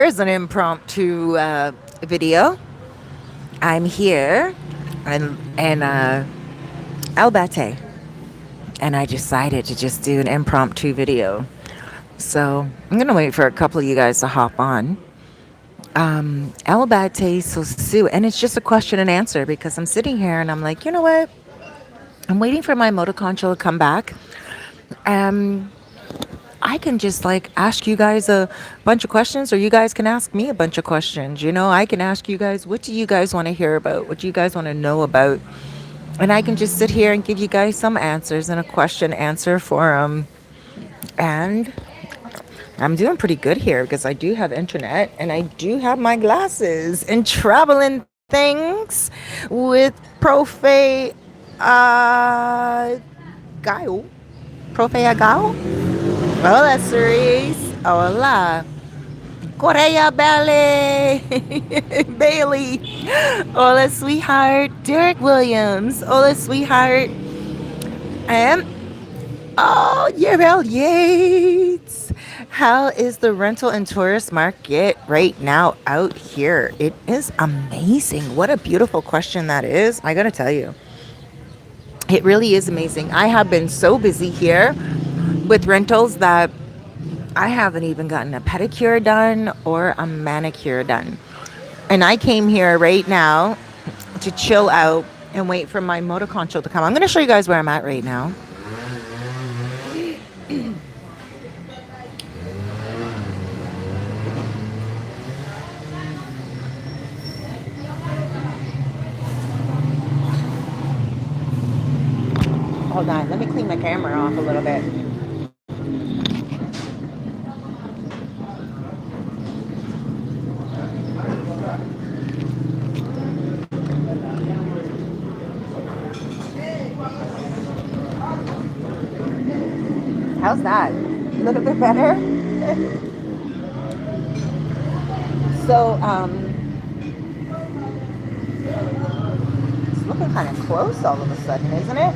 Here's an impromptu video. I'm here in Albate, and I decided to just do an impromptu video. So I'm gonna wait for a couple of you guys to hop on. Albate Sosu, and it's just a question and answer because I'm sitting here and I'm like, you know what? I'm waiting for my motoconcho to come back. Um, I can just like ask you guys a bunch of questions, or you guys can ask me a bunch of questions. You know, I can ask you guys, what do you guys want to hear about? What do you guys want to know about? And I can just sit here and give you guys some answers in a question answer forum. And I'm doing pretty good here because I do have internet and I do have my glasses and traveling things with Profe uh, Gaio. Profe Agao? Hola, Cerise. Hola. Correa Ballet. Bailey. Hola, sweetheart. Derek Williams. Hola, sweetheart. And, oh, Yarel Yates. How is the rental and tourist market right now out here? It is amazing. What a beautiful question that is. I gotta tell you, it really is amazing. I have been so busy here with rentals that I haven't even gotten a pedicure done or a manicure done. And I came here right now to chill out and wait for my motoconcho to come. I'm going to show you guys where I'm at right now. Hold on, let me clean my camera off a little bit. How's that? A little bit better? So, it's looking kind of close all of a sudden, isn't it?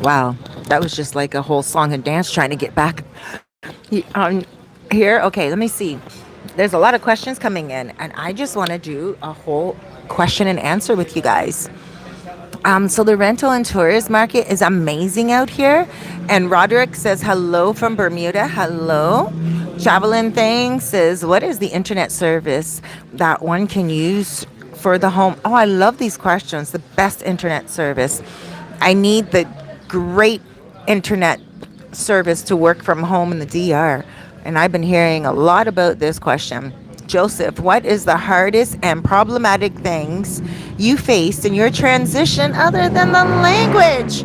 Wow, that was just like a whole song and dance trying to get back here. Okay, let me see. There's a lot of questions coming in, and I just want to do a whole question and answer with you guys. So the rental and tourist market is amazing out here. And Roderick says hello from Bermuda. Hello. Traveling Thing says, what is the internet service that one can use for the home? Oh, I love these questions. The best internet service. I need the great internet service to work from home in the DR. And I've been hearing a lot about this question. Joseph, what is the hardest and problematic things you faced in your transition other than the language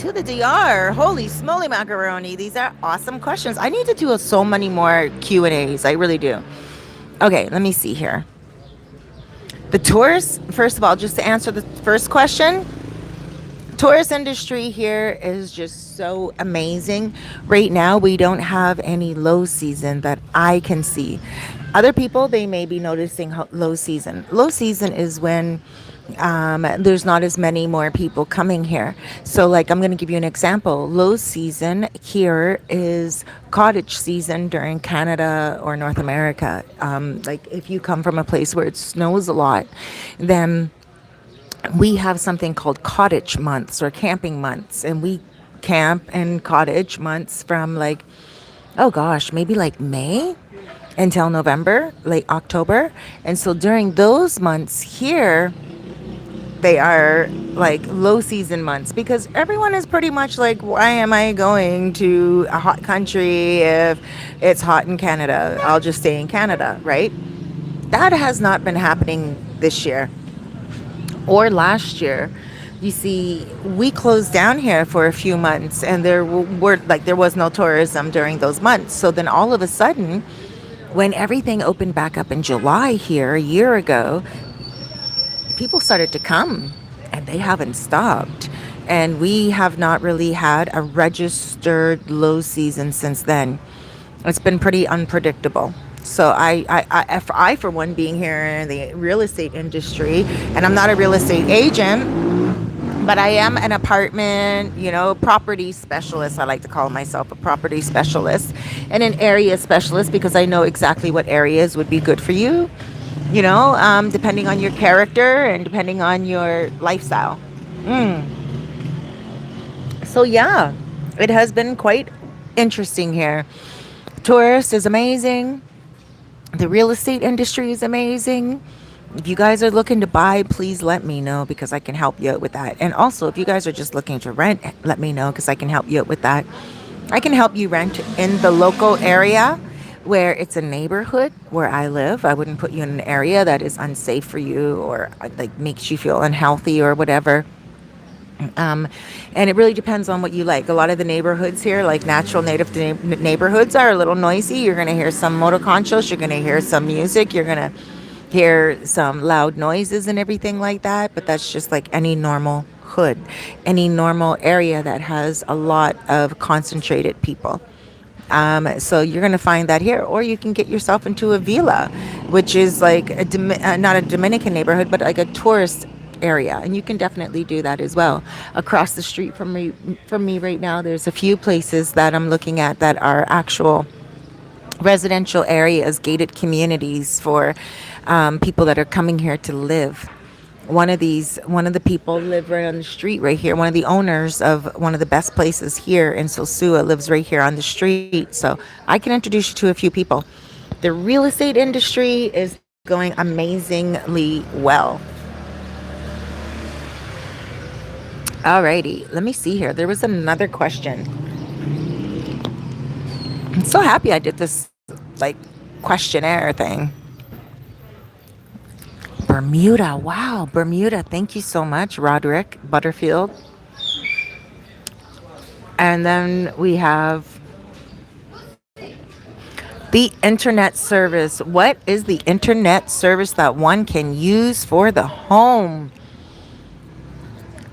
to the DR? Holy smoly macaroni. These are awesome questions. I need to do so many more Q&As. I really do. Okay, let me see here. The tourists, first of all, just to answer the first question, tourist industry here is just so amazing. Right now, we don't have any low season that I can see. Other people, they may be noticing low season. Low season is when there's not as many more people coming here. So, like, I'm going to give you an example. Low season here is cottage season during Canada or North America. Like, if you come from a place where it snows a lot, then we have something called cottage months or camping months, and we camp and cottage months from like, oh gosh, maybe like May until November, late October. And so during those months here, they are like low season months because everyone is pretty much like, why am I going to a hot country if it's hot in Canada? I'll just stay in Canada, right? That has not been happening this year or last year. You see, we closed down here for a few months, and there was no tourism during those months. So then all of a sudden, when everything opened back up in July here a year ago, people started to come, and they haven't stopped. And we have not really had a registered low season since then. It's been pretty unpredictable. So I for one, being here in the real estate industry, and I'm not a real estate agent, but I am an apartment, property specialist. I like to call myself a property specialist and an area specialist because I know exactly what areas would be good for you, depending on your character and depending on your lifestyle. Mm. So, yeah, it has been quite interesting here. Tourist is amazing. The real estate industry is amazing. If you guys are looking to buy, please let me know because I can help you out with that. And also, if you guys are just looking to rent, let me know because I can help you out with that. I can help you rent in the local area where it's a neighborhood where I live. I wouldn't put you in an area that is unsafe for you or like makes you feel unhealthy or whatever. Um, and it really depends on what you like. A lot of the neighborhoods here, like natural native neighborhoods, are a little noisy. You're going to hear some motor conchos. You're going to hear some music. You're going to hear some loud noises and everything like that. But that's just like any normal hood, any normal area that has a lot of concentrated people. So you're going to find that here, or you can get yourself into a villa, which is like not a Dominican neighborhood, but like a tourist area, and you can definitely do that as well. Across the street from me right now, there's a few places that I'm looking at that are actual residential areas, gated communities for people that are coming here to live. One of the people live right on the street right here. One of the owners of one of the best places here in Sosua lives right here on the street. So I can introduce you to a few people. The real estate industry is going amazingly well. Alrighty, let me see here. There was another question. I'm so happy I did this like questionnaire thing. Bermuda. Wow, Bermuda. Thank you so much, Roderick Butterfield. And then we have the internet service. What is the internet service that one can use for the home?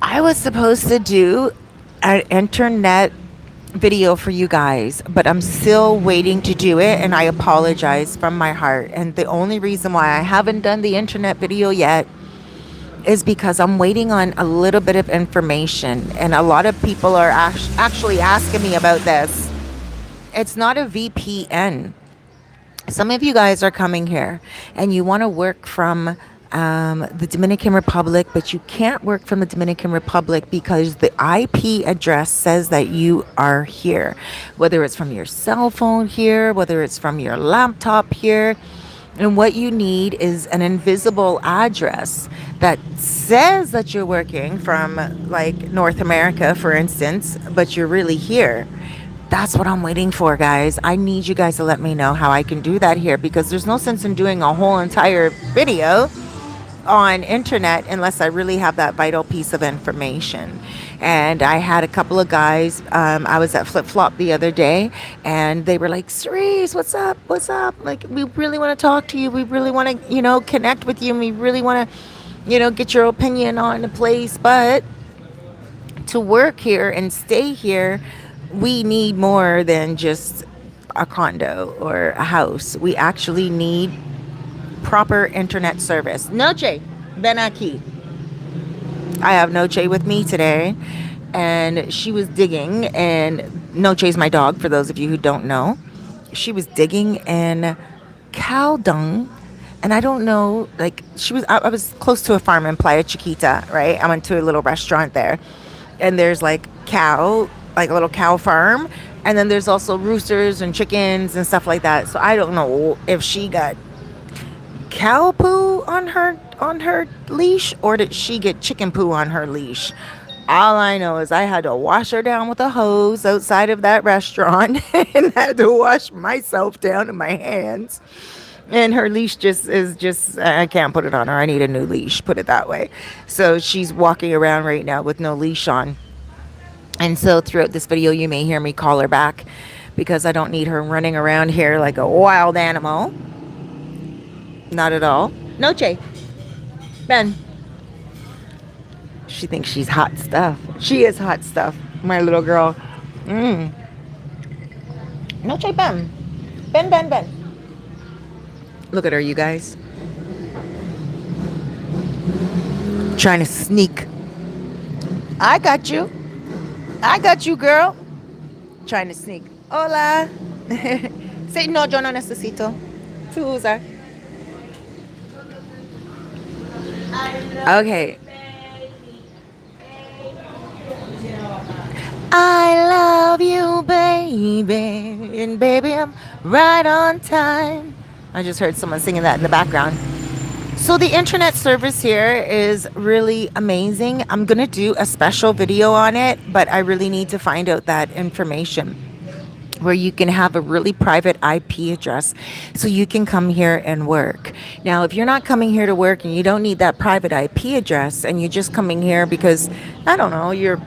I was supposed to do an internet video for you guys, but I'm still waiting to do it, and I apologize from my heart. And the only reason why I haven't done the internet video yet is because I'm waiting on a little bit of information, and a lot of people are actually asking me about this. It's not a VPN. Some of you guys are coming here and you want to work from the Dominican Republic, but you can't work from the Dominican Republic because the IP address says that you are here. Whether it's from your cell phone here, whether it's from your laptop here. And what you need is an invisible address that says that you're working from like North America, for instance, but you're really here. That's what I'm waiting for, guys. I need you guys to let me know how I can do that here, because there's no sense in doing a whole entire video on internet unless I really have that vital piece of information. And I had a couple of guys, I was at Flip Flop the other day, and they were like, Cerise, what's up? What's up? Like, we really want to talk to you. We really want to, connect with you. And we really want to, get your opinion on the place. But to work here and stay here, we need more than just a condo or a house. We actually need proper internet service. Noche, ven aquí. I have Noche with me today, and she was digging, and Noche is my dog, for those of you who don't know. She was digging in cow dung, and I don't know, like, I was close to a farm in Playa Chiquita, right? I went to a little restaurant there, and there's like a little cow farm, and then there's also roosters and chickens and stuff like that. So I don't know if she got cow poo on her leash, or did she get chicken poo on her leash? All I know is I had to wash her down with a hose outside of that restaurant and had to wash myself down in my hands. And her leash I can't put it on her. I need a new leash, put it that way. So she's walking around right now with no leash on. And so throughout this video, you may hear me call her back because I don't need her running around here like a wild animal. Not at all. Noche. Ben. She thinks she's hot stuff. She is hot stuff, my little girl. Noche, Ben. Ben. Look at her, you guys. Trying to sneak. I got you. I got you, girl. Trying to sneak. Hola. Say no, yo no necesito. To usar. Okay. I love you, baby. And baby, I'm right on time. I just heard someone singing that in the background. So the internet service here is really amazing. I'm going to do a special video on it, but I really need to find out that information where you can have a really private IP address so you can come here and work. Now, if you're not coming here to work and you don't need that private IP address and you're just coming here because, I don't know, you're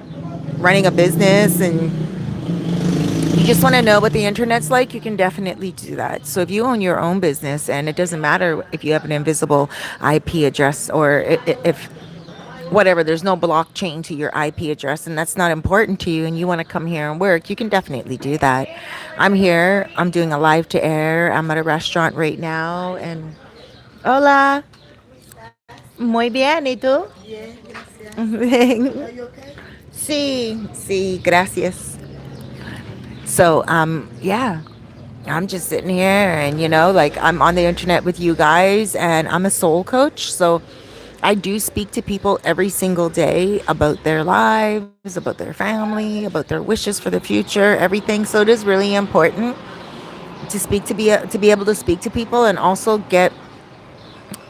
running a business and you just want to know what the internet's like, you can definitely do that. So if you own your own business and it doesn't matter if you have an invisible IP address or if whatever, there's no blockchain to your IP address and that's not important to you and you want to come here and work, you can definitely do that. I'm here, I'm doing a live to air. I'm at a restaurant right now and hola. Muy bien, ¿y tú? Sí, sí, gracias. So, yeah, I'm just sitting here and, like I'm on the internet with you guys and I'm a soul coach. So I do speak to people every single day about their lives, about their family, about their wishes for the future, everything. So it is really important to to be able to speak to people and also get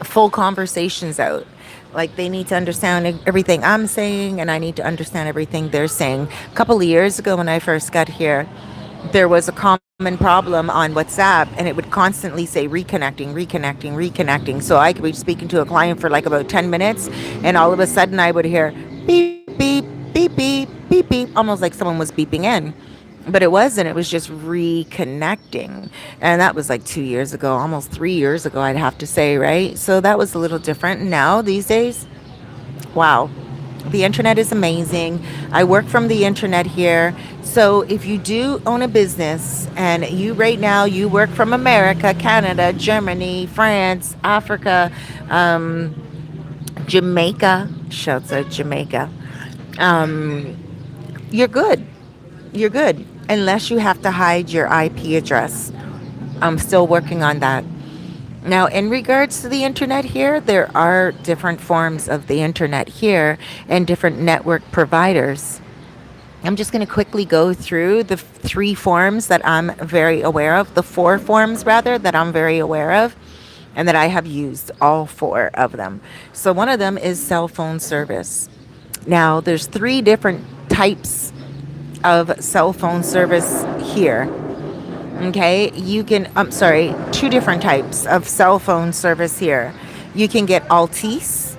full conversations out. Like they need to understand everything I'm saying and I need to understand everything they're saying. A couple of years ago when I first got here, there was a common problem on WhatsApp and it would constantly say reconnecting, reconnecting, reconnecting. So I could be speaking to a client for like about 10 minutes and all of a sudden I would hear beep, beep, beep, beep, beep, beep, almost like someone was beeping in. But it wasn't, it was just reconnecting. And that was like 2 years ago, almost 3 years ago, I'd have to say, right? So that was a little different. Now, these days, wow, the internet is amazing. I work from the internet here. So if you do own a business and you right now you work from America, Canada, Germany, France, Africa, Jamaica, shouts out Jamaica, um, you're good. You're good. Unless you have to hide your IP address. I'm still working on that. Now, in regards to the internet here, there are different forms of the internet here and different network providers. I'm just going to quickly go through the three forms that I'm very aware of, the four forms rather that I'm very aware of, and that I have used all four of them. So, one of them is cell phone service. Now, there's three different types of cell phone service here. Okay, I'm sorry, two different types of cell phone service here. You can get Altice,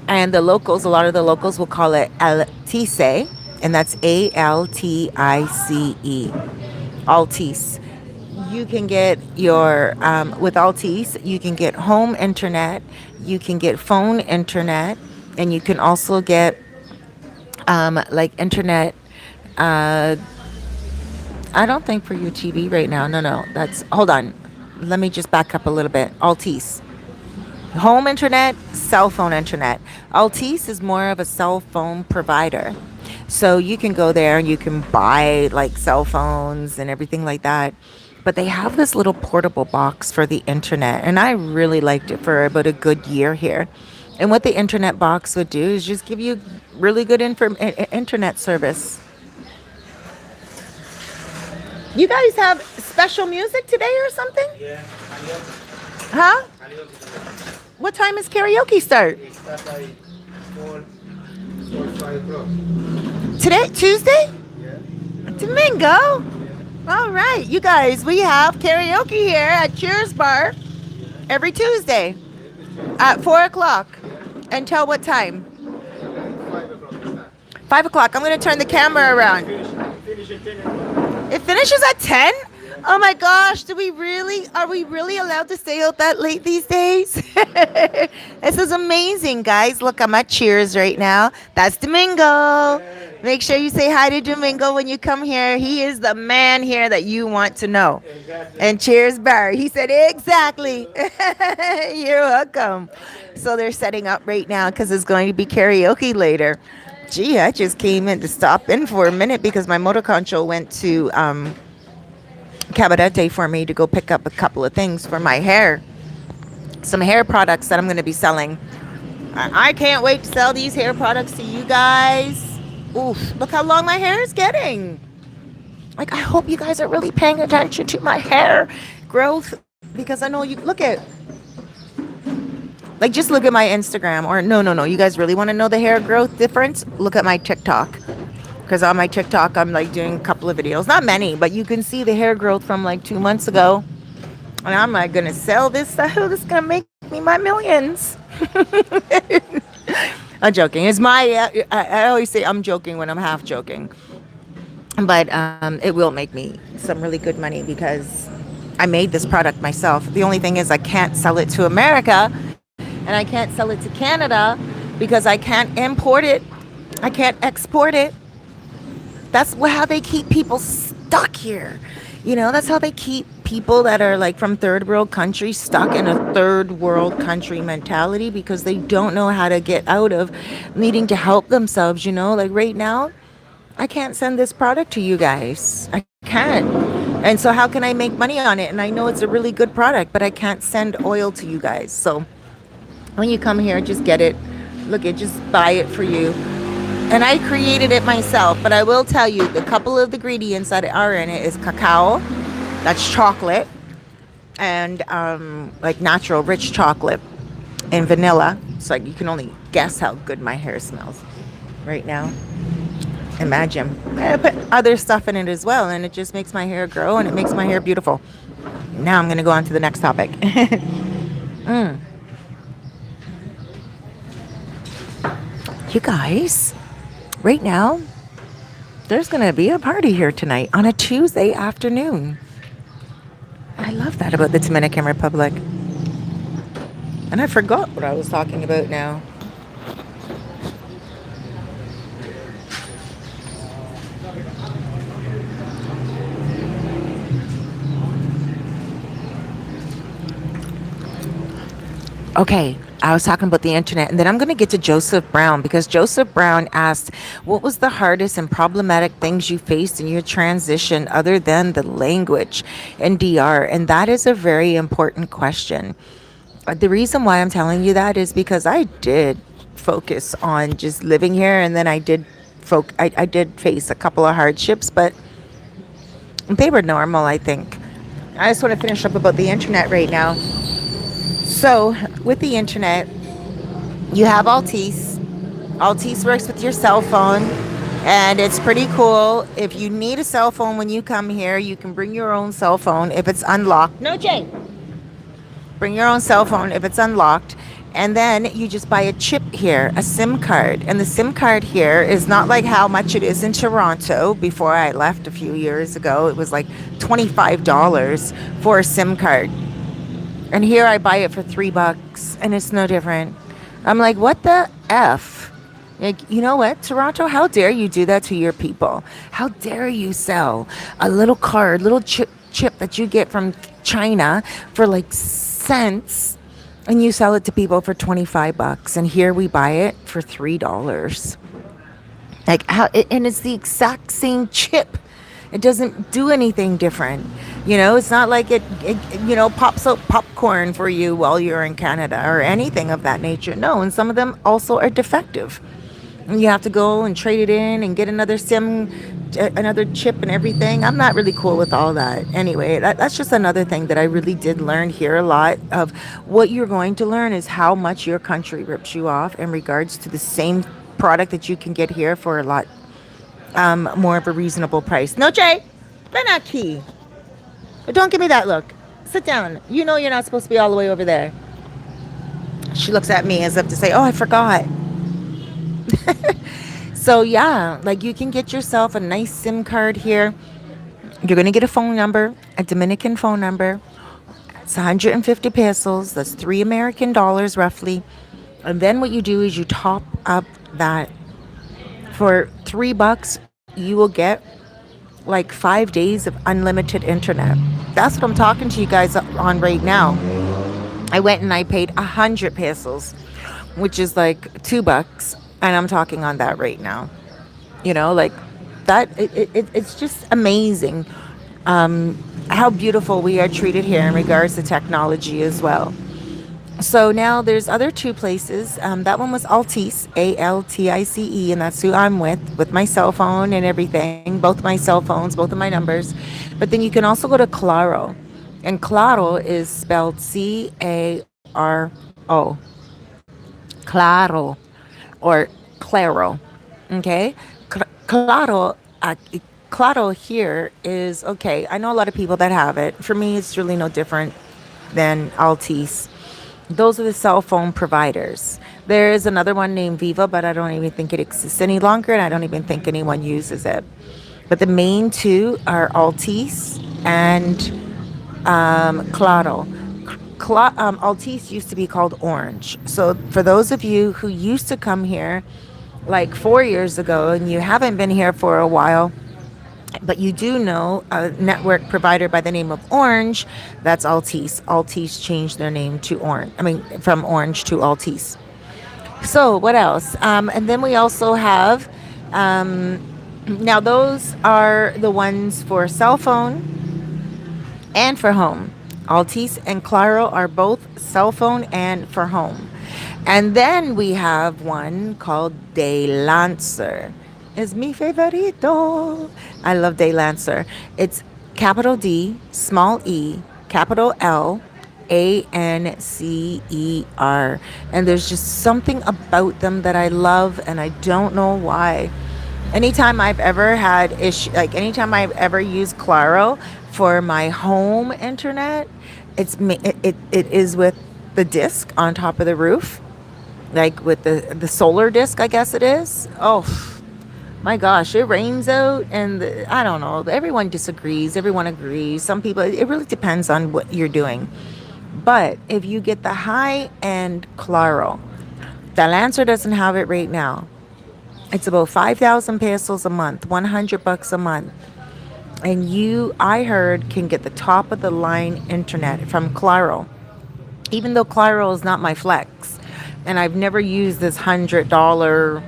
and a lot of the locals will call it Altice, and that's Altice. Altice. You can get with Altice, you can get home internet, you can get phone internet, and you can also get like internet. Uh, I don't think for your TV right now. No, no. Hold on. Let me just back up a little bit. Altice. Home internet, cell phone internet. Altice is more of a cell phone provider. So you can go there and you can buy like cell phones and everything like that. But they have this little portable box for the internet. And I really liked it for about a good year here. And what the internet box would do is just give you really good internet service. You guys have special music today or something? Yeah, Huh? karaoke. What time does karaoke start? It starts like 4, 5 o'clock. Today, Tuesday? Yeah. Domingo? All right, you guys, we have karaoke here at Cheers Bar every Tuesday at 4 o'clock. Until what time? 5 o'clock. 5 o'clock. I'm going to turn the camera around. Finish at 10 o'clock. It finishes at 10? Yeah. Oh my gosh, are we really allowed to stay out that late these days? This is amazing, guys. Look, I'm at Cheers right now. That's Domingo. Make sure you say hi to Domingo when you come here. He is the man here that you want to know. Exactly. And Cheers, Barry. He said, exactly. You're welcome. So they're setting up right now because it's going to be karaoke later. Gee, I just came in to stop in for a minute because my motor concho went to Cabarete for me to go pick up a couple of things for my hair. Some hair products that I'm going to be selling. I can't wait to sell these hair products to you guys. Oof, look how long my hair is getting. Like, I hope you guys are really paying attention to my hair growth because I know you look at, like, just look at my Instagram. Or no. You guys really want to know the hair growth difference? Look at my TikTok. Because on my TikTok, I'm like doing a couple of videos. Not many, but you can see the hair growth from like 2 months ago. And I'm like, going to sell this stuff. This is going to make me my millions. I'm joking. It's my, I always say I'm joking when I'm half joking. But it will make me some really good money because I made this product myself. The only thing is I can't sell it to America and I can't sell it to Canada because I can't import it. I can't export it. That's how they keep people stuck here. That's how they keep people that are like from third world countries stuck in a third world country mentality because they don't know how to get out of needing to help themselves. Like right now, I can't send this product to you guys. I can't. And so how can I make money on it? And I know it's a really good product, but I can't send oil to you guys. So when you come here, just get it. Look, just buy it for you. And I created it myself, but I will tell you the couple of ingredients that are in it is cacao, that's chocolate, and like natural rich chocolate, and vanilla. So like you can only guess how good my hair smells right now. Imagine. I put other stuff in it as well, and it just makes my hair grow and it makes my hair beautiful. Now I'm gonna go on to the next topic. You guys. Right now, there's going to be a party here tonight on a Tuesday afternoon. I love that about the Dominican Republic. And I forgot what I was talking about now. Okay, I was talking about the internet, and then I'm going to get to Joseph Brown because Joseph Brown asked, what was the hardest and problematic things you faced in your transition other than the language in DR? And that is a very important question. The reason why I'm telling you that is because I did focus on just living here, and then I did face a couple of hardships, but they were normal, I think. I just want to finish up about the internet right now. So, with the internet, you have Altice. Altice works with your cell phone, and it's pretty cool. If you need a cell phone when you come here, you can bring your own cell phone if it's unlocked. No, Jay. Bring your own cell phone if it's unlocked. And then you just buy a chip here, a SIM card. And the SIM card here is not like how much it is in Toronto. Before I left a few years ago, it was like $25 for a SIM card. And here I buy it for $3 and it's no different. I'm like, what the F? Like, you know what, Toronto, how dare you do that to your people? How dare you sell a little card, little chip that you get from China for like cents, and you sell it to people for $25, and here we buy it for $3. Like how? And it's the exact same chip. It doesn't do anything different. It's not like it pops out popcorn for you while you're in Canada or anything of that nature. No, and some of them also are defective. And you have to go and trade it in and get another another chip and everything. I'm not really cool with all that. Anyway, that's just another thing that I really did learn here a lot of. What you're going to learn is how much your country rips you off in regards to the same product that you can get here for a lot more of a reasonable price. No, Jay, Benaki. Don't give me that look. Sit down. You know you're not supposed to be all the way over there. She looks at me as if to say, oh, I forgot. So yeah, like you can get yourself a nice SIM card here. You're going to get a phone number, a Dominican phone number. It's 150 pesos. That's $3 American roughly. And then what you do is you top up that for $3. You will get like 5 days of unlimited internet. That's what I'm talking to you guys on right now. I went and I paid 100 pesos, which is like $2, and I'm talking on that right now. Like that. It's just amazing how beautiful we are treated here in regards to technology as well. So now there's other two places. That one was Altice, Altice, and that's who I'm with my cell phone and everything, both my cell phones, both of my numbers. But then you can also go to Claro, and Claro is spelled Caro, Claro, or Claro. Okay, Claro. Claro here is okay. I know a lot of people that have it. For me, it's really no different than Altice. Those are the cell phone providers. There is another one named Viva, but I don't even think it exists any longer, and I don't even think anyone uses it. But the main two are Altice and Claro. Altice used to be called Orange. So for those of you who used to come here like 4 years ago and you haven't been here for a while, but you do know a network provider by the name of Orange, that's Altice. Altice changed their name to Orange. I mean, from Orange to Altice. So what else? And then we also have, now those are the ones for cell phone and for home. Altice and Claro are both cell phone and for home. And then we have one called De Lancer. Is mi favorito. I love Day Lancer. It's capital D, small e, capital L, ANCER. And there's just something about them that I love, and I don't know why. Anytime I've ever had issue, like anytime I've ever used Claro for my home internet, it is with the disc on top of the roof, like with the solar disc, I guess it is. Oh, my gosh, it rains out, and I don't know. Everyone disagrees. Everyone agrees. Some people, it really depends on what you're doing. But if you get the high end Claro, the Lancer doesn't have it right now. It's about 5,000 pesos a month, $100 a month. And I heard, can get the top of the line internet from Claro. Even though Claro is not my flex. And I've never used this $100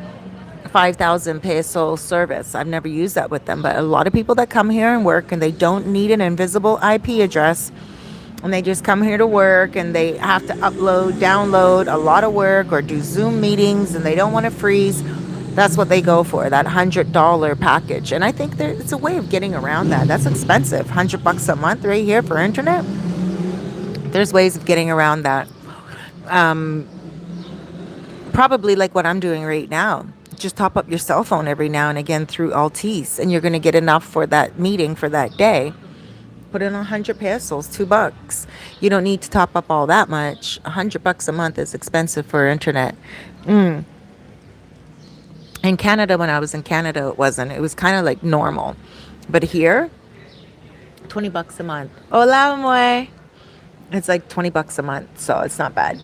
5,000 peso service. I've never used that with them, but a lot of people that come here and work and they don't need an invisible IP address, and they just come here to work and they have to download a lot of work or do Zoom meetings and they don't want to freeze. That's what they go for, that $100 package. And I think it's a way of getting around that. That's expensive. $100 a month right here for internet. There's ways of getting around that. Probably like what I'm doing right now. Just top up your cell phone every now and again through Altice, and you're going to get enough for that meeting for that day. Put in 100 pesos, $2. You don't need to top up all that much. $100 a month is expensive for internet. In Canada, when I was in Canada, it wasn't. It was kind of like normal. But here, $20 a month. Hola, moi. It's like $20 a month, so it's not bad.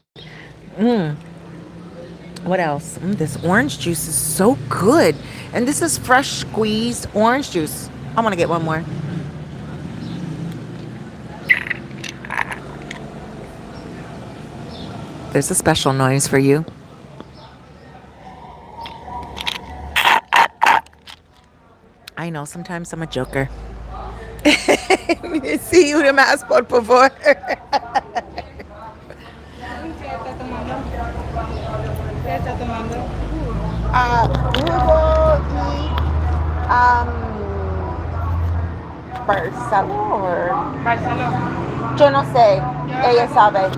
What else? This orange juice is so good. And this is fresh squeezed orange juice. I want to get one more. There's a special noise for you. I know, sometimes I'm a joker. Sí, una más, por favor. Jugo y Barcelona. Yo no sé. Ella sabe.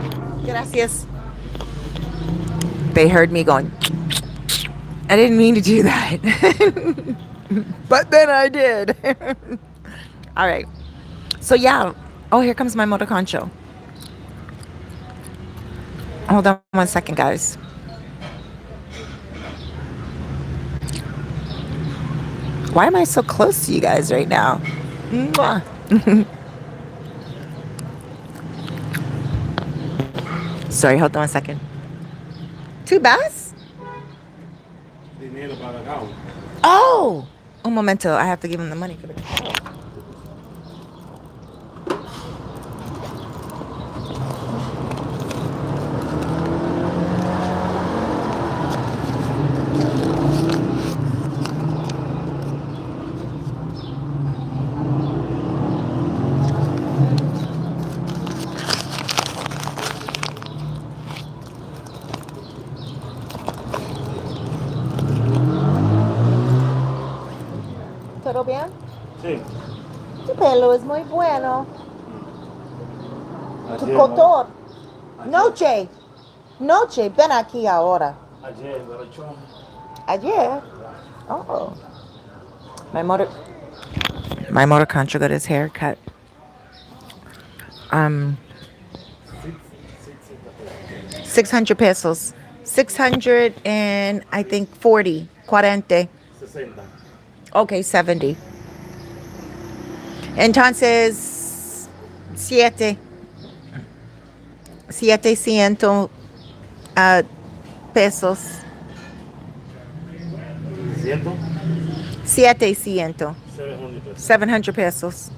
Gracias. They heard me going. I didn't mean to do that. But then I did. All right. So yeah. Oh, here comes my motor concho. Hold on 1 second, guys. Why am I so close to you guys right now? Mwah. Sorry, hold on a second. Two bass? Dinero para acá. Oh! Un momento. I have to give him the money for the. ¿Todo bien? Sí. Tu pelo es muy bueno. Tu Ayer, cotor. ayer, Noche. Noche. Ven aquí ahora. ayer, berrechón. Ayer. Oh. My motor. My motor contra got his hair cut. Um, 600 pesos. 600 and I think 40. 40. 60. Okay, 70. Entonces, 700 pesos. 100. 700. 700 pesos. 700 pesos.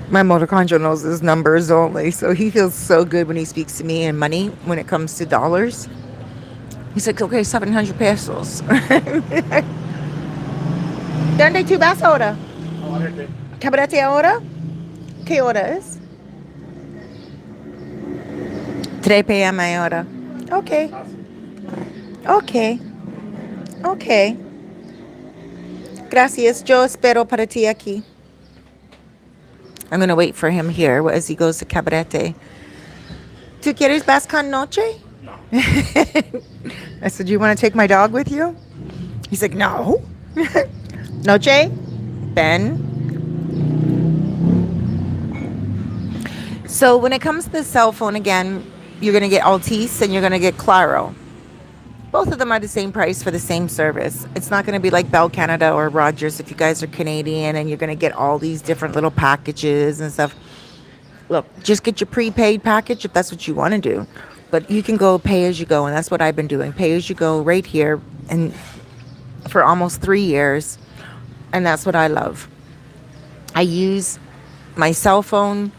My motor contra knows his numbers only, so he feels so good when he speaks to me in money when it comes to dollars. He's like, okay, 700 pesos. ¿Dónde tú vas ahora? Cabarete. ¿Cabarete ahora? ¿Qué hora es? 3 p.m. ahora. Okay. Okay. Okay. Gracias. Yo espero para ti aquí. I'm going to wait for him here as he goes to Cabarete. ¿Tú quieres vas con Noche? No. I said, you want to take my dog with you? He's like, no. Noche? Ben? So when it comes to the cell phone, again, you're going to get Altice and you're going to get Claro. Both of them are the same price for the same service. It's not going to be like Bell Canada or Rogers if you guys are Canadian and you're going to get all these different little packages and stuff. Look, just get your prepaid package if that's what you want to do. But you can go pay as you go, and that's what I've been doing. Pay as you go right here and for almost 3 years. And that's what I love. I use my cell phone.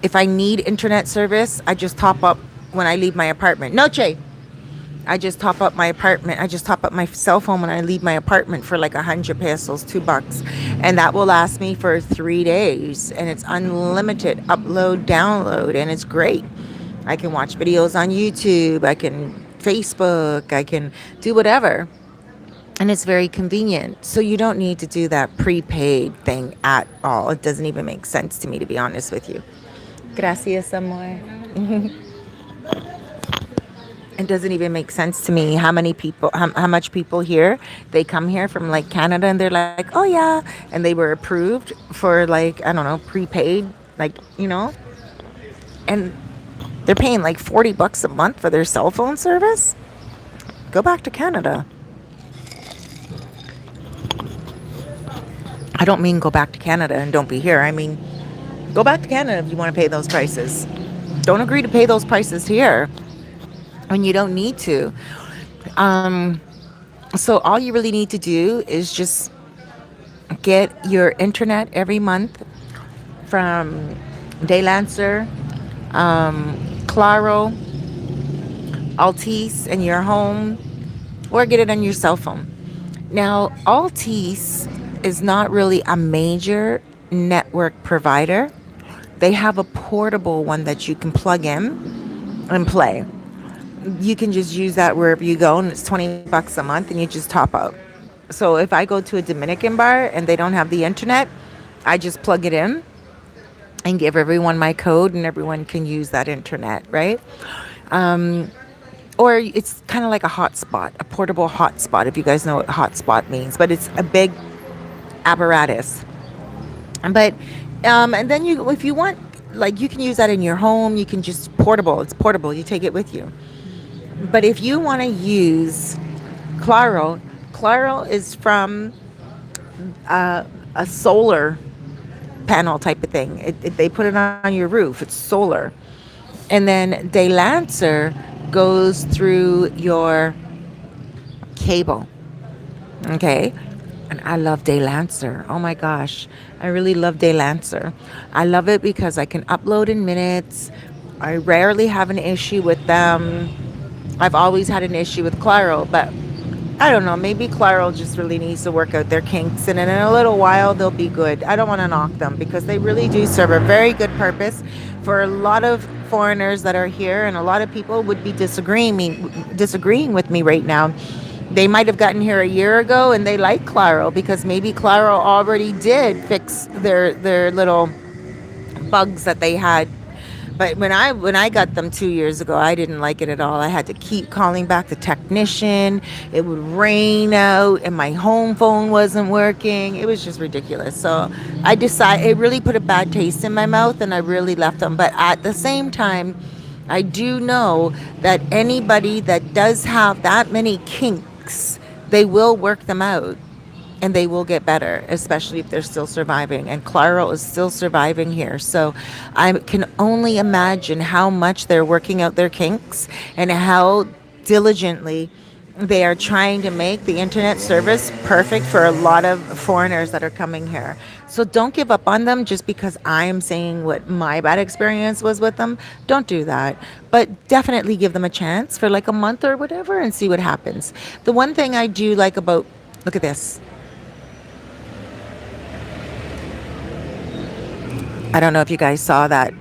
If I need internet service, I just top up when I leave my apartment. Noche. I just top up my apartment. I just top up my cell phone when I leave my apartment for like 100 pesos, $2. And that will last me for 3 days. And it's unlimited upload, download, and it's great. I can watch videos on YouTube. I can Facebook. I can do whatever. And it's very convenient. So you don't need to do that prepaid thing at all. It doesn't even make sense to me, to be honest with you. Gracias, amor. It doesn't even make sense to me how many people, how much people here, they come here from like Canada and they're like, oh yeah. And they were approved for like, I don't know, prepaid, like, you know. And they're paying like $40 a month for their cell phone service. Go back to Canada. I don't mean go back to Canada and don't be here. I mean, go back to Canada if you want to pay those prices. Don't agree to pay those prices here when you don't need to. So all you really need to do is just get your internet every month from Daylancer, Claro, Altice in your home, or get it on your cell phone. Now, Altice is not really a major network provider. They have a portable one that you can plug in and play. You can just use that wherever you go, and it's $20 a month, and you just top up. So if I go to a Dominican bar and they don't have the internet, I just plug it in and give everyone my code, and everyone can use that internet, right? Or it's kind of like a hotspot, a portable hotspot, if you guys know what hotspot means, but it's a big apparatus. But and then you, if you want, like, you can use that in your home. You can just portable. It's portable. You take it with you. But if you want to use Claro, Claro is from a solar panel type of thing. They put it on your roof. It's solar. And then De Lancer goes through your cable. Okay. And I love De Lancer. Oh my gosh. I really love De Lancer. I love it because I can upload in minutes. I rarely have an issue with them. I've always had an issue with Claro, but I don't know. Maybe Claro just really needs to work out their kinks, and in a little while they'll be good. I don't want to knock them because they really do serve a very good purpose for a lot of foreigners that are here, and a lot of people would be disagreeing with me right now. They might have gotten here a year ago and they like Claro because maybe Claro already did fix their little bugs that they had. But when I got them 2 years ago, I didn't like it at all. I had to keep calling back the technician. It would rain out, and my home phone wasn't working. It was just ridiculous. So I decided it really put a bad taste in my mouth, and I really left them. But at the same time, I do know that anybody that does have that many kinks, they will work them out and they will get better, especially if they're still surviving. And Claro is still surviving here. So I can only imagine how much they're working out their kinks and how diligently they are trying to make the internet service perfect for a lot of foreigners that are coming here. So don't give up on them just because I am saying what my bad experience was with them. Don't do that. But definitely give them a chance for like a month or whatever and see what happens. The one thing I do like about, look at this. I don't know if you guys saw that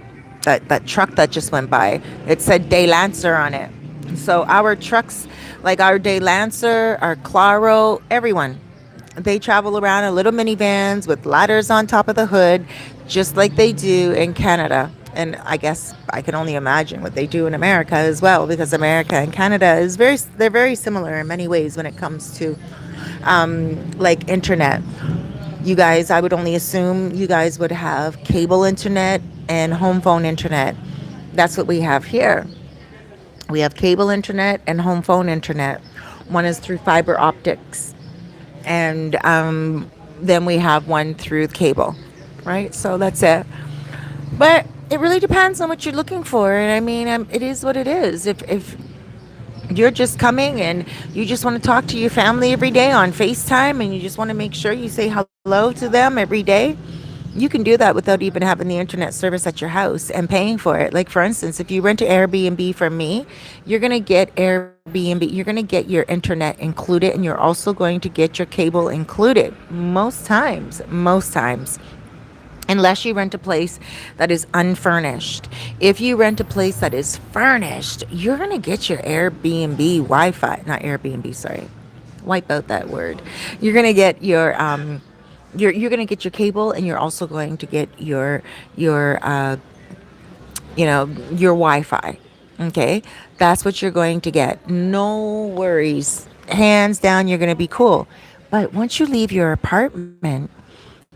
truck that just went by. It said De Lancer on it. So our trucks, like our De Lancer, our Claro, everyone, they travel around in little minivans with ladders on top of the hood, just like they do in Canada. And I guess I can only imagine what they do in America as well, because America and Canada they're very similar in many ways when it comes to like internet. You guys, I would only assume you guys would have cable internet and home phone internet. That's what we have here. We have cable internet and home phone internet. One is through fiber optics, and then we have one through cable, right? So that's it. But it really depends on what you're looking for. And I mean, it is what it is. If you're just coming and you just want to talk to your family every day on FaceTime and you just want to make sure you say hello to them every day, you can do that without even having the internet service at your house and paying for it. Like, for instance, if you rent an Airbnb from me, you're going to get Airbnb, you're going to get your internet included, and you're also going to get your cable included most times. Unless you rent a place that is unfurnished. If you rent a place that is furnished, you're going to get your Airbnb Wi-Fi, not Airbnb, sorry. Wipe out that word. You're going to get you're going to get your cable, and you're also going to get your your Wi-Fi. Okay? That's what you're going to get. No worries. Hands down, you're going to be cool. But once you leave your apartment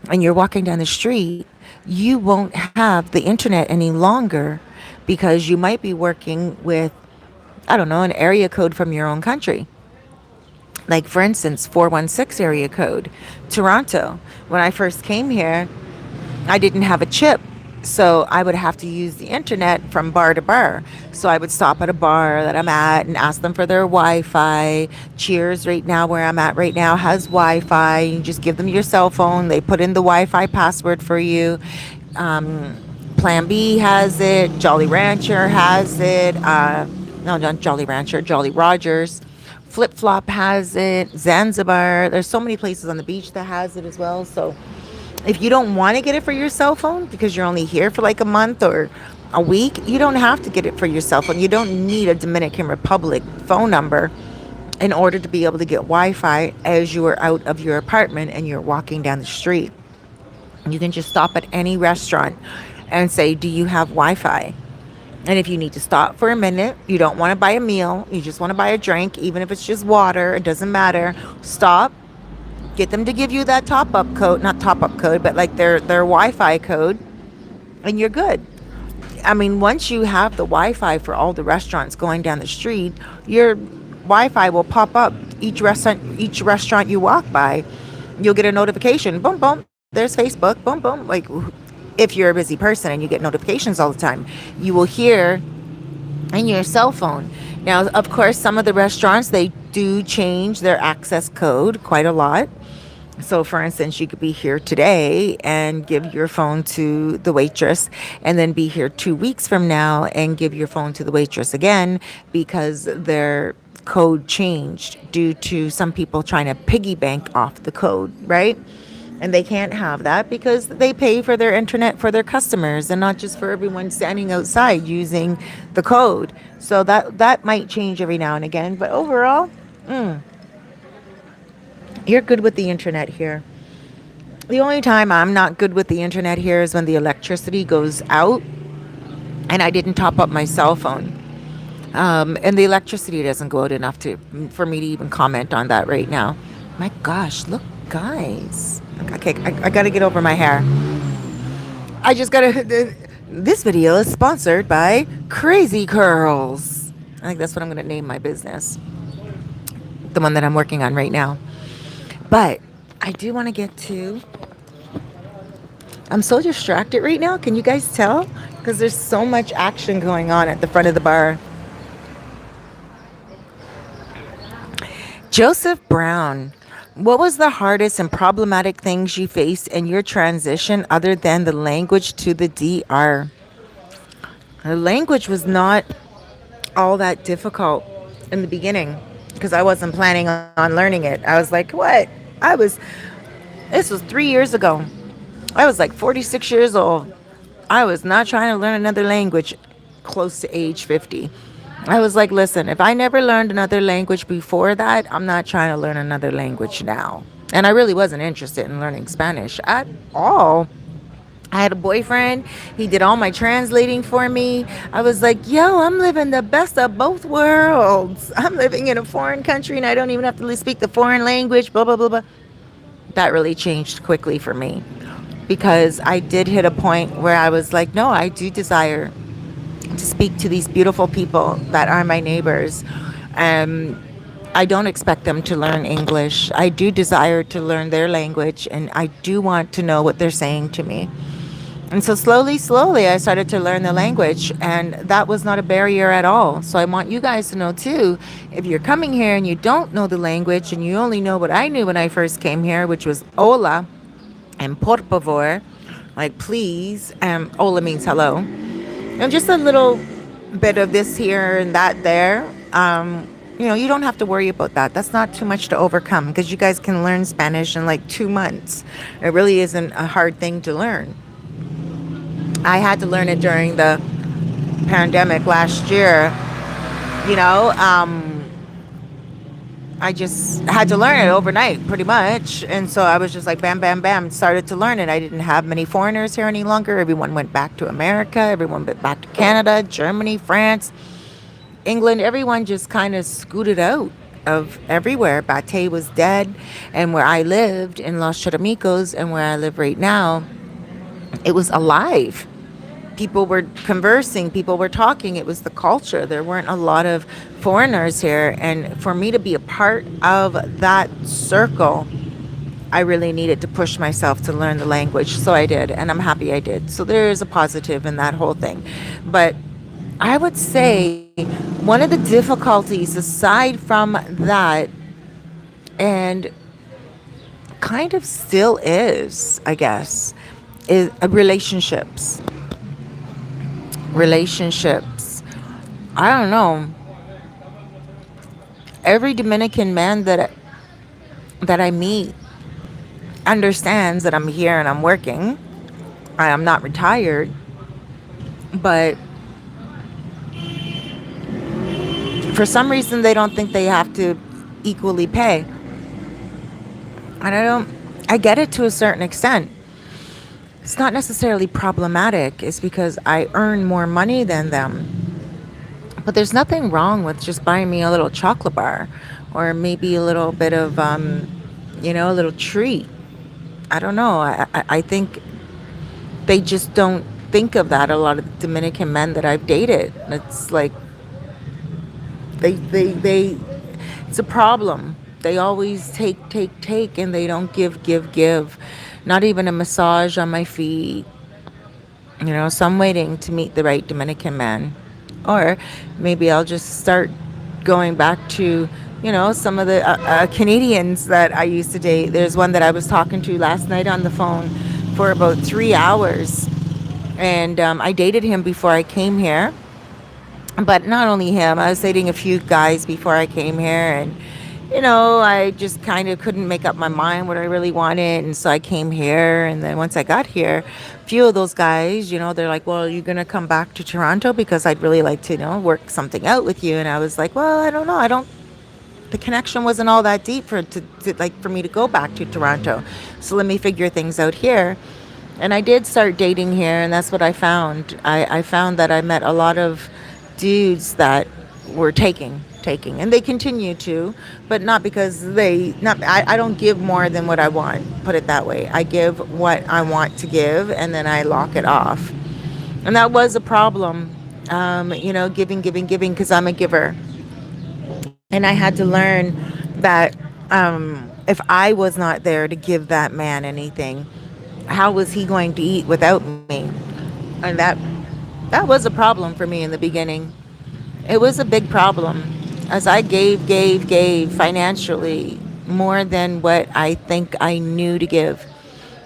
and you're walking down the street, you won't have the internet any longer because you might be working with, I don't know, an area code from your own country. Like, for instance, 416 area code, Toronto. When I first came here, I didn't have a chip. So I would have to use the internet from bar to bar. So I would stop at a bar that I'm at and ask them for their Wi-Fi. Cheers, right now, where I'm at right now, has Wi-Fi. You just give them your cell phone. They put in the Wi-Fi password for you. Plan B has it. Jolly Rancher has it. No, not Jolly Rancher. Jolly Rogers. Flip Flop has it. Zanzibar. There's so many places on the beach that has it as well. So if you don't want to get it for your cell phone because you're only here for like a month or a week, you don't have to get it for your cell phone. You don't need a Dominican Republic phone number in order to be able to get Wi-Fi as you are out of your apartment and you're walking down the street. You can just stop at any restaurant and say, do you have Wi-Fi? And if you need to stop for a minute, you don't want to buy a meal, you just want to buy a drink, even if it's just water, it doesn't matter. Stop. Get them to give you that top-up code, not top-up code, but like their Wi-Fi code, and you're good. I mean, once you have the Wi-Fi for all the restaurants going down the street, your Wi-Fi will pop up each restaurant you walk by, you'll get a notification. Boom, boom. There's Facebook. Boom, boom. Like if you're a busy person and you get notifications all the time, you will hear in your cell phone. Now, of course, some of the restaurants they do change their access code quite a lot. So, for instance, you could be here today and give your phone to the waitress, and then be here 2 weeks from now and give your phone to the waitress again because their code changed due to some people trying to piggy bank off the code, right? And they can't have that because they pay for their internet for their customers and not just for everyone standing outside using the code. So that might change every now and again, but overall, you're good with the internet here. The only time I'm not good with the internet here is when the electricity goes out and I didn't top up my cell phone. And the electricity doesn't go out enough to for me to even comment on that right now. My gosh, look, guys. Okay, I gotta get over my hair. I just gotta. This video is sponsored by Crazy Curls. I think that's what I'm gonna name my business. The one that I'm working on right now. But I do want to get to. I'm so distracted right now. Can you guys tell? Because there's so much action going on at the front of the bar. Joseph Brown, what was the hardest and problematic things you faced in your transition other than the language to the DR? The language was not all that difficult in the beginning because I wasn't planning on learning it. I was like, what? This was 3 years ago. I was like 46 years old. I was not trying to learn another language close to age 50. I was like, listen, if I never learned another language before that, I'm not trying to learn another language now. And I really wasn't interested in learning Spanish at all. I had a boyfriend. He did all my translating for me. I was like, yo, I'm living the best of both worlds. I'm living in a foreign country and I don't even have to speak the foreign language, blah, blah, blah, blah. That really changed quickly for me because I did hit a point where I was like, no, I do desire to speak to these beautiful people that are my neighbors. I don't expect them to learn English. I do desire to learn their language and I do want to know what they're saying to me. And so slowly, I started to learn the language, and that was not a barrier at all. So I want you guys to know too, if you're coming here and you don't know the language and you only know what I knew when I first came here, which was hola and por favor, like please, hola means hello. And just a little bit of this here and that there. You don't have to worry about that. That's not too much to overcome because you guys can learn Spanish in like 2 months. It really isn't a hard thing to learn. I had to learn it during the pandemic last year. I just had to learn it overnight pretty much. And so I was just like, bam, bam, bam, started to learn it. I didn't have many foreigners here any longer. Everyone went back to America. Everyone went back to Canada, Germany, France, England. Everyone just kind of scooted out of everywhere. Bate was dead. And where I lived in Los Charamicos and where I live right now, it was alive. People were conversing, people were talking. It was the culture. There weren't a lot of foreigners here. And for me to be a part of that circle, I really needed to push myself to learn the language. So I did, and I'm happy I did. So there is a positive in that whole thing. But I would say one of the difficulties aside from that, and kind of still is, I guess, is relationships. I don't know. Every Dominican man that I meet understands that I'm here and I'm working. I am not retired, but for some reason they don't think they have to equally pay. And I get it to a certain extent. It's not necessarily problematic. It's because I earn more money than them. But there's nothing wrong with just buying me a little chocolate bar or maybe a little bit of, a little treat. I don't know. I think they just don't think of that. A lot of Dominican men that I've dated. It's like, they it's a problem. They always take, take, take, and they don't give, give, give. Not even a massage on my feet. So I'm waiting to meet the right Dominican man. Or maybe I'll just start going back to, some of the Canadians that I used to date. There's one that I was talking to last night on the phone for about 3 hours. And I dated him before I came here. But not only him, I was dating a few guys before I came here. And I just kind of couldn't make up my mind what I really wanted. And so I came here. And then once I got here, a few of those guys, they're like, well, you're going to come back to Toronto because I'd really like to, work something out with you. And I was like, well, I don't know. The connection wasn't all that deep for me to go back to Toronto. So let me figure things out here. And I did start dating here. And that's what I found. I found that I met a lot of dudes that were taking, and they continue to, but not because I don't give more than what I want, put it that way. I give what I want to give, and then I lock it off. And that was a problem, giving, because I'm a giver. And I had to learn that if I was not there to give that man anything, how was he going to eat without me? And that was a problem for me in the beginning. It was a big problem as I gave financially more than what I think I knew to give.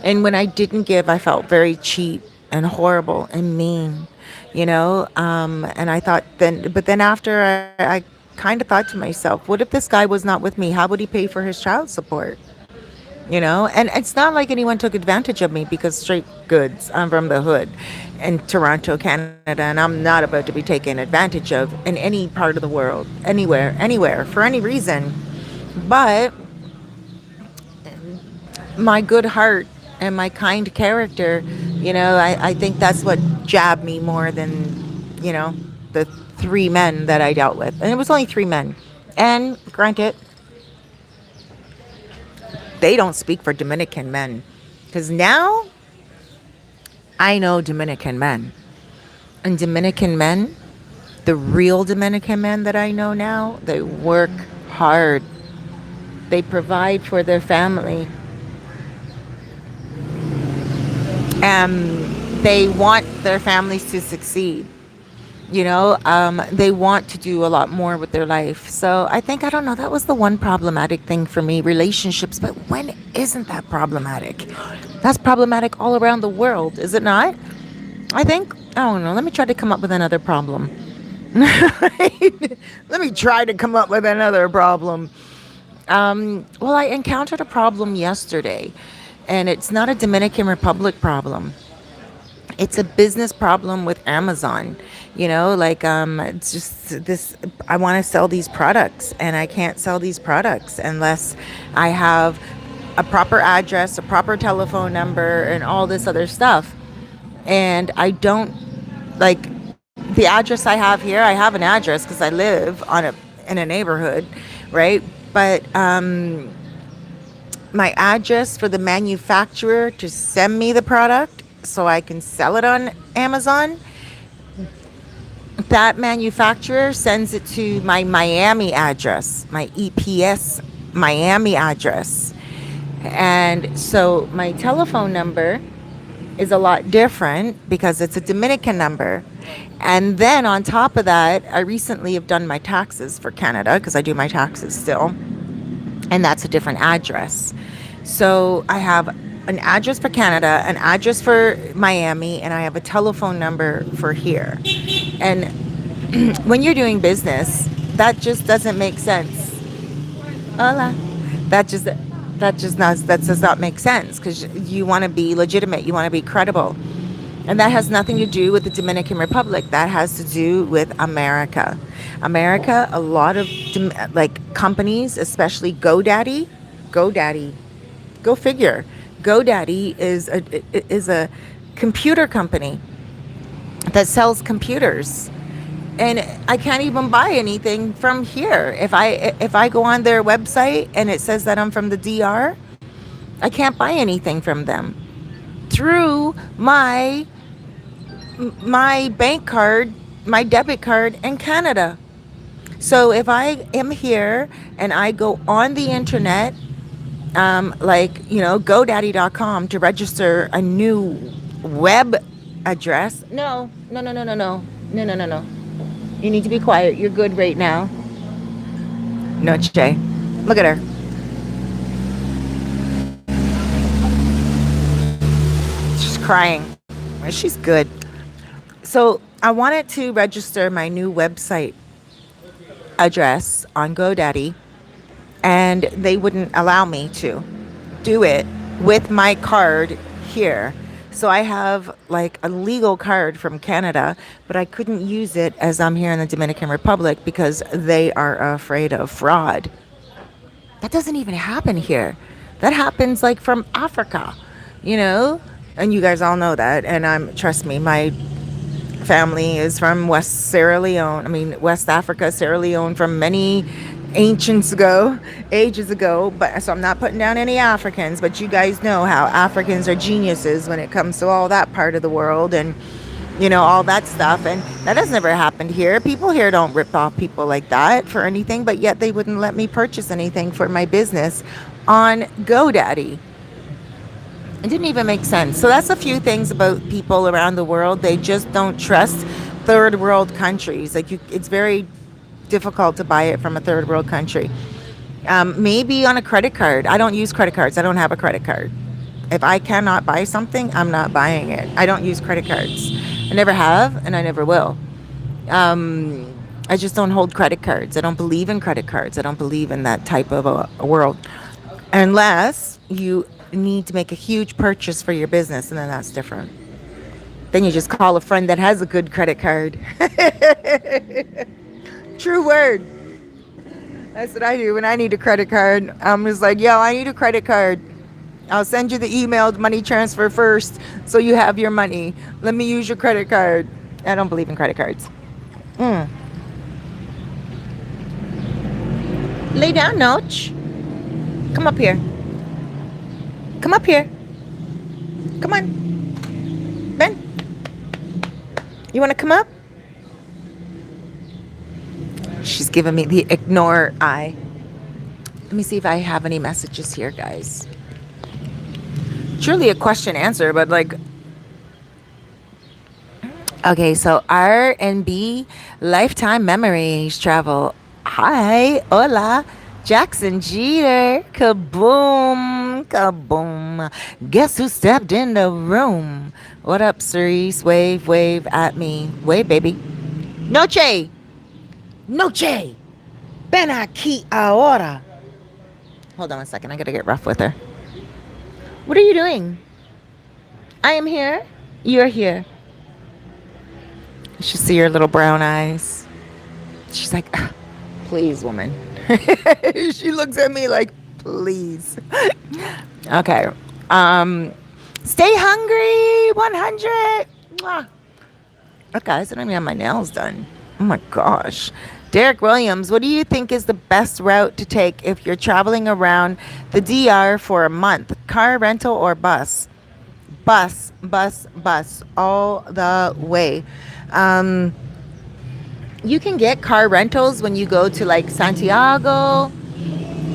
And when I didn't give, I felt very cheap and horrible and mean, And I thought but then after I kind of thought to myself, what if this guy was not with me? How would he pay for his child support? And it's not like anyone took advantage of me because straight goods. I'm from the hood in Toronto, Canada, and I'm not about to be taken advantage of in any part of the world, anywhere, for any reason. But my good heart and my kind character, I think that's what jabbed me more than, the three men that I dealt with. And it was only three men. And granted, they don't speak for Dominican men. Because now I know Dominican men. And Dominican men, the real Dominican men that I know now, they work hard. They provide for their family. And they want their families to succeed. They want to do a lot more with their life. So I don't know, that was the one problematic thing for me, relationships. But when isn't that problematic? That's problematic all around the world, is it not? I don't know, let me try to come up with another problem. Let me try to come up with another problem. Well, I encountered a problem yesterday, and it's not a Dominican Republic problem. It's a business problem with Amazon. It's just this, I want to sell these products and I can't sell these products unless I have a proper address, a proper telephone number, and all this other stuff. And I don't like the address I have here. I have an address because I live in a neighborhood, right? But my address for the manufacturer to send me the product so I can sell it on Amazon, that manufacturer sends it to my Miami address, my EPS Miami address. And so my telephone number is a lot different because it's a Dominican number. And then on top of that, I recently have done my taxes for Canada because I do my taxes still. And that's a different address. So I have an address for Canada, an address for Miami, and I have a telephone number for here. And when you're doing business, that just doesn't make sense. Hola. That does not make sense because you want to be legitimate, you want to be credible. And that has nothing to do with the Dominican Republic. That has to do with America. America, a lot of companies, especially GoDaddy, go figure. GoDaddy is a computer company that sells computers. And I can't even buy anything from here. If I go on their website and it says that I'm from the DR, I can't buy anything from them through my bank card, my debit card in Canada. So if I am here and I go on the internet, like, GoDaddy.com to register a new web address. No, no, no, no, no, no, no, no, no, no. You need to be quiet. You're good right now. Noche. Look at her. She's crying. She's good. So I wanted to register my new website address on GoDaddy, and they wouldn't allow me to do it with my card here. So I have like a legal card from Canada, but I couldn't use it as I'm here in the Dominican Republic because they are afraid of fraud. That doesn't even happen here. That happens like from Africa, you know? And you guys all know that. And trust me, my family is from West Africa, Sierra Leone, from many ages ago. But so I'm not putting down any Africans, but you guys know how Africans are geniuses when it comes to all that part of the world and all that stuff. And that has never happened here. People here don't rip off people like that for anything, but yet they wouldn't let me purchase anything for my business on GoDaddy. It didn't even make sense. So that's a few things about people around the world. They just don't trust third world countries. It's very difficult to buy it from a third world country. Maybe on a credit card. I don't use credit cards. I don't have a credit card. If I cannot buy something, I'm not buying it. I don't use credit cards. I never have, and I never will. I just don't hold credit cards. I don't believe in credit cards. I don't believe in that type of a world. Unless you need to make a huge purchase for your business, and then that's different. Then you just call a friend that has a good credit card. True word. That's what I do when I need a credit card. I'm just like, yo, I need a credit card. I'll send you the emailed money transfer first so you have your money. Let me use your credit card. I don't believe in credit cards. Lay down, Noach. Come up here. Come up here. Come on. Ben. You want to come up? She's giving me the ignore eye. Let me see if I have any messages here, guys. Truly a question answer, but like... Okay, so R&B Lifetime Memories Travel. Hi. Hola. Jackson Jeter. Kaboom. Kaboom. Guess who stepped in the room? What up, Cerise? Wave at me. Wave, baby. Noche. Noche. Ven aquí ahora. Hold on a second. I gotta get rough with her. What are you doing? I am here. You're here. You should see her little brown eyes. She's like, please, woman. She looks at me like, please. Okay. Stay hungry. 100. Mwah. Look, guys, I don't even have my nails done. Oh my gosh. Derek Williams, what do you think is the best route to take if you're traveling around the DR for a month? Car, rental, or bus? Bus all the way. You can get car rentals when you go to like Santiago,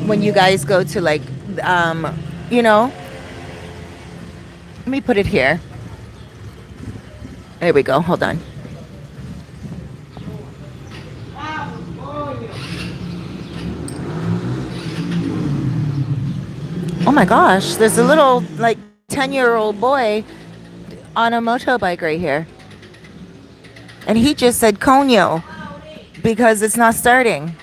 when you guys go to like, let me put it here. There we go. Hold on. Oh my gosh, there's a little like 10-year-old boy on a motorbike right here. And he just said coño because it's not starting.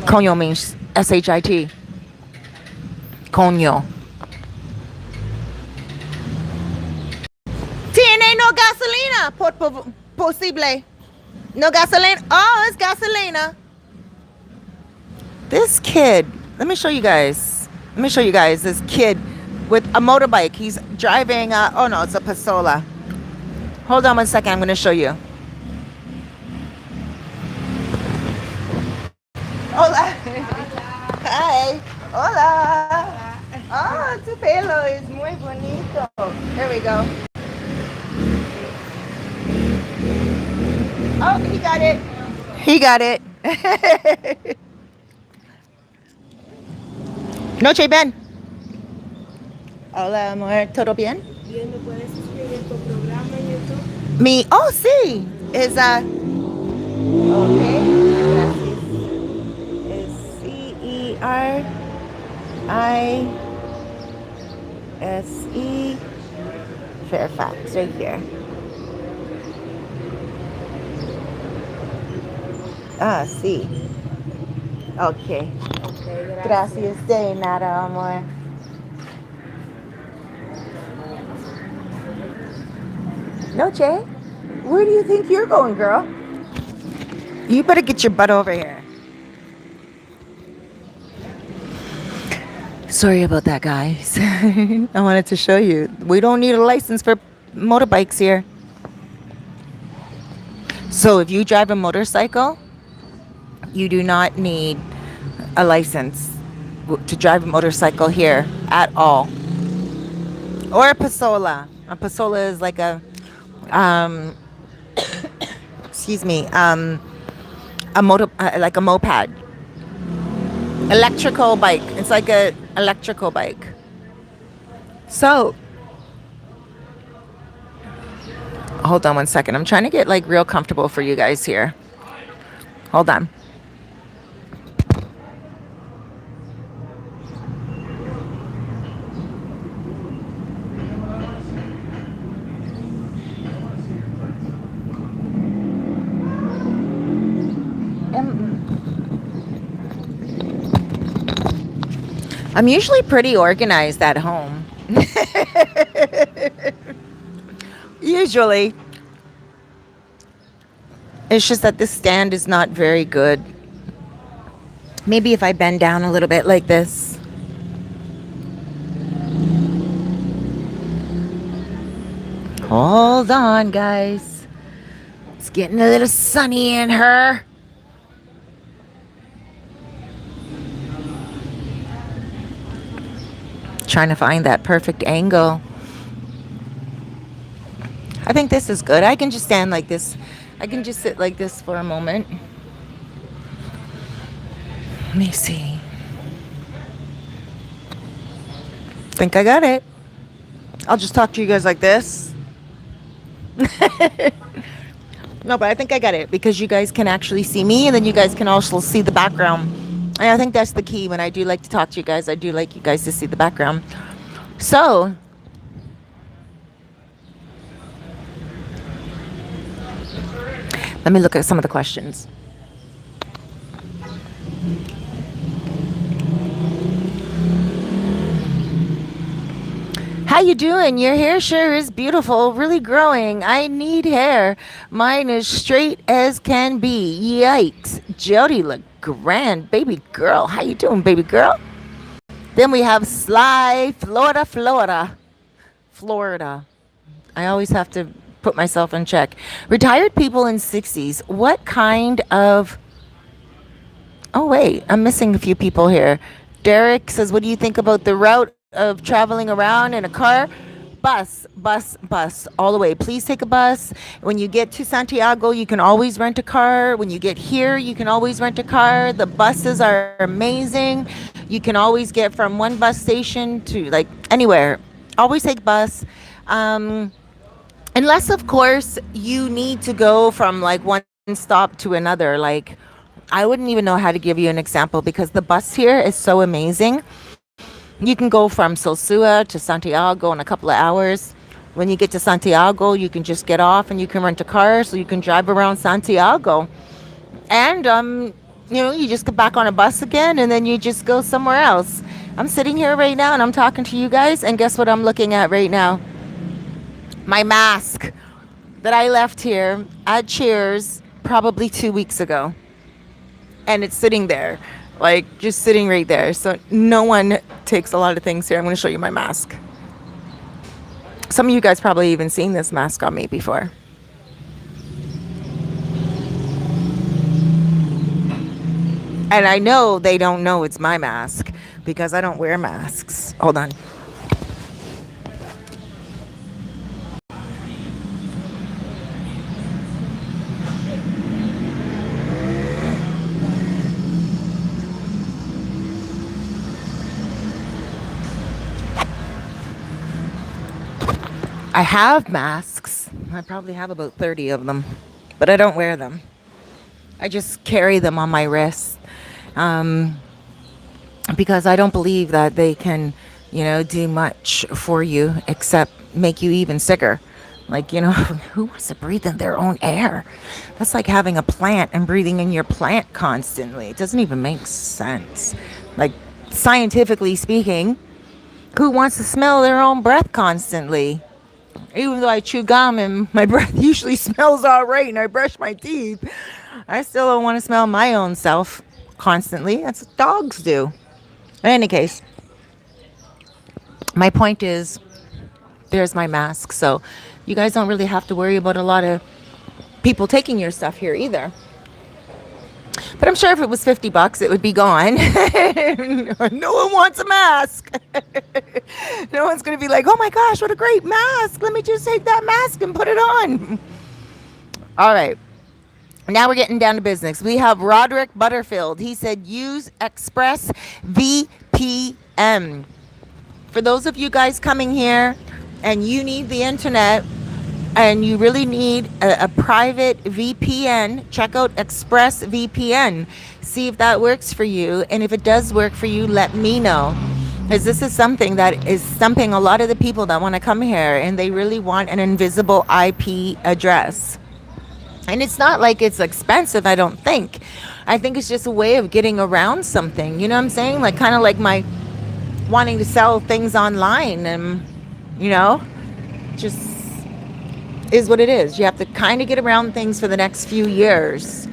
Coño means S-H-I-T. Coño. Tiene no gasolina, posible. No gasolina. Oh, it's gasolina. This kid, let me show you guys. This kid with a motorbike. He's driving, oh no, it's a Pasola. Hold on one second, I'm going to show you. Hola. Hi. Hola. Oh, tu pelo es muy bonito. There we go. Oh, he got it. He got it. Noche, Ben. Hola, amor. ¿Todo bien? Bien, ¿me puedes escribir tu programa en YouTube? Me. Oh, sí. Is okay. Gracias. Is Cerise Fairfax right here. Ah, sí. Okay. Ok, Gracias gracias. de nada, amor. Noche, where do you think you're going, girl? You better get your butt over here. Sorry about that, guys. I wanted to show you. We don't need a license for motorbikes here. So if you drive a motorcycle, you do not need a license to drive a motorcycle here at all. Or a pasola. A pasola is like a, um, excuse me, a motor, like a moped, electrical bike. It's like a electrical bike. So, hold on one second. I'm trying to get like real comfortable for you guys here. Hold on. I'm usually pretty organized at home. Usually. It's just that this stand is not very good. Maybe if I bend down a little bit like this. Hold on, guys. It's getting a little sunny in her. Trying to find that perfect angle. I think this is good. I can just stand like this. I can just sit like this for a moment. Let me see. Think I got it. I'll just talk to you guys like this. No, but I think I got it because you guys can actually see me and then you guys can also see the background. And I think that's the key. When I do like to talk to you guys, I do like you guys to see the background. So, let me look at some of the questions. How you doing? Your hair sure is beautiful, really growing. I need hair. Mine is straight as can be. Yikes. Jody look grand. Baby girl. How you doing, baby girl? Then we have Sly, Florida. I always have to put myself in check. Retired people in 60s. What kind of... Oh, wait. I'm missing a few people here. Derek says, what do you think about the route of traveling around in a car? Bus, all the way. Please take a bus. When you get to Santiago, you can always rent a car. When you get here, you can always rent a car. The buses are amazing. You can always get from one bus station to like anywhere. Always take bus. Unless, of course, you need to go from like one stop to another. Like, I wouldn't even know how to give you an example because the bus here is so amazing. You can go from Sosua to Santiago in a couple of hours. When you get to Santiago, you can just get off and you can rent a car so you can drive around Santiago. And, you just get back on a bus again and then you just go somewhere else. I'm sitting here right now and I'm talking to you guys. And guess what I'm looking at right now? My mask that I left here at Cheers probably 2 weeks ago. And it's sitting there, like just sitting right there. So no one takes a lot of things here. I'm going to show you my mask. Some of you guys probably even seen this mask on me before. And I know they don't know it's my mask because I don't wear masks. Hold on. I have masks. I probably have about 30 of them, but I don't wear them. I just carry them on my wrist. Um, because I don't believe that they can, do much for you except make you even sicker. Like, who wants to breathe in their own air? That's like having a plant and breathing in your plant constantly. It doesn't even make sense. Like, scientifically speaking, who wants to smell their own breath constantly? Even though I chew gum and my breath usually smells all right and I brush my teeth, I still don't want to smell my own self constantly. That's what dogs do. In any case, my point is there's my mask. So you guys don't really have to worry about a lot of people taking your stuff here either. But I'm sure if it was $50, it would be gone. No one wants a mask. No one's going to be like, oh my gosh, what a great mask. Let me just take that mask and put it on. All right. Now we're getting down to business. We have Roderick Butterfield. He said, use Express VPN. For those of you guys coming here and you need the internet and you really need a private VPN, check out Express VPN. See if that works for you. And if it does work for you, let me know. Because this is something that is stumping a lot of the people that want to come here and they really want an invisible IP address. And it's not like it's expensive, I don't think. I think it's just a way of getting around something. You know what I'm saying? Like kind of like my wanting to sell things online and, just is what it is. You have to kind of get around things for the next few years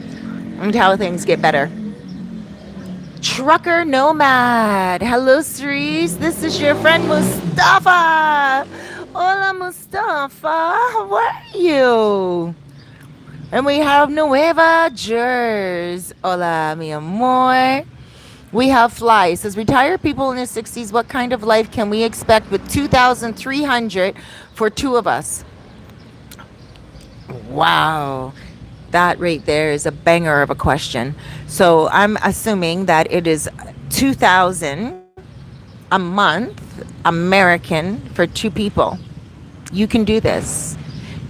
until things get better. Trucker Nomad. Hello, Cerise. This is your friend Mustafa. Hola, Mustafa. How are you? And we have Nueva Jers. Hola, mi amor. We have Fly. It says, retired people in their 60s, what kind of life can we expect with $2,300 for two of us? Wow. That right there is a banger of a question. So I'm assuming that it is $2,000 a month American for two people. You can do this.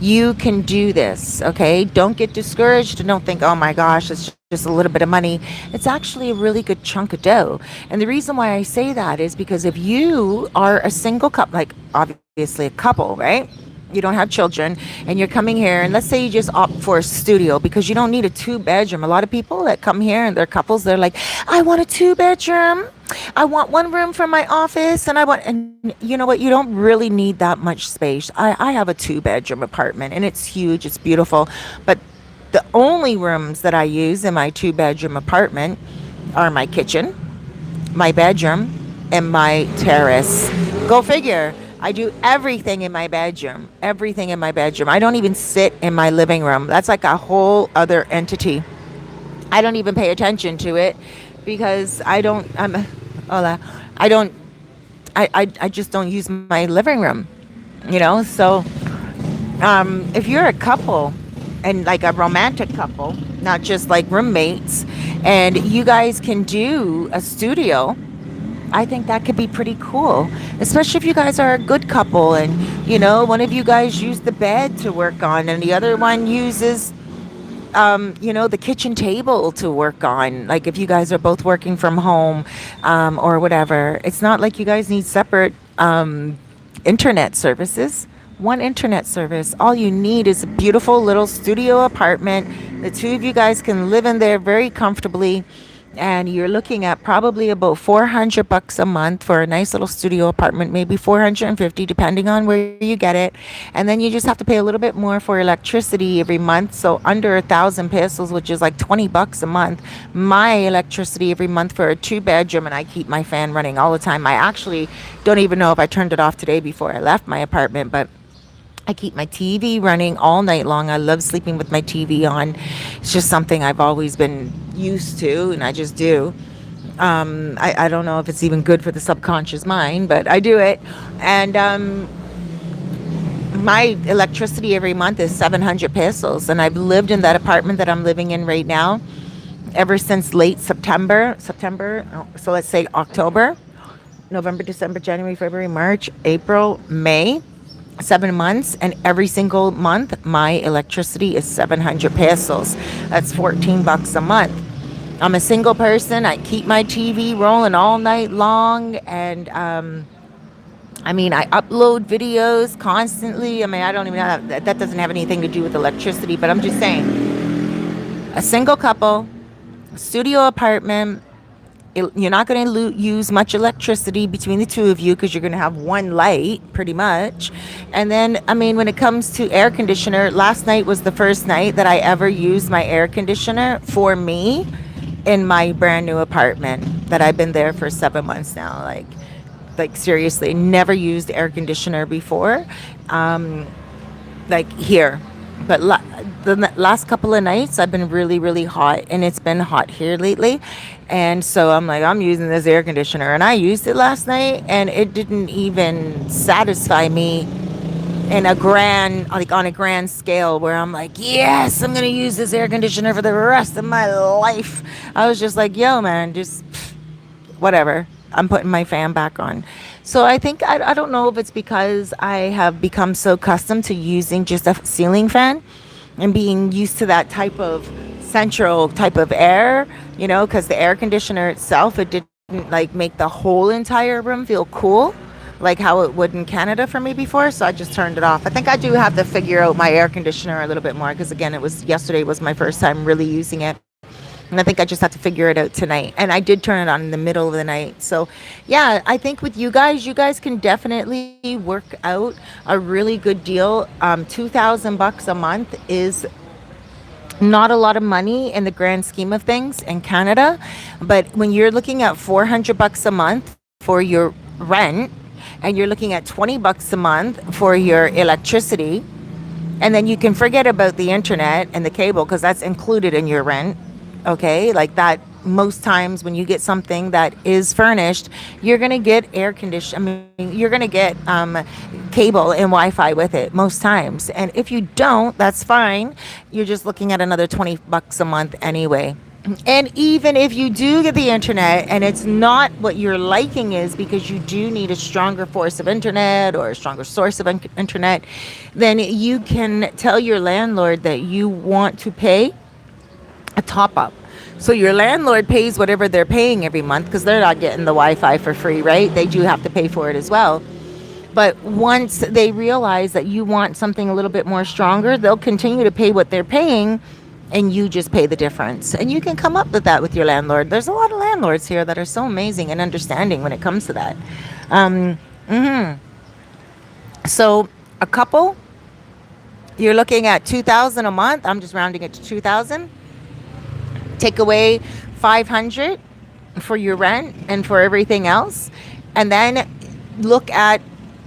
You can do this, okay? Don't get discouraged and don't think, oh my gosh, it's just a little bit of money. It's actually a really good chunk of dough. And the reason why I say that is because if you are a single couple, like obviously a couple, right? You don't have children and you're coming here and let's say you just opt for a studio because you don't need a 2-bedroom. A lot of people that come here and they're couples, they're like, I want a 2-bedroom. I want one room for my office and you know what? You don't really need that much space. I have a 2-bedroom apartment and it's huge. It's beautiful. But the only rooms that I use in my 2-bedroom apartment are my kitchen, my bedroom, and my terrace. Go figure. I do everything in my bedroom. Everything in my bedroom. I don't even sit in my living room. That's like a whole other entity. I don't even pay attention to it because I just don't use my living room. So if you're a couple and like a romantic couple, not just like roommates, and you guys can do a studio, I think that could be pretty cool, especially if you guys are a good couple and, one of you guys use the bed to work on and the other one uses, the kitchen table to work on. Like if you guys are both working from home or whatever, it's not like you guys need separate internet services. One internet service. All you need is a beautiful little studio apartment. The two of you guys can live in there very comfortably. And you're looking at probably about $400 a month for a nice little studio apartment, maybe $450 depending on where you get it. And then you just have to pay a little bit more for electricity every month. So under 1,000 pesos, which is like $20 a month, my electricity every month for a 2-bedroom, and I keep my fan running all the time. I actually don't even know if I turned it off today before I left my apartment, but I keep my TV running all night long. I love sleeping with my TV on. It's just something I've always been used to, and I just do. I don't know if it's even good for the subconscious mind, but I do it. And my electricity every month is 700 pesos, and I've lived in that apartment that I'm living in right now ever since late September. So let's say October, November, December, January, February, March, April, May. 7 months, and every single month my electricity is 700 pesos. That's 14 bucks a month. I'm a single person. I keep my TV rolling all night long, and I mean, I upload videos constantly. I mean, I don't even know that doesn't have anything to do with electricity, but I'm just saying, a single couple, studio apartment. You're not going to use much electricity between the two of you because you're going to have one light pretty much. And then, I mean, when it comes to air conditioner, last night was the first night that I ever used my air conditioner for me in my brand new apartment that I've been there for 7 months now. Like seriously, never used air conditioner before, like here. But the last couple of nights I've been really, really hot, and it's been hot here lately. And so I'm like, I'm using this air conditioner, and I used it last night, and it didn't even satisfy me in a grand, like on a grand scale, where I'm like, yes, I'm gonna use this air conditioner for the rest of my life. I was just like, yo, man, just whatever. I'm putting my fan back on. So I think, I don't know if it's because I have become so accustomed to using just a ceiling fan and being used to that type of central type of air, because the air conditioner itself, it didn't like make the whole entire room feel cool like how it would in Canada for me before. So I just turned it off. I think I do have to figure out my air conditioner a little bit more, because again, yesterday was my first time really using it. And I think I just have to figure it out tonight. And I did turn it on in the middle of the night. So, yeah, I think with you guys can definitely work out a really good deal. 2,000 bucks a month is not a lot of money in the grand scheme of things in Canada. But when you're looking at 400 bucks a month for your rent, and you're looking at 20 bucks a month for your electricity, and then you can forget about the internet and the cable because that's included in your rent. Okay, like that. Most times when you get something that is furnished, you're gonna get air condition. I mean, you're gonna get cable and Wi-Fi with it most times. And if you don't, that's fine. You're just looking at another 20 bucks a month anyway. And even if you do get the internet and it's not what your liking is, because you do need a stronger force of internet or a stronger source of internet, then you can tell your landlord that you want to pay a top up. So your landlord pays whatever they're paying every month, because they're not getting the Wi-Fi for free, right? They do have to pay for it as well. But once they realize that you want something a little bit more stronger, they'll continue to pay what they're paying, and you just pay the difference. And you can come up with that with your landlord. There's a lot of landlords here that are so amazing and understanding when it comes to that. So a couple, you're looking at 2,000 a month. I'm just rounding it to 2,000. Take away 500 for your rent and for everything else, and then look at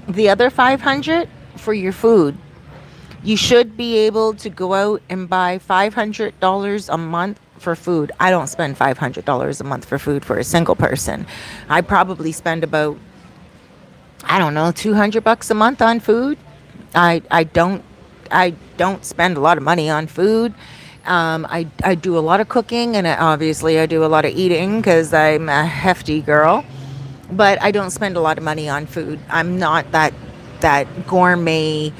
the other 500 for your food. You should be able to go out and buy $500 a month for food. I don't spend $500 a month for food for a single person. I probably spend about, I don't know, 200 bucks a month on food. I don't spend a lot of money on food. I do a lot of cooking, and obviously I do a lot of eating because I'm a hefty girl, but I don't spend a lot of money on food. I'm not that gourmet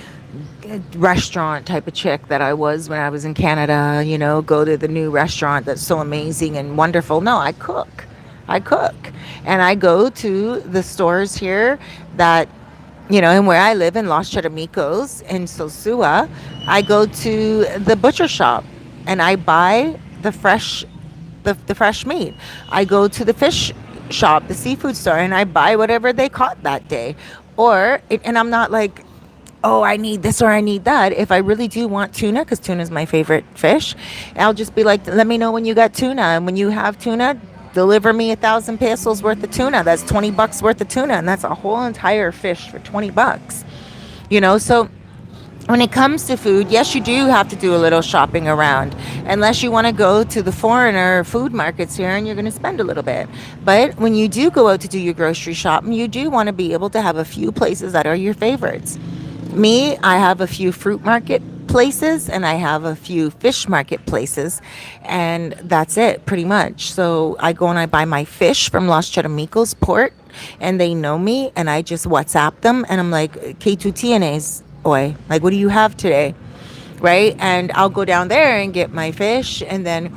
restaurant type of chick that I was when I was in Canada, go to the new restaurant that's so amazing and wonderful. No, I cook. And I go to the stores here that, and where I live in Los Charamicos in Sosua, I go to the butcher shop and I buy the fresh meat. I go to the fish shop, the seafood store, and I buy whatever they caught that day. And I'm not like, oh, I need this or I need that. If I really do want tuna, because tuna is my favorite fish, I'll just be like, let me know when you got tuna. And when you have tuna, deliver me 1,000 pesos worth of tuna. That's 20 bucks worth of tuna. And that's a whole entire fish for 20 bucks. So when it comes to food, yes, you do have to do a little shopping around, unless you want to go to the foreigner food markets here and you're going to spend a little bit. But when you do go out to do your grocery shopping, you do want to be able to have a few places that are your favorites. Me, I have a few fruit market places and I have a few fish market places, and that's it pretty much. So I go and I buy my fish from Los Charamicos port and they know me, and I just WhatsApp them, and I'm like, "¿Qué tú tienes hoy?" Like, what do you have today? Right? And I'll go down there and get my fish, and then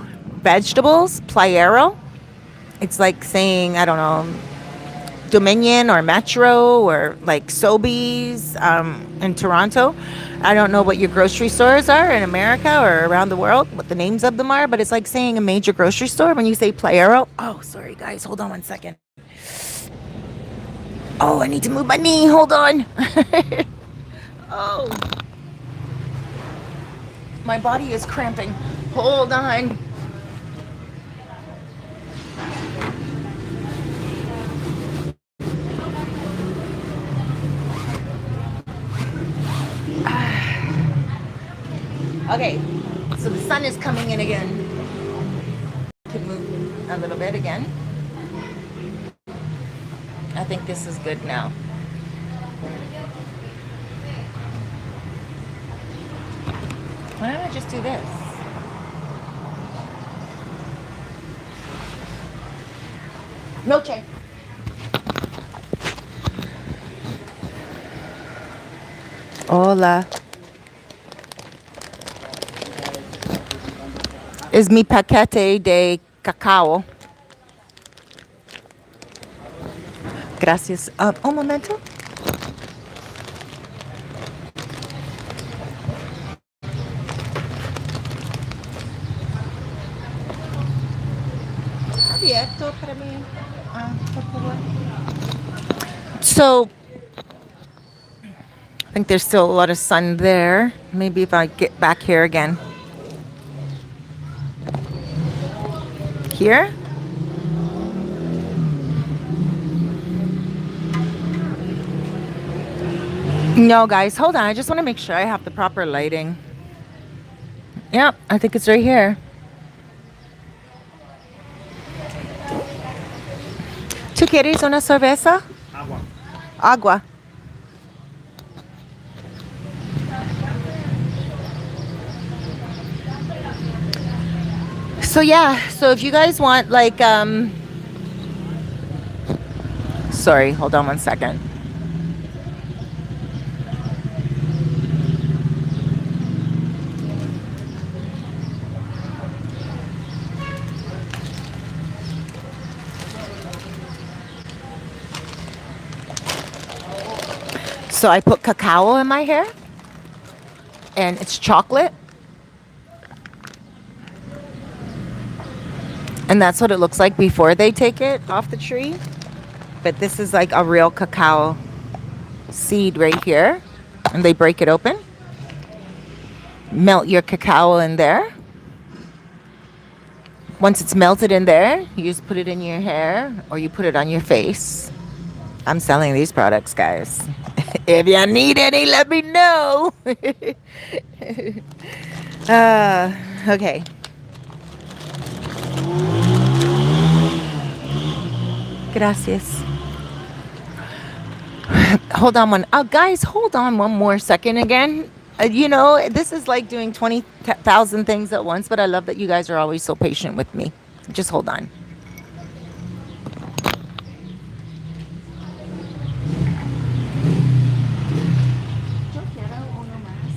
vegetables, playero. It's like saying, I don't know, Dominion or Metro or like Sobeys in Toronto. I don't know what your grocery stores are in America or around the world, what the names of them are, but it's like saying a major grocery store when you say Playero. Oh, sorry, guys. Hold on one second. Oh, I need to move my knee. Hold on. Oh, my body is cramping. Hold on. Okay, so the sun is coming in again. Can move a little bit again. I think this is good now. Why don't I just do this? Milkshake. Hola. Es mi paquete de cacao. Gracias. Un momento. Abierto para mí. Por favor. So, I think there's still a lot of sun there. Maybe if I get back here again. Here? No, guys, hold on. I just want to make sure I have the proper lighting. Yep, I think it's right here. ¿Tú quieres una cerveza? Agua. Agua. So yeah, so if you guys want like sorry, hold on one second. So I put cacao in my hair, and it's chocolate. And that's what it looks like before they take it off the tree. But this is like a real cacao seed right here. And they break it open. Melt your cacao in there. Once it's melted in there, you just put it in your hair or you put it on your face. I'm selling these products, guys. If you need any, let me know. Okay. Gracias. Hold on one. Guys, hold on one more second again. You know, this is like doing 20,000 things at once, but I love that you guys are always so patient with me. Just hold on. Yo quiero uno más.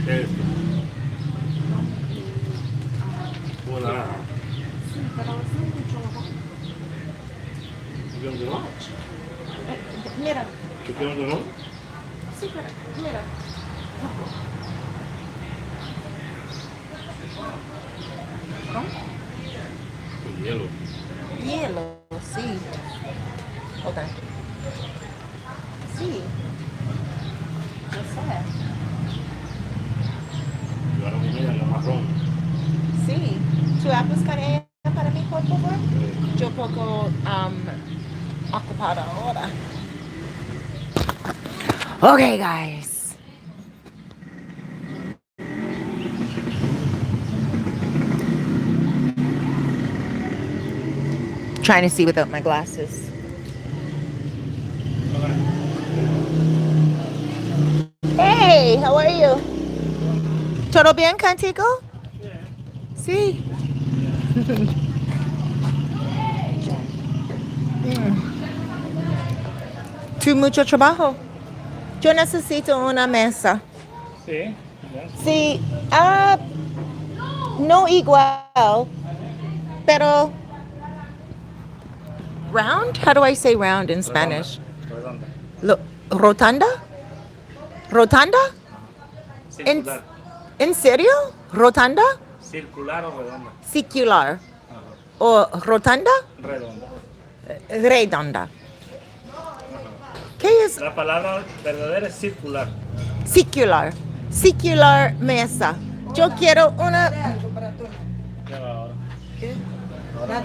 ¿Qué es? Jugo naranja. Sí, pero es mucho mejor. ¿Tú quieres un limón? Mira. ¿Tú quieres un limón? Sí, pero mira. Con hielo. Hielo, sí. Hold on. Sí. Yo sé. Y ahora comida en la marrón. Sí. ¿Tú hablas con ella para mí, por favor? Yo poco ocupada ahora. Okay, guys. Trying to see without my glasses. Hey, how are you? ¿Todo bien contigo? Sí. Too mucho trabajo. Yo necesito una mesa. Sí, ya. Sí, no igual, pero round? How do I say round in Redonda. Spanish? Redonda. Rotunda? Rotunda? ¿En, Circular. ¿En serio? ¿Rotunda? Circular o redonda. Circular. Ajá. ¿O rotunda? Redonda. Redonda. Ajá. ¿Qué es La palabra verdadera es circular. circular? Circular mesa. Yo quiero una. Ya va ahora.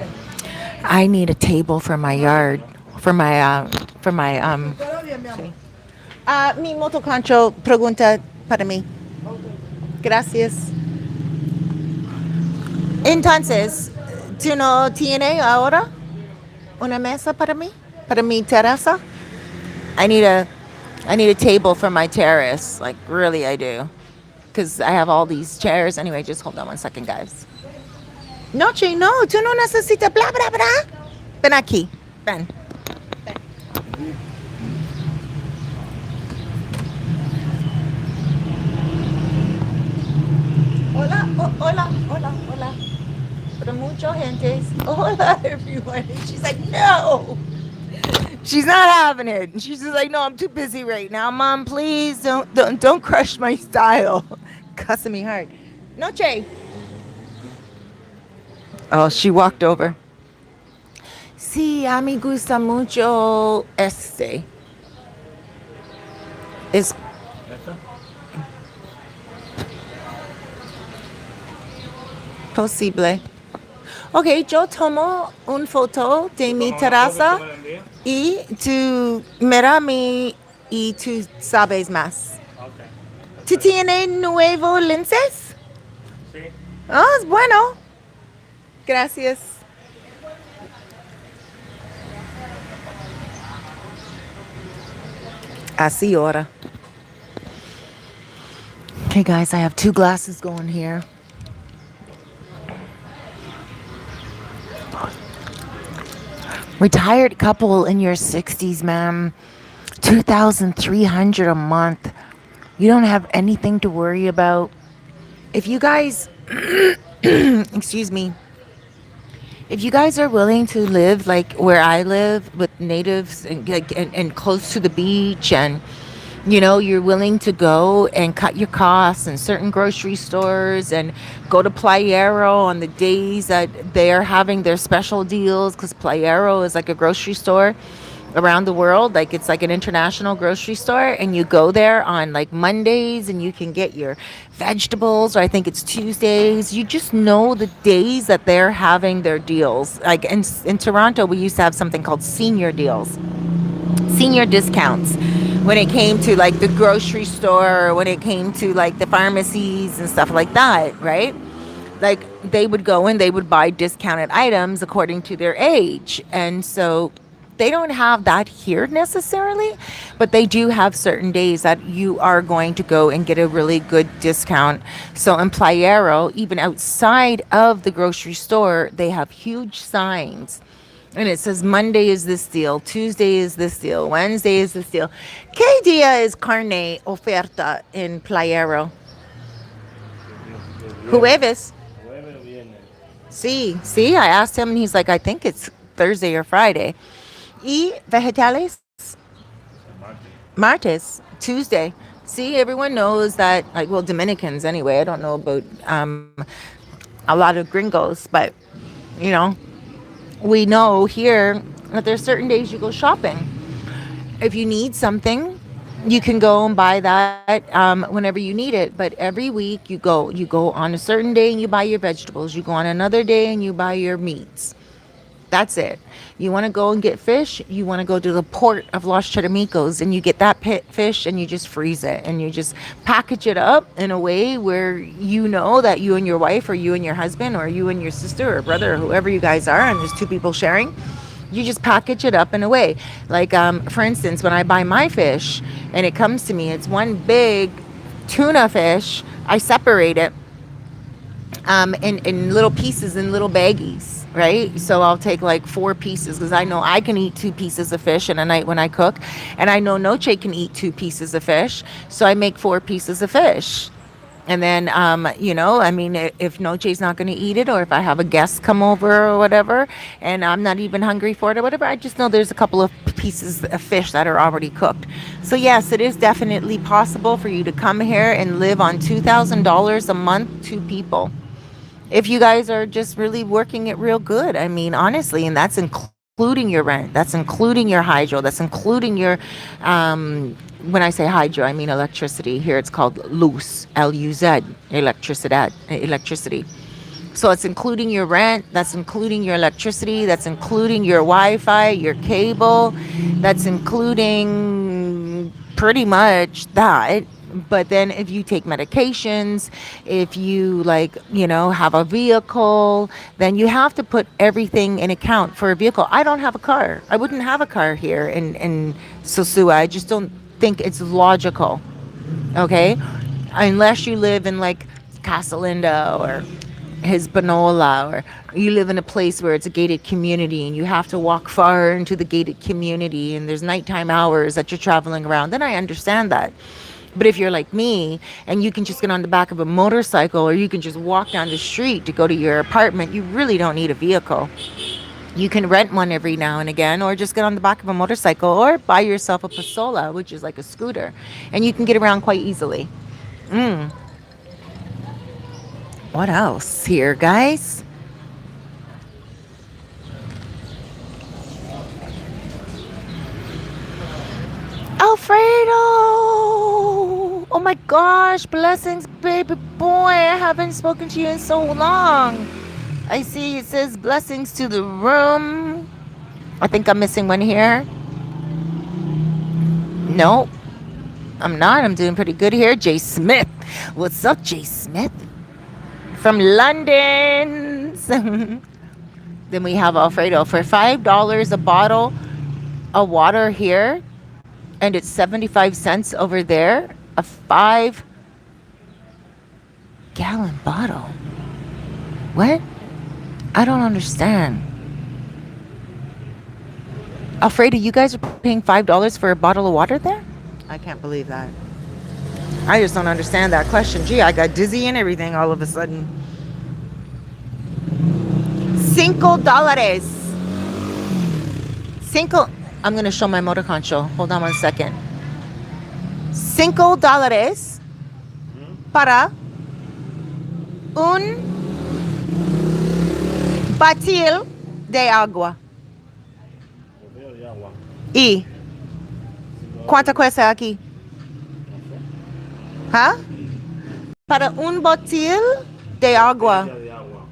I need a table for my yard, for my mi motoconcho pregunta para mí. Gracias. Entonces, ¿tú no tienes ahora una mesa para mí? Para mi terraza? I need a I need a table for my terrace. Like really I do. Cuz I have all these chairs. Anyway, just hold on one second, guys. Noche, no, tú no necesitas bla bla bla. Ven aquí. Ven. Hola, hola, hola, hola. Pero mucha gente. Hola, everyone. And she's like, no. She's not having it. And she's just like, no, I'm too busy right now. Mom, please don't crush my style. Cussing me hard. Noche. Oh, she walked over. Sí, a mí gusta mucho este. Es ¿Esta? posible. Ok, yo tomo una foto de mi Toma una foto y terraza tú me la envías. y tú mira mi y tú sabes más. Ok. ¿Tú tienes nuevos lentes? Sí. Oh, es bueno. Gracias. Así ahora. Okay, guys, I have two glasses going here. Retired couple in your 60s, ma'am. 2,300 a month. You don't have anything to worry about. If you guys, excuse me, if you guys are willing to live like where I live with natives and close to the beach and you're willing to go and cut your costs in certain grocery stores and go to Playero on the days that they are having their special deals because Playero is like a grocery store around the world. Like it's like an international grocery store, and you go there on like Mondays and you can get your vegetables, or I think it's Tuesdays. You just know the days that they're having their deals. Like in Toronto, we used to have something called senior deals, senior discounts when it came to like the grocery store or when it came to like the pharmacies and stuff like that, right? Like they would go and they would buy discounted items according to their age. And so they don't have that here necessarily, but they do have certain days that you are going to go and get a really good discount. So in Playero, even outside of the grocery store, they have huge signs. And it says Monday is this deal, Tuesday is this deal, Wednesday is this deal. ¿Qué día es carne oferta en Playero? Jueves. Jueves o viernes. Sí, I asked him and he's like, I think it's Thursday or Friday. Y vegetales? Martes, Tuesday. See, everyone knows that, like, well, Dominicans anyway. I don't know about a lot of gringos, but, we know here that there's certain days you go shopping. If you need something, you can go and buy that whenever you need it. But every week you go on a certain day and you buy your vegetables. You go on another day and you buy your meats. That's it. You want to go and get fish, you want to go to the port of Los Charamicos and you get that fish and you just freeze it and you just package it up in a way where you know that you and your wife or you and your husband or you and your sister or brother or whoever you guys are, and there's two people sharing, you just package it up in a way. Like, for instance, when I buy my fish and it comes to me, it's one big tuna fish. I separate it in little pieces, in little baggies. right? So I'll take like 4 pieces because I know I can eat 2 pieces of fish in a night when I cook, and I know Noche can eat 2 pieces of fish, so I make 4 pieces of fish. And then, I mean, if Noche's not going to eat it, or if I have a guest come over or whatever, and I'm not even hungry for it or whatever, I just know there's a couple of pieces of fish that are already cooked. So, yes, it is definitely possible for you to come here and live on $2,000 a month, 2 people. If you guys are just really working it real good, I mean, honestly, and that's including your rent, that's including your hydro, that's including your, when I say hydro, I mean electricity. Here it's called luz, L-U-Z, electricity. So it's including your rent, that's including your electricity, that's including your Wi-Fi, your cable, that's including pretty much that. But then if you take medications, if you have a vehicle, then you have to put everything in account for a vehicle. I don't have a car. I wouldn't have a car here in Sosua. I just don't think it's logical. Okay? Unless you live in like Casa Linda or Hispaniola, or you live in a place where it's a gated community and you have to walk far into the gated community and there's nighttime hours that you're traveling around, then I understand that. But if you're like me and you can just get on the back of a motorcycle, or you can just walk down the street to go to your apartment, you really don't need a vehicle. You can rent one every now and again, or just get on the back of a motorcycle, or buy yourself a pasola, which is like a scooter, and you can get around quite easily. Mm. What else here, guys? Alfredo! Oh my gosh, blessings, baby boy. I haven't spoken to you in so long. I see it says blessings to the room. I think I'm missing one here. Nope, I'm not. I'm doing pretty good here. Jay Smith. What's up, Jay Smith? From London. Then we have Alfredo. For $5 a bottle of water here, and it's 75 cents over there, a 5-gallon bottle. What? I don't understand. Alfredo, you guys are paying $5 for a bottle of water there? I can't believe that. I just don't understand that question. Gee, I got dizzy and everything all of a sudden. $5. Cinco. I'm going to show my motor concho. Hold on 1 second. $5 para un batil de agua. ¿Y cuánto cuesta aquí? ¿Ah? Para un batil de agua.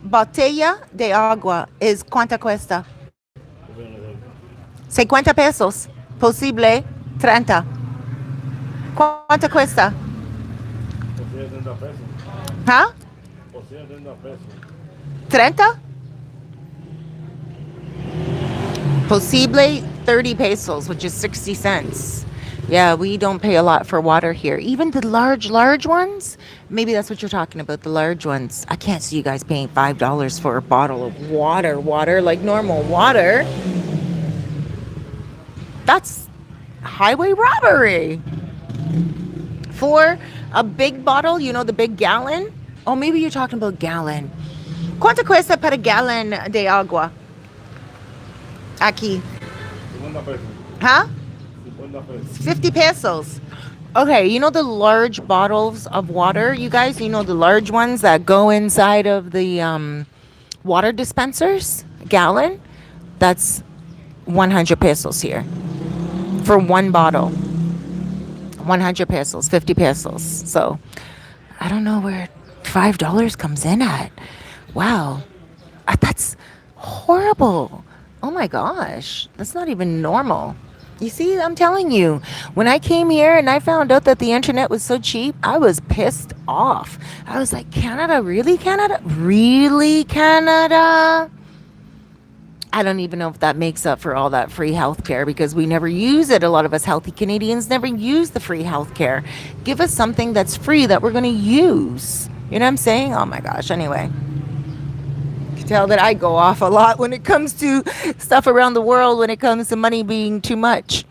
Botella de agua es cuánto cuesta? 50 pesos. Posible 30. ¿Cuánto cuesta? ¿Ah? 30? Posible 30 pesos, which is 60 cents. Yeah, we don't pay a lot for water here. Even the large ones. Maybe that's what you're talking about, the large ones. I can't see you guys paying $5 for a bottle of water, like normal water. That's highway robbery. For a big bottle, the big gallon. Oh, maybe you're talking about gallon. ¿Cuánto cuesta para gallon de agua? Aquí. Huh? 50 pesos. Okay, the large bottles of water, you guys, the large ones that go inside of the water dispensers, gallon, that's 100 pesos here for one bottle. 100 pesos, 50 pesos. So I don't know where $5 comes in at. Wow, that's horrible. Oh my gosh, that's not even normal. You see, I'm telling you, when I came here and I found out that the internet was so cheap, I was pissed off. I was like, Canada? Really, Canada? Really, Canada? I don't even know if that makes up for all that free healthcare, because we never use it. A lot of us healthy Canadians never use the free healthcare. Give us something that's free that we're going to use. You know what I'm saying? Oh my gosh. Anyway. can tell that I go off a lot when it comes to stuff around the world, when it comes to money being too much.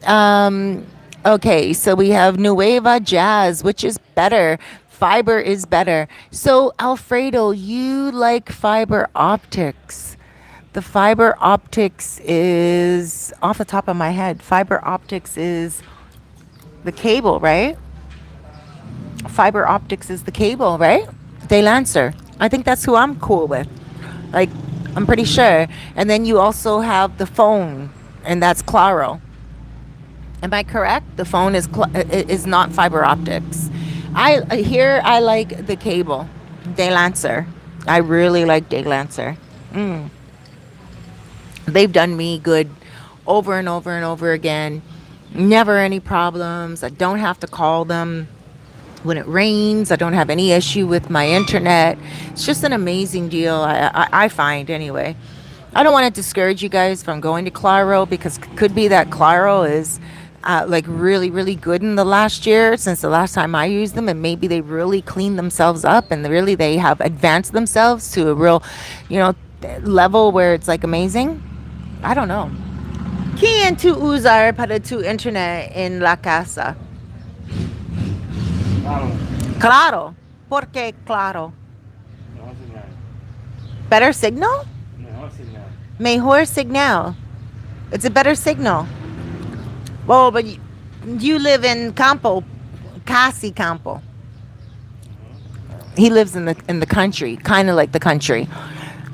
Um, okay, so we have Nueva Jazz, which is better. Fiber is better. So, Alfredo, you like fiber optics. The fiber optics is off the top of my head. Fiber optics is the cable, right? Fiber optics is the cable, right? De Lancer. I think that's who I'm cool with. Like, I'm pretty sure. And then you also have the phone, and that's Claro. Am I correct? The phone is not fiber optics. I like the cable, De Lancer. I really like De Lancer. Mm. They've done me good over and over and over again. Never any problems. I don't have to call them when it rains. I don't have any issue with my internet. It's just an amazing deal, I find anyway. I don't want to discourage you guys from going to Claro because it could be that Claro is like really, really good in the last year since the last time I used them, and maybe they really cleaned themselves up and really they have advanced themselves to a real, you know, level where it's like amazing. I don't know. ¿Quién tú usar para tu internet en la casa? Claro, Claro. ¿Por qué claro? mejor señal. Better signal? Mejor señal. Mejor signal. It's a better signal. Well, but you live in Campo, Casi Campo. He lives in the country, kind of like the country.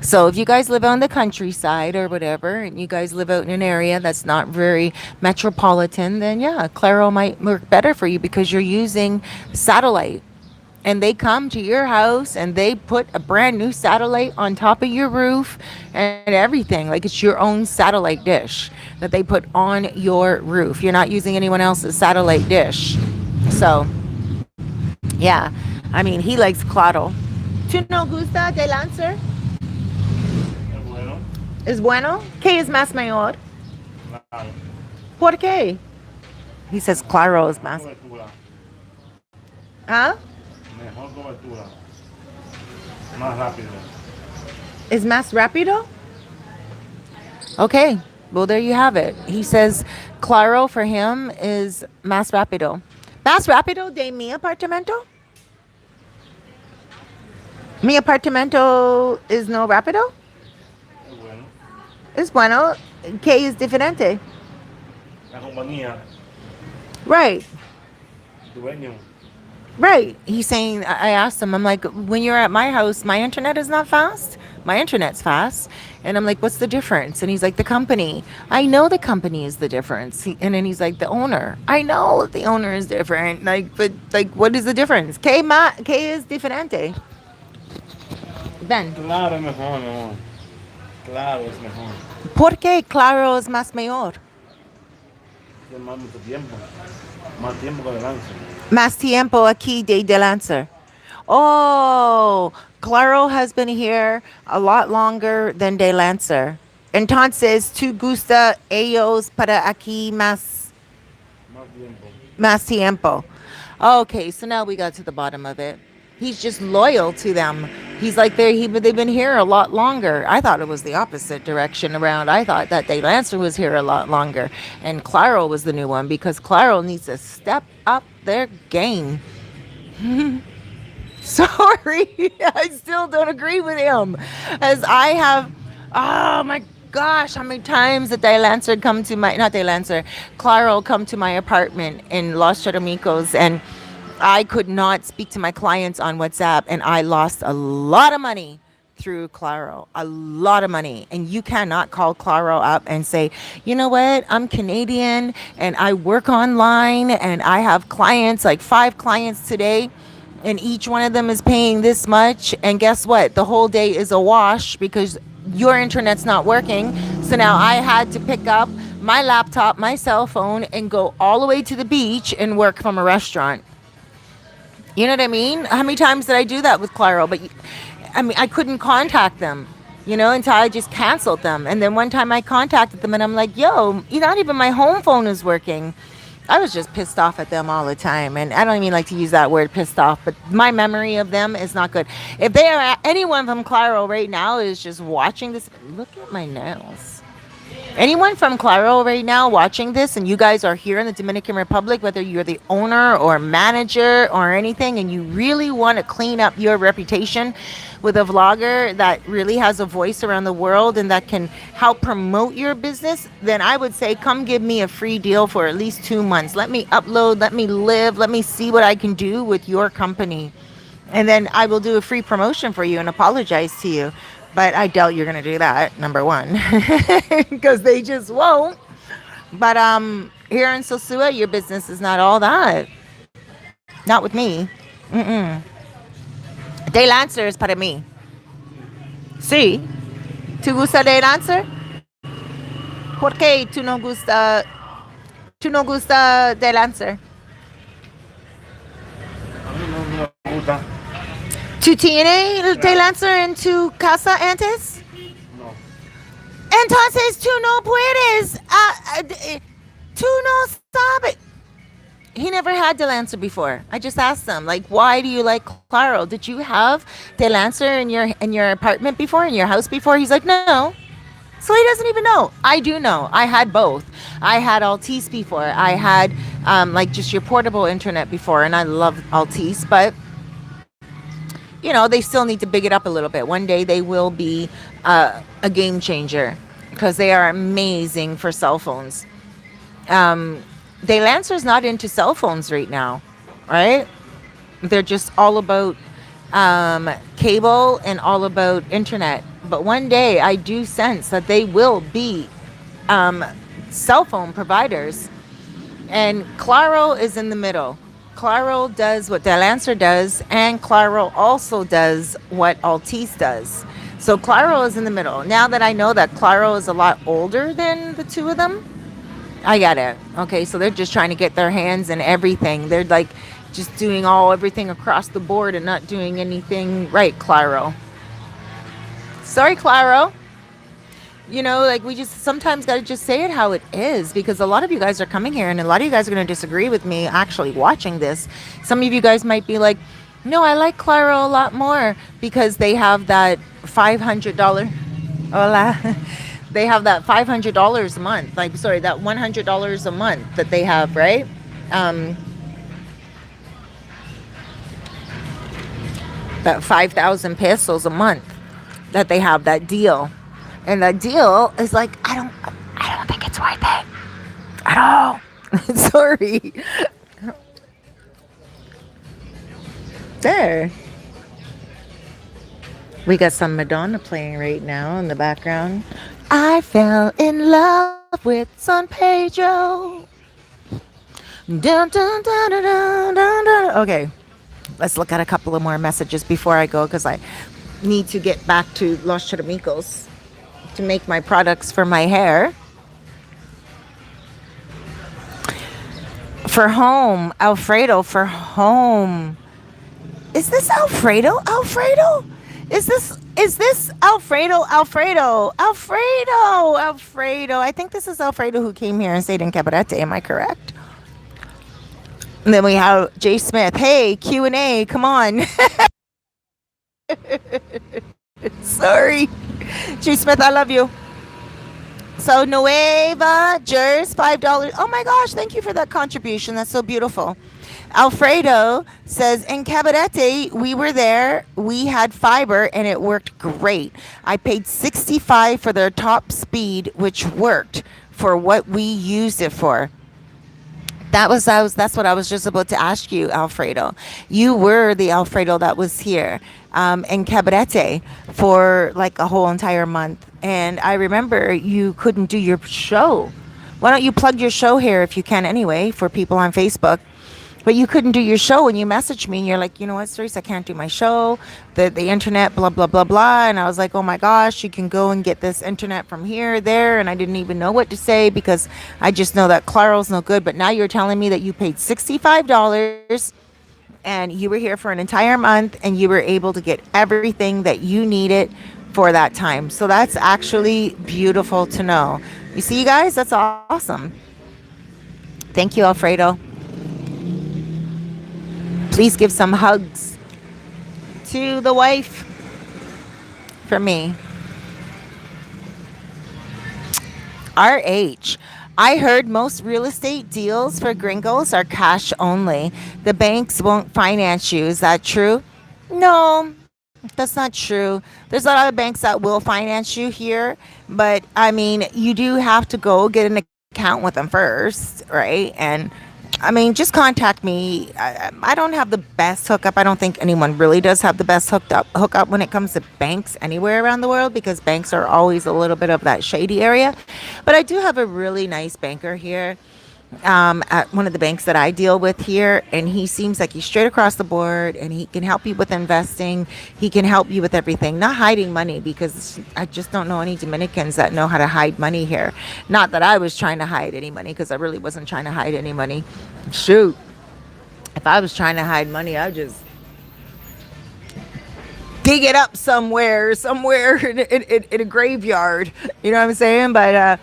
So if you guys live on the countryside or whatever, and you guys live out in an area that's not very metropolitan, then yeah, Claro might work better for you because you're using satellite. And they come to your house and they put a brand new satellite on top of your roof and everything. Like it's your own satellite dish that they put on your roof. You're not using anyone else's satellite dish. So, yeah. I mean, he likes Claro. ¿Tú no gusta de Lancer? Es bueno. ¿Es bueno? ¿Qué es más mejor? Claro. ¿Por qué? He says Claro is más. Cobertura. Huh? Mejor cobertura. Más rápido. Is más rápido? Okay. Well, there you have it. He says Claro for him is más rápido. Más rápido de mi apartamento? Mi apartamento is no rápido? Es bueno. Es bueno. ¿Qué es diferente? La compañía, Right. dueño. Right. He's saying, I asked him, I'm like, when you're at my house, my internet is not fast. My internet's fast. And I'm like, what's the difference? And he's like, the company. I know the company is the difference. And then he's like, the owner. I know the owner is different. Like, but like, what is the difference? ¿Qué es diferente? Ben. Claro es mejor, mi amor. Claro es mejor. ¿Por qué Claro es más mejor? Tiene más mucho tiempo. Más tiempo que adelante. Más tiempo aquí de Lancer. Oh, Claro has been here a lot longer than De Lancer. Entonces, ¿tú gusta ellos para aquí Más tiempo. más tiempo? Okay, so now we got to the bottom of it. He's just loyal to them. He's like they've been here a lot longer. I thought it was the opposite direction around. I thought that De Lancer was here a lot longer, and Claro was the new one because Claro needs to step up their game. Sorry, I still don't agree with him, as I have. Oh my gosh, how many times did De Lancer come to my not De Lancer, Claro come to my apartment in Los Charamicos, and I could not speak to my clients on WhatsApp, and I lost a lot of money through Claro, a lot of money. And you cannot call Claro up and say, you know what, I'm Canadian and I work online and I have clients, like 5 clients today, and each one of them is paying this much. And guess what? The whole day is a wash because your internet's not working. So now I had to pick up my laptop, my cell phone, and go all the way to the beach and work from a restaurant. You know what I mean? How many times did I do that with Claro? But I mean, I couldn't contact them, you know, until I just canceled them. And then one time I contacted them and I'm like, yo, not even my home phone is working. I was just pissed off at them all the time. And I don't even like to use that word pissed off, but my memory of them is not good. If they are anyone from Claro right now is just watching this, look at my nails. Anyone from Claro right now watching this, and you guys are here in the Dominican Republic, whether you're the owner or manager or anything, and you really want to clean up your reputation with a vlogger that really has a voice around the world and that can help promote your business, then I would say come give me a free deal for at least 2 months. Let me upload, let me live, let me see what I can do with your company. And then I will do a free promotion for you and apologize to you. But I doubt you're gonna do that, number one, because they just won't. But here in Sosua, your business is not all that. Not with me. Mm-mm. De Lancer es para mí. Sí. ¿Tú gusta de Lancer? ¿Por qué tú no gusta de Lancer? A mí no me gusta. ¿Tú tienes de Lancer en tu casa antes? No. Entonces tú no puedes. Tú no sabes. He never had De Lancer before. I just asked him, like, why do you like Claro? Did you have De Lancer in your apartment before, in your house before? He's like, no. So he doesn't even know. I do know. I had both. I had Altice before. I had like just your portable internet before, and I love Altice, but you know, they still need to big it up a little bit. One day they will be a game changer because they are amazing for cell phones. De Lancer's not into cell phones right now, right? They're just all about cable and all about internet. But one day I do sense that they will be cell phone providers. And Claro is in the middle. Claro does what De Lancer does, and Claro also does what Altice does. So Claro is in the middle. Now that I know that Claro is a lot older than the two of them, I get it. Okay, so they're just trying to get their hands in everything. They're like just doing everything across the board and not doing anything right, Claro. Sorry, Claro. You know, like we just sometimes got to just say it how it is, because a lot of you guys are coming here and a lot of you guys are going to disagree with me actually watching this. Some of you guys might be like, no, I like Claro a lot more because they have that $500. Hola. They have that $500 a month. Like, sorry, that $100 a month that they have, right? That 5,000 pesos a month that they have, that deal. And that deal is like, I don't think it's worth it at all. Sorry. There. We got some Madonna playing right now in the background. I fell in love with San Pedro. Dun, dun, dun, dun, dun, dun, dun. Okay, let's look at a couple of more messages before I go, because I need to get back to Los Charamicos to make my products for my hair. For home, Alfredo, for home. Is this Alfredo? Alfredo? Is this Alfredo? Alfredo? I think this is Alfredo who came here and stayed in Cabarete. Am I correct? And then we have Jay Smith. Hey, Q&A, come on. Sorry. Jay Smith, I love you. So Nueva Jers, $5. Oh my gosh, thank you for that contribution. That's so beautiful. Alfredo says, in Cabarete, we were there. We had fiber and it worked great. I paid $65 for their top speed, which worked for what we used it for. That's what I was just about to ask you, Alfredo. You were the Alfredo that was here in Cabarete for like a whole entire month. And I remember you couldn't do your show. Why don't you plug your show here if you can anyway for people on Facebook? But you couldn't do your show, and you messaged me and you're like, you know what, Cerise, I can't do my show. The internet, blah, blah, blah, blah. And I was like, oh my gosh, you can go and get this internet from here, there. And I didn't even know what to say because I just know that Claro's no good. But now you're telling me that you paid $65 and you were here for an entire month and you were able to get everything that you needed for that time. So that's actually beautiful to know. You see, you guys, that's awesome. Thank you, Alfredo. Please give some hugs to the wife for me. RH. I heard most real estate deals for gringos are cash only. The banks won't finance you. Is that true? No, that's not true. There's a lot of banks that will finance you here, but I mean, you do have to go get an account with them first, right? And I mean, just contact me. I don't have the best hookup. I don't think anyone really does have the best hookup when it comes to banks anywhere around the world, because banks are always a little bit of that shady area. But I do have a really nice banker here, at one of the banks that I deal with here, and he seems like he's straight across the board, and he can help you with investing. He can help you with everything, not hiding money, because I just don't know any Dominicans that know how to hide money here. Not that I was trying to hide any money, because I really wasn't trying to hide any money. Shoot, if I was trying to hide money, I'd just dig it up somewhere in a graveyard. You know what I'm saying? But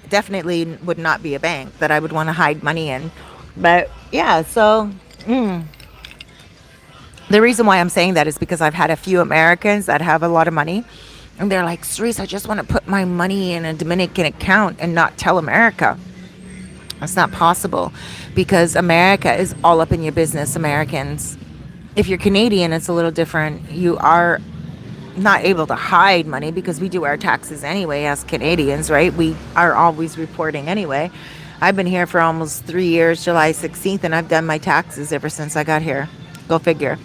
definitely would not be a bank that I would want to hide money in. But yeah, so the reason why I'm saying that is because I've had a few Americans that have a lot of money, and they're like, Cerise, I just want to put my money in a Dominican account and not tell America. That's not possible, because America is all up in your business, Americans. If you're Canadian, it's a little different. You are not able to hide money because we do our taxes anyway as Canadians, right? We are always reporting anyway. I've been here for almost 3 years, July 16th, and I've done my taxes ever since I got here. Go figure.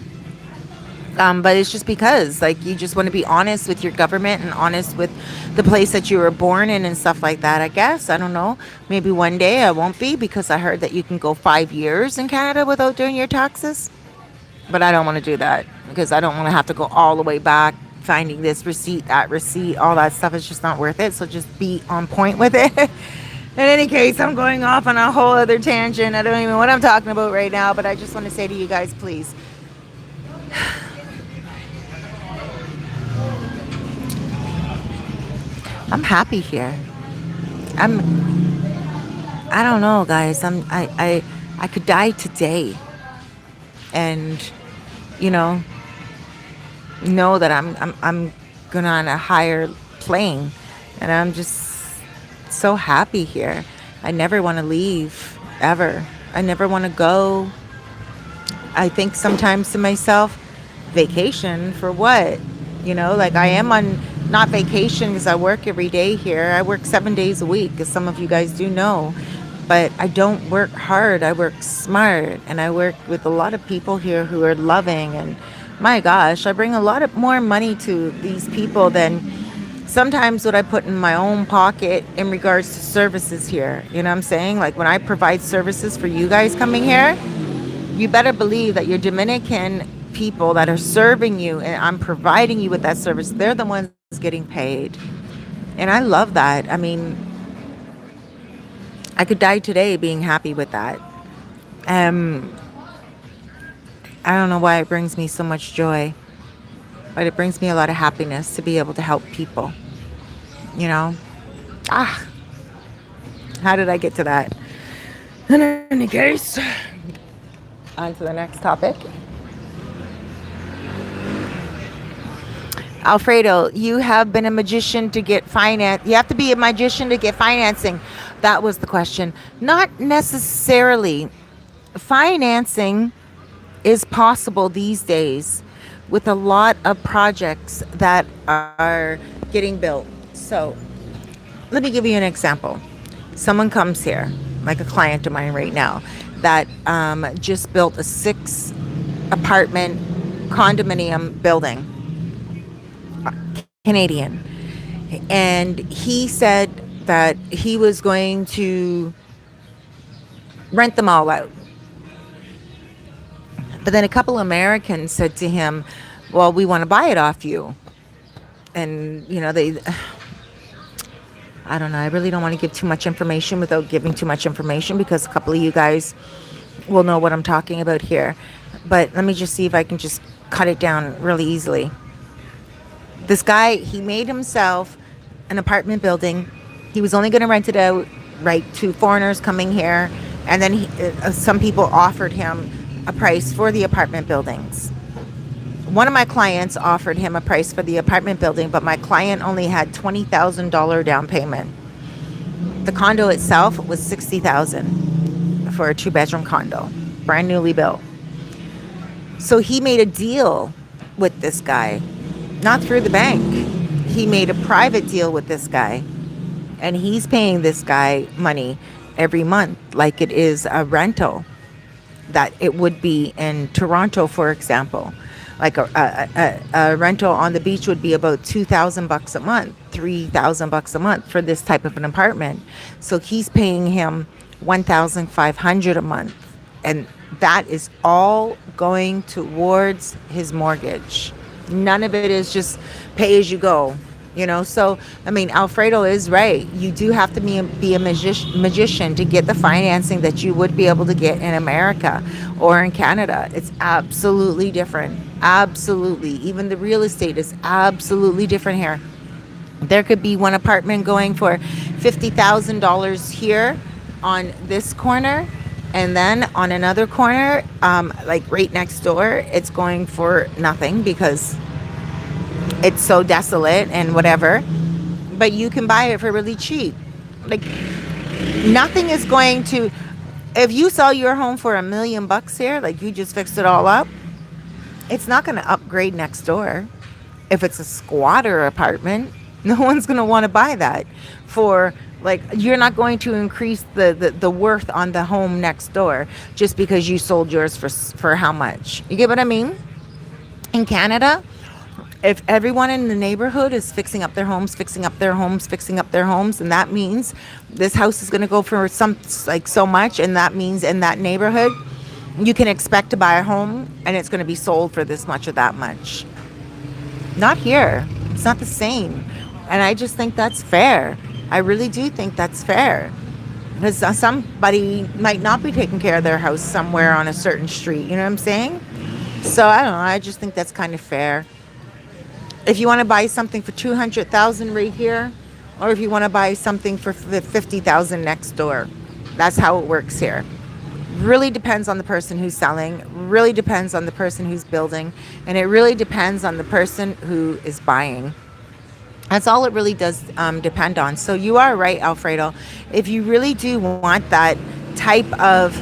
But it's just because, like, you just want to be honest with your government and honest with the place that you were born in and stuff like that, I guess. I don't know. Maybe one day I won't be, because I heard that you can go 5 years in Canada without doing your taxes. But I don't want to do that, because I don't want to have to go all the way back, finding this receipt, that receipt, all that stuff is just not worth it. So just be on point with it. In any case, I'm going off on a whole other tangent. I don't even know what I'm talking about right now, but I just want to say to you guys, please, I'm happy here. I'm I don't know, guys. I could die today, and you know that I'm gonna on a higher plane, and I'm just so happy here. I never want to leave, ever. I never want to go. I think sometimes to myself, vacation for what? Like, I am on not vacation because I work every day here. I work 7 days a week, as some of you guys do know. But I don't work hard. I work smart, and I work with a lot of people here who are loving, and my gosh, I bring a lot of more money to these people than sometimes what I put in my own pocket in regards to services here. You know what I'm saying? Like, when I provide services for you guys coming here, you better believe that your Dominican people that are serving you and I'm providing you with that service, they're the ones getting paid. And I love that. I mean, I could die today being happy with that. Um, I don't know why it brings me so much joy, but it brings me a lot of happiness to be able to help people. You know? Ah, how did I get to that? In any case, on to the next topic. Alfredo, you have been a magician to get finance. You have to be a magician to get financing. That was the question. Not necessarily. Financing is possible these days with a lot of projects that are getting built. So let me give you an example. Someone comes here, like a client of mine right now, that just built a 6 apartment condominium building, Canadian. And he said that he was going to rent them all out. But then a couple Americans said to him, well, we want to buy it off you. And, I don't know. I really don't want to give too much information without giving too much information, because a couple of you guys will know what I'm talking about here. But let me just see if I can just cut it down really easily. This guy, he made himself an apartment building. He was only going to rent it out, right, to foreigners coming here And then some people offered him a price for the apartment buildings. One of my clients offered him a price for the apartment building, but my client only had $20,000 down payment. The condo itself was $60,000 for a 2-bedroom condo, brand newly built. So he made a deal with this guy, not through the bank. He made a private deal with this guy, and he's paying this guy money every month like it is a rental that it would be in Toronto, for example. Like a rental on the beach would be about $2,000 a month, $3,000 a month for this type of an apartment. So he's paying him $1,500 a month, and that is all going towards his mortgage. None of it is just pay as you go. So I mean, Alfredo is right. You do have to be a magician to get the financing that you would be able to get in America or in Canada. It's absolutely different. Absolutely. Even the real estate is absolutely different here. There could be one apartment going for $50,000 here on this corner, and then on another corner, like right next door, it's going for nothing because it's so desolate and whatever. But you can buy it for really cheap. Like, nothing is going to, if you sell your home for $1 million here, like you just fixed it all up, it's not going to upgrade next door. If it's a squatter apartment, no one's going to want to buy that for, like, you're not going to increase the worth on the home next door just because you sold yours for how much. You get what I mean? In Canada, if everyone in the neighborhood is fixing up their homes, and that means this house is going to go for so much, and that means in that neighborhood you can expect to buy a home and it's going to be sold for this much or that much. Not here. It's not the same. And I just think that's fair. I really do think that's fair. Because somebody might not be taking care of their house somewhere on a certain street. You know what I'm saying? So I don't know. I just think that's kind of fair. If you want to buy something for $200,000 right here, or if you want to buy something for $50,000 next door, that's how it works here. Really depends on the person who's selling, really depends on the person who's building, and it really depends on the person who is buying. That's all it really does depend on. So you are right, Alfredo. If you really do want that type of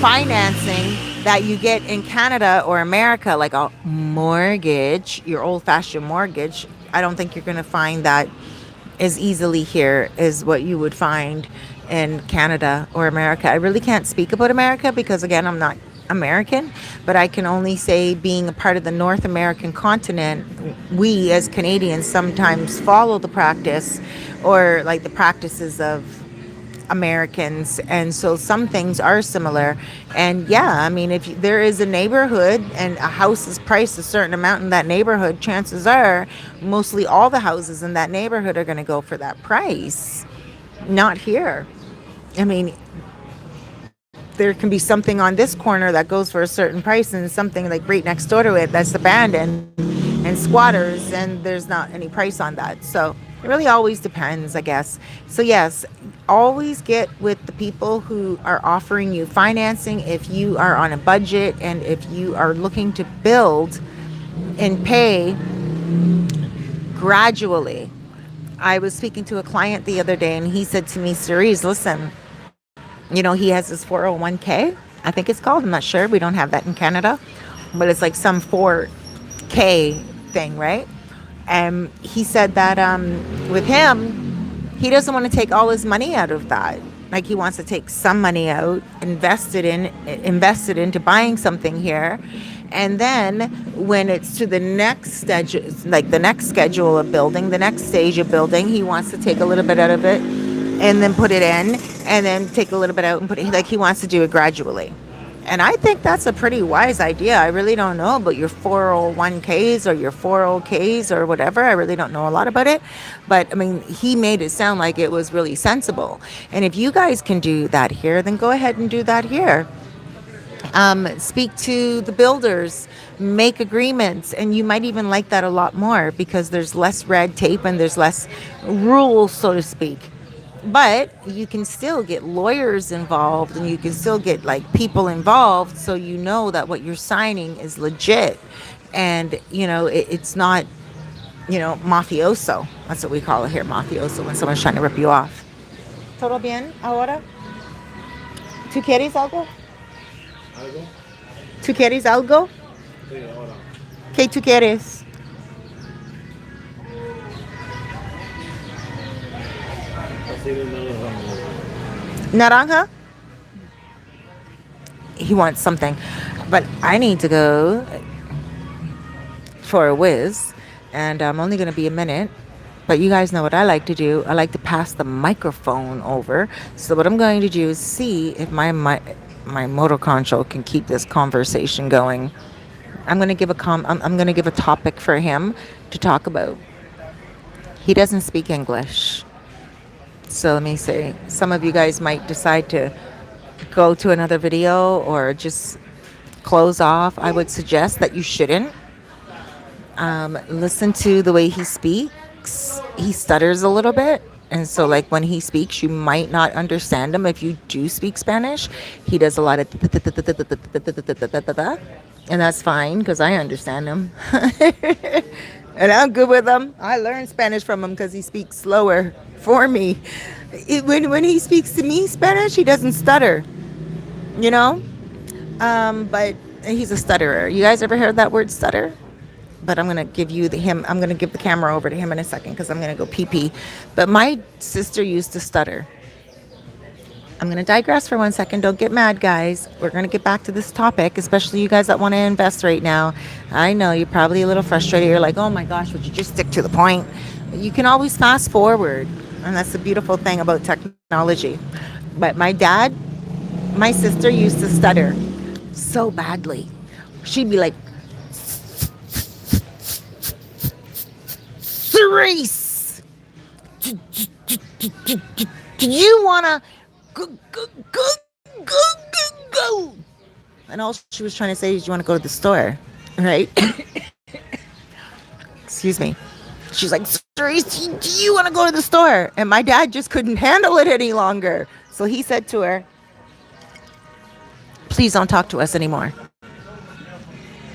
financing that you get in Canada or America, like a mortgage, your old-fashioned mortgage, I don't think you're going to find that as easily here as what you would find in Canada or America. I really can't speak about America because, again, I'm not American, but I can only say, being a part of the North American continent, we as Canadians sometimes follow the practice or like the practices of Americans, and so some things are similar. And yeah, I mean, if there is a neighborhood and a house is priced a certain amount in that neighborhood, chances are mostly all the houses in that neighborhood are going to go for that price. Not here. I mean, there can be something on this corner that goes for a certain price, and something like right next door to it that's abandoned and squatters, and there's not any price on that. So it really always depends, I guess. So yes, always get with the people who are offering you financing if you are on a budget and if you are looking to build and pay gradually. I was speaking to a client the other day, and he said to me, Cerise, listen, he has his 401k, I think it's called. I'm not sure. We don't have that in Canada, but it's like some 4K thing, right? And he said that with him, he doesn't want to take all his money out of that. Like, he wants to take some money out, invest it into buying something here. And then when it's to the next stage, like the next schedule of building, the next stage of building, he wants to take a little bit out of it and then put it in, and then take a little bit out and put it, like, he wants to do it gradually. And I think that's a pretty wise idea. I really don't know about your 401ks or your 401ks or whatever. I really don't know a lot about it. But, I mean, he made it sound like it was really sensible. And if you guys can do that here, then go ahead and do that here. Speak to the builders, make agreements, and you might even like that a lot more because there's less red tape and there's less rules, so to speak. But you can still get lawyers involved, and you can still get like people involved, so you know that what you're signing is legit, and it's not mafioso. That's what we call it here, mafioso, when someone's trying to rip you off. Todo bien ahora? ¿Tú quieres algo? ¿Algo? ¿Tú quieres algo? Sí, ahora. ¿Qué tú quieres? Así de nada ramo. Naranja? He wants something. But I need to go for a whiz, and I'm only going to be a minute. But you guys know what I like to do. I like to pass the microphone over. So what I'm going to do is see if my motor control can keep this conversation going. I'm going to give I'm going to give a topic for him to talk about. He doesn't speak English. So let me see. Some of you guys might decide to go to another video or just close off. I would suggest that you shouldn't. Listen to the way he speaks. He stutters a little bit, and so like when he speaks, you might not understand him if you do speak Spanish. He does a lot of and that's fine because I understand him. And I'm good with him. I learned Spanish from him because he speaks slower for me. When he speaks to me Spanish, he doesn't stutter, but he's a stutterer. You guys ever heard that word stutter? But I'm gonna give I'm gonna give the camera over to him in a second because I'm gonna go pee pee. But my sister used to stutter. I'm gonna digress for 1 second. Don't get mad, guys. We're gonna get back to this topic, especially you guys that want to invest right now. I know you're probably a little frustrated. You're like, oh my gosh, would you just stick to the point? You can always fast forward, and that's the beautiful thing about technology. But my sister used to stutter so badly. She'd be like, Cerise, do you wanna go? And all she was trying to say is, you want to go to the store, right? Excuse me. She's like, Cerise, do you want to go to the store? And my dad just couldn't handle it any longer. So he said to her, please don't talk to us anymore.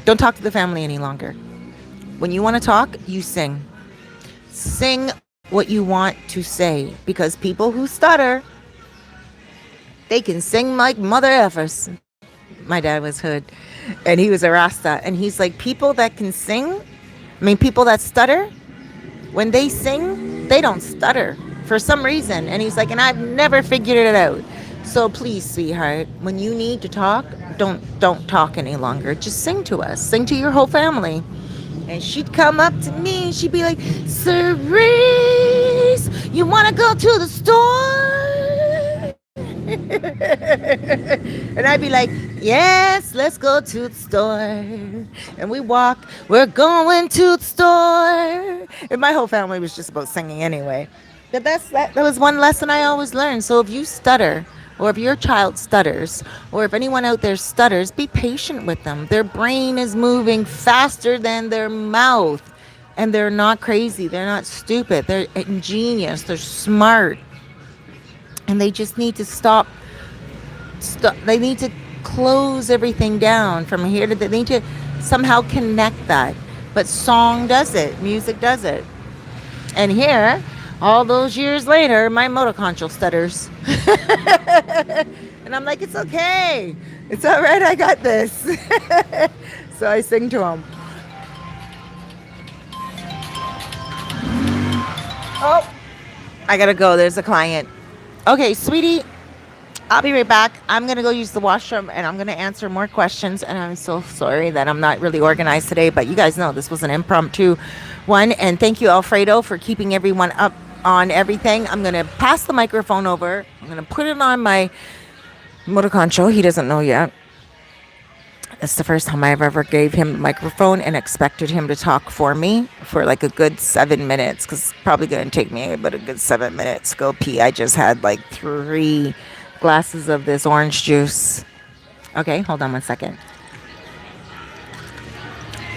Don't talk to the family any longer. When you want to talk, you sing. Sing what you want to say, because people who stutter, they can sing like mother effers. My dad was hood, and he was a Rasta, and he's like, people that can sing, people that stutter, when they sing, they don't stutter for some reason. And he's like, and I've never figured it out. So please, sweetheart, when you need to talk, don't talk any longer. Just sing to us. Sing to your whole family. And she'd come up to me and she'd be like, Cerise, you want to go to the store? And I'd be like, yes, let's go to the store. And we're going to the store. And my whole family was just about singing anyway. But that was one lesson I always learned. So if you stutter, or if your child stutters, or if anyone out there stutters, be patient with them. Their brain is moving faster than their mouth. And they're not crazy. They're not stupid. They're ingenious. They're smart. And they just need to stop. They need to close everything down from here to they need to somehow connect that. But song does it. Music does it. And here, all those years later, my motor control stutters. And I'm like, it's okay. It's all right. I got this. So I sing to him. Oh, I got to go. There's a client. Okay, sweetie, I'll be right back. I'm going to go use the washroom, and I'm going to answer more questions. And I'm so sorry that I'm not really organized today. But you guys know this was an impromptu one. And thank you, Alfredo, for keeping everyone up on everything. I'm going to pass the microphone over. I'm going to put it on my motor control. He doesn't know yet. It's the first time I've ever gave him the microphone and expected him to talk for me for like a good 7 minutes, because it's probably going to take me about a good 7 minutes to go pee. I just had like 3 glasses of this orange juice. Okay, hold on 1 second.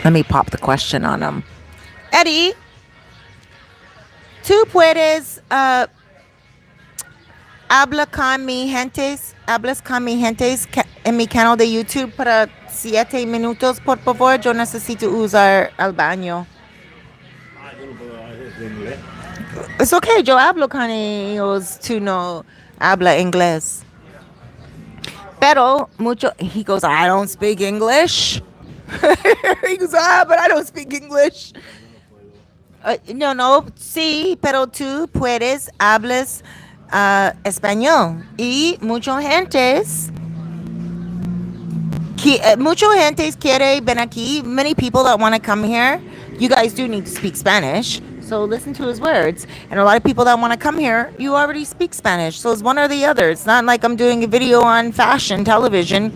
Let me pop the question on him. Eddie, tú puedes Habla con mi gentes. Hablas con mi gentes en mi canal de YouTube para 7 minutos, por favor. Yo necesito usar el baño. Ah, yo no puedo decir inglés. It's okay. Yo hablo con ellos. Tú no habla inglés. Pero mucho. He goes, I don't speak English. He goes, but I don't speak English. No, sí, pero tú puedes hablas español. Y mucha gente quiere ven aquí. Many people that want to come here. You guys do need to speak Spanish. So listen to his words. And a lot of people that want to come here, you already speak Spanish. So it's one or the other. It's not like I'm doing a video on fashion television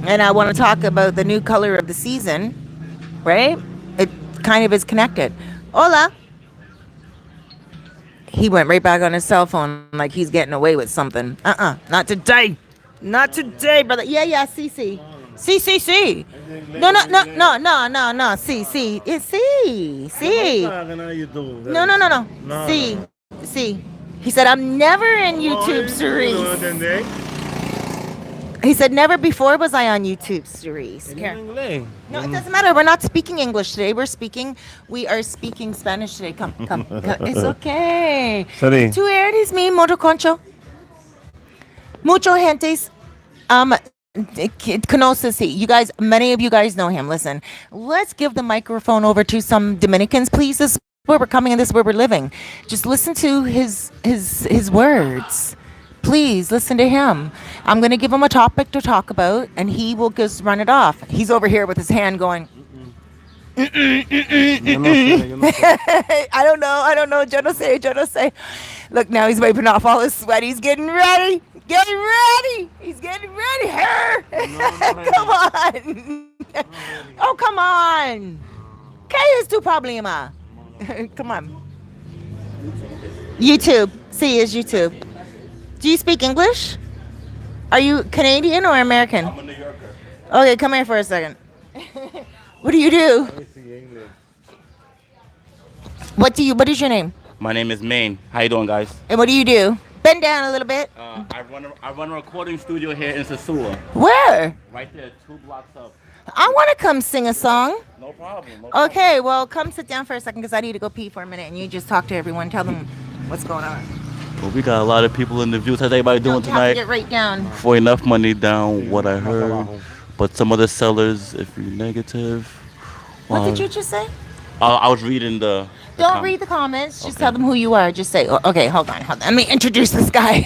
and I want to talk about the new color of the season, right? It kind of is connected. Hola. He went right back on his cell phone like he's getting away with something. Not today. Not today, brother. Yeah, sí. Sí. No. Sí. No. Sí. He said, I'm never in YouTube, Cerise. He said, never before was I on YouTube, Cerise. No, it doesn't matter. We're not speaking English today. We are speaking Spanish today. Come. It's okay. Sorry. Tú eres mi motoconcho. Mucho gentes conoces he. You guys, many of you guys know him. Listen, let's give the microphone over to some Dominicans, please. This is where we're coming and this is where we're living. Just listen to his words. Please listen to him. I'm going to give him a topic to talk about, and he will just run it off. He's over here with his hand going. Yo no sé. I don't know. Yo no sé. Look, now he's wiping off all his sweat. He's getting ready. He's getting ready. Come on. Oh, come on. ¿Qué es tu problema? Come on. YouTube. See, it's YouTube. Do you speak English? Are you Canadian or American? I'm a New Yorker. Okay, come here for a second. What do you do? I speak English. What is your name? My name is Maine. How you doing, guys? And what do you do? Bend down a little bit. I run a recording studio here in SOSUA. Where? Right there, 2 blocks up. I want to come sing a song. No problem. Okay, well, come sit down for a second because I need to go pee for a minute and you just talk to everyone. Tell them what's going on. Well, we got a lot of people in the views. How's everybody doing You have to tonight? get right down. For enough money down, what I heard. But some of the sellers, if you're negative. What did you just say? I was reading the. Don't read the comments. Just Okay. tell them who you are. Just say, okay, hold on. Let me introduce this guy.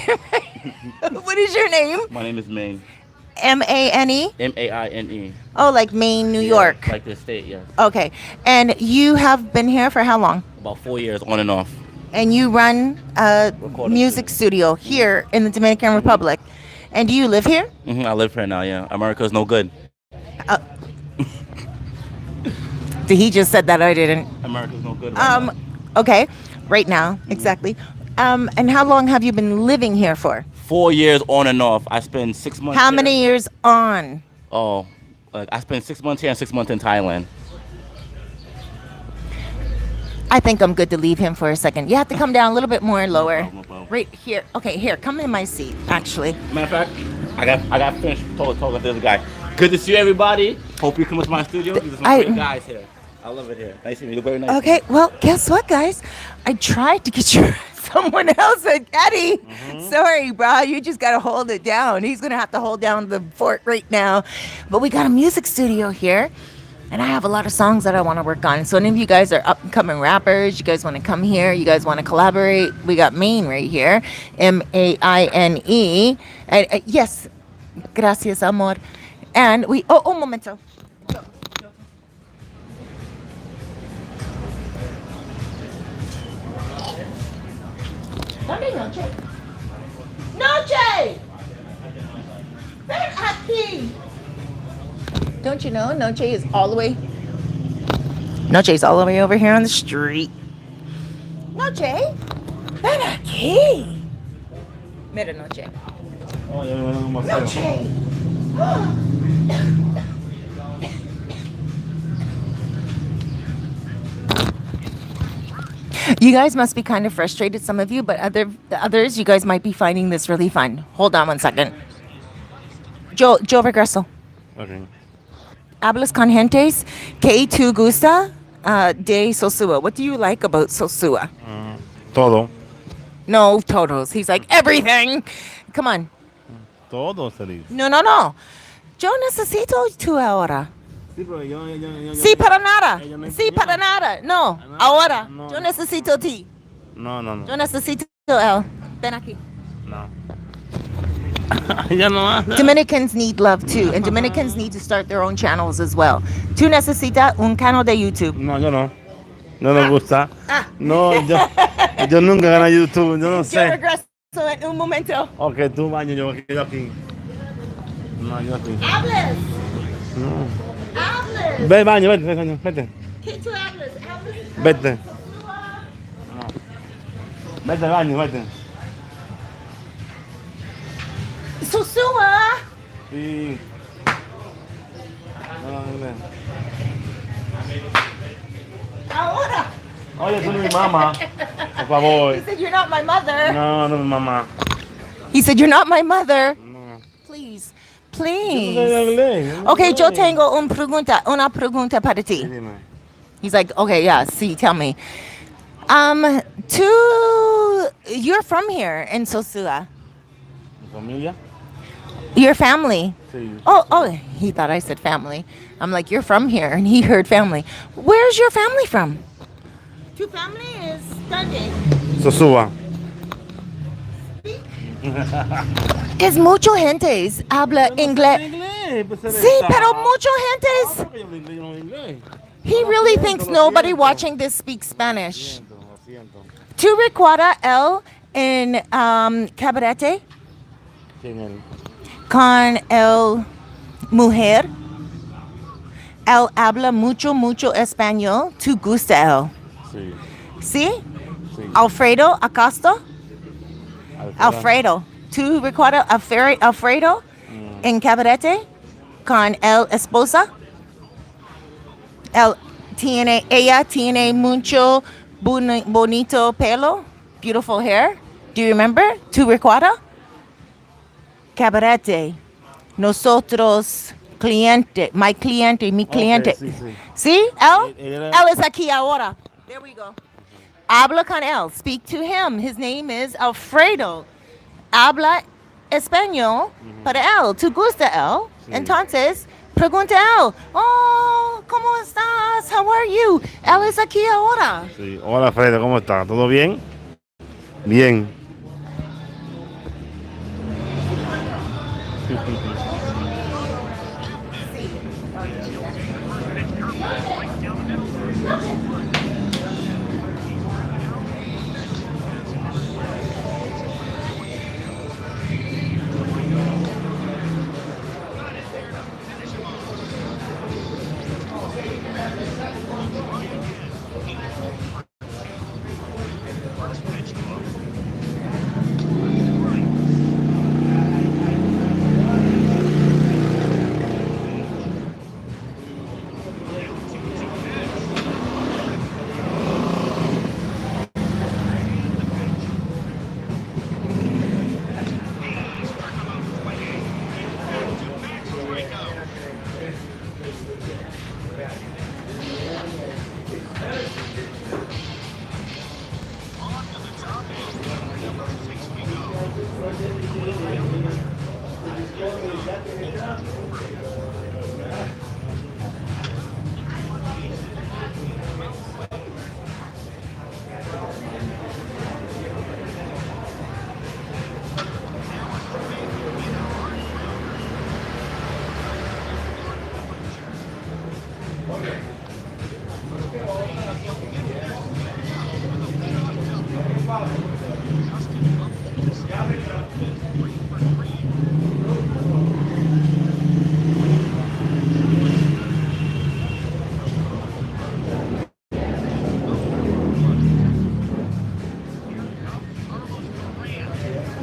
What is your name? My name is Maine. M-A-N-E? Maine. Oh, like Maine, New York. Like the state, yeah. Okay. And you have been here for how long? About 4 years, on and off. And you run a Recording music studio here in the Dominican Republic. And do you live here? I live here now, yeah. America's no good. He just said that I didn't. America's no good right now. Okay. Right now, exactly. And how long have you been living here for? 4 years on and off. I spent 6 months How here. many years on? Oh, I spent 6 months here and 6 months in Thailand. I think I'm good to leave him for a second. You have to come down a little bit more lower. No problem. Right here. Okay, here. Come in my seat, actually. Matter of fact, I got finished talking to this guy. Good to see everybody. Hope you come to my studio. There's some great guys here. I love it here. Nice to meet you. Very nice. Okay, well, guess what, guys? I tried to get you someone else, Eddie. Sorry, bro. You just got to hold it down. He's going to have to hold down the fort right now. But we got a music studio here. And I have a lot of songs that I want to work on. So any of you guys are up and coming rappers, you guys want to come here, you guys want to collaborate, we got Maine right here. M-A-I-N-E. Yes. Gracias, amor. And we... Oh, un momento. ¿Dónde Noche? ¡Noche! ¡Ven aquí! Don't you know Noche is all the way... Noche is all the way over here on the street. Noche, ven aquí. Mira, Noche. Oh, ya me van a un paseo. Noche. You guys must be kind of frustrated, some of you, but others, you guys might be finding this really fun. Hold on one second. Joe regreso. Okay. Hablas con gentes que tu gusta de Sosua. What do you like about Sosua? Todo. No, todos. He's like, everything. Come on. Todo, Cerise. No. Yo necesito tu ahora. Sí, pero yo Sí, para nada. ella no Sí, enseñó. para nada. No, No, ahora. no. Yo necesito ti. No. Yo necesito él. Ven aquí. No. Ella no hace. Dominicans need love too, and Dominicans need to start their own channels as well. Tú necesitas un canal de YouTube. No, yo no. No me gusta. No, yo nunca gané YouTube, yo no Yo sé. regreso en un momento. Ok, tú baño, yo aquí. No, yo aquí. Hables. No. Hables. Ve, baño, vete. ¿Qué tú hables? Hables. Vete. Vete, baño, vete. Sosua. Sí. No, Ahora. Oye, tú no eres mi mamá. Por favor. He said, you're not my mother. No, no es mi mamá. He said, you're not my mother. No. Please. Yo no sé Please. inglés. Okay, yo tengo una pregunta para ti. Sí, dime. He's like, okay, yeah, see, tell me. You're from here in Sosua. ¿Mi familia? Your family. Sí. Oh, he thought I said family. I'm like, you're from here, and he heard family. Where's your family from? Tu family is Sunday. Sosua. Es mucho gentes habla inglés. Sí, pero mucho gentes. He really thinks nobody watching this speaks Spanish. ¿Tú recuerdas él en Cabarete ¿Quién es? con el mujer? Él habla mucho español. ¿Tú gusta él? Sí. ¿Sí? Sí. Alfredo Acosta. Alfredo. ¿Tú recuerdas Alfredo en Cabarete con el esposa? Ella tiene mucho bonito pelo, beautiful hair. Do you remember? ¿Tú recuerdas? Cabarete. Nosotros, mi cliente. Sí, sí. ¿Sí? Él? Él Él es aquí ahora. There we go. Habla con él. Speak to him. His name is Alfredo. Habla español para él. ¿Tú gusta él? Sí. Entonces, pregunta a él. Oh, ¿cómo estás? How are you? Él es aquí ahora. Sí. Hola, Fredo, ¿cómo estás? ¿Todo bien? Bien.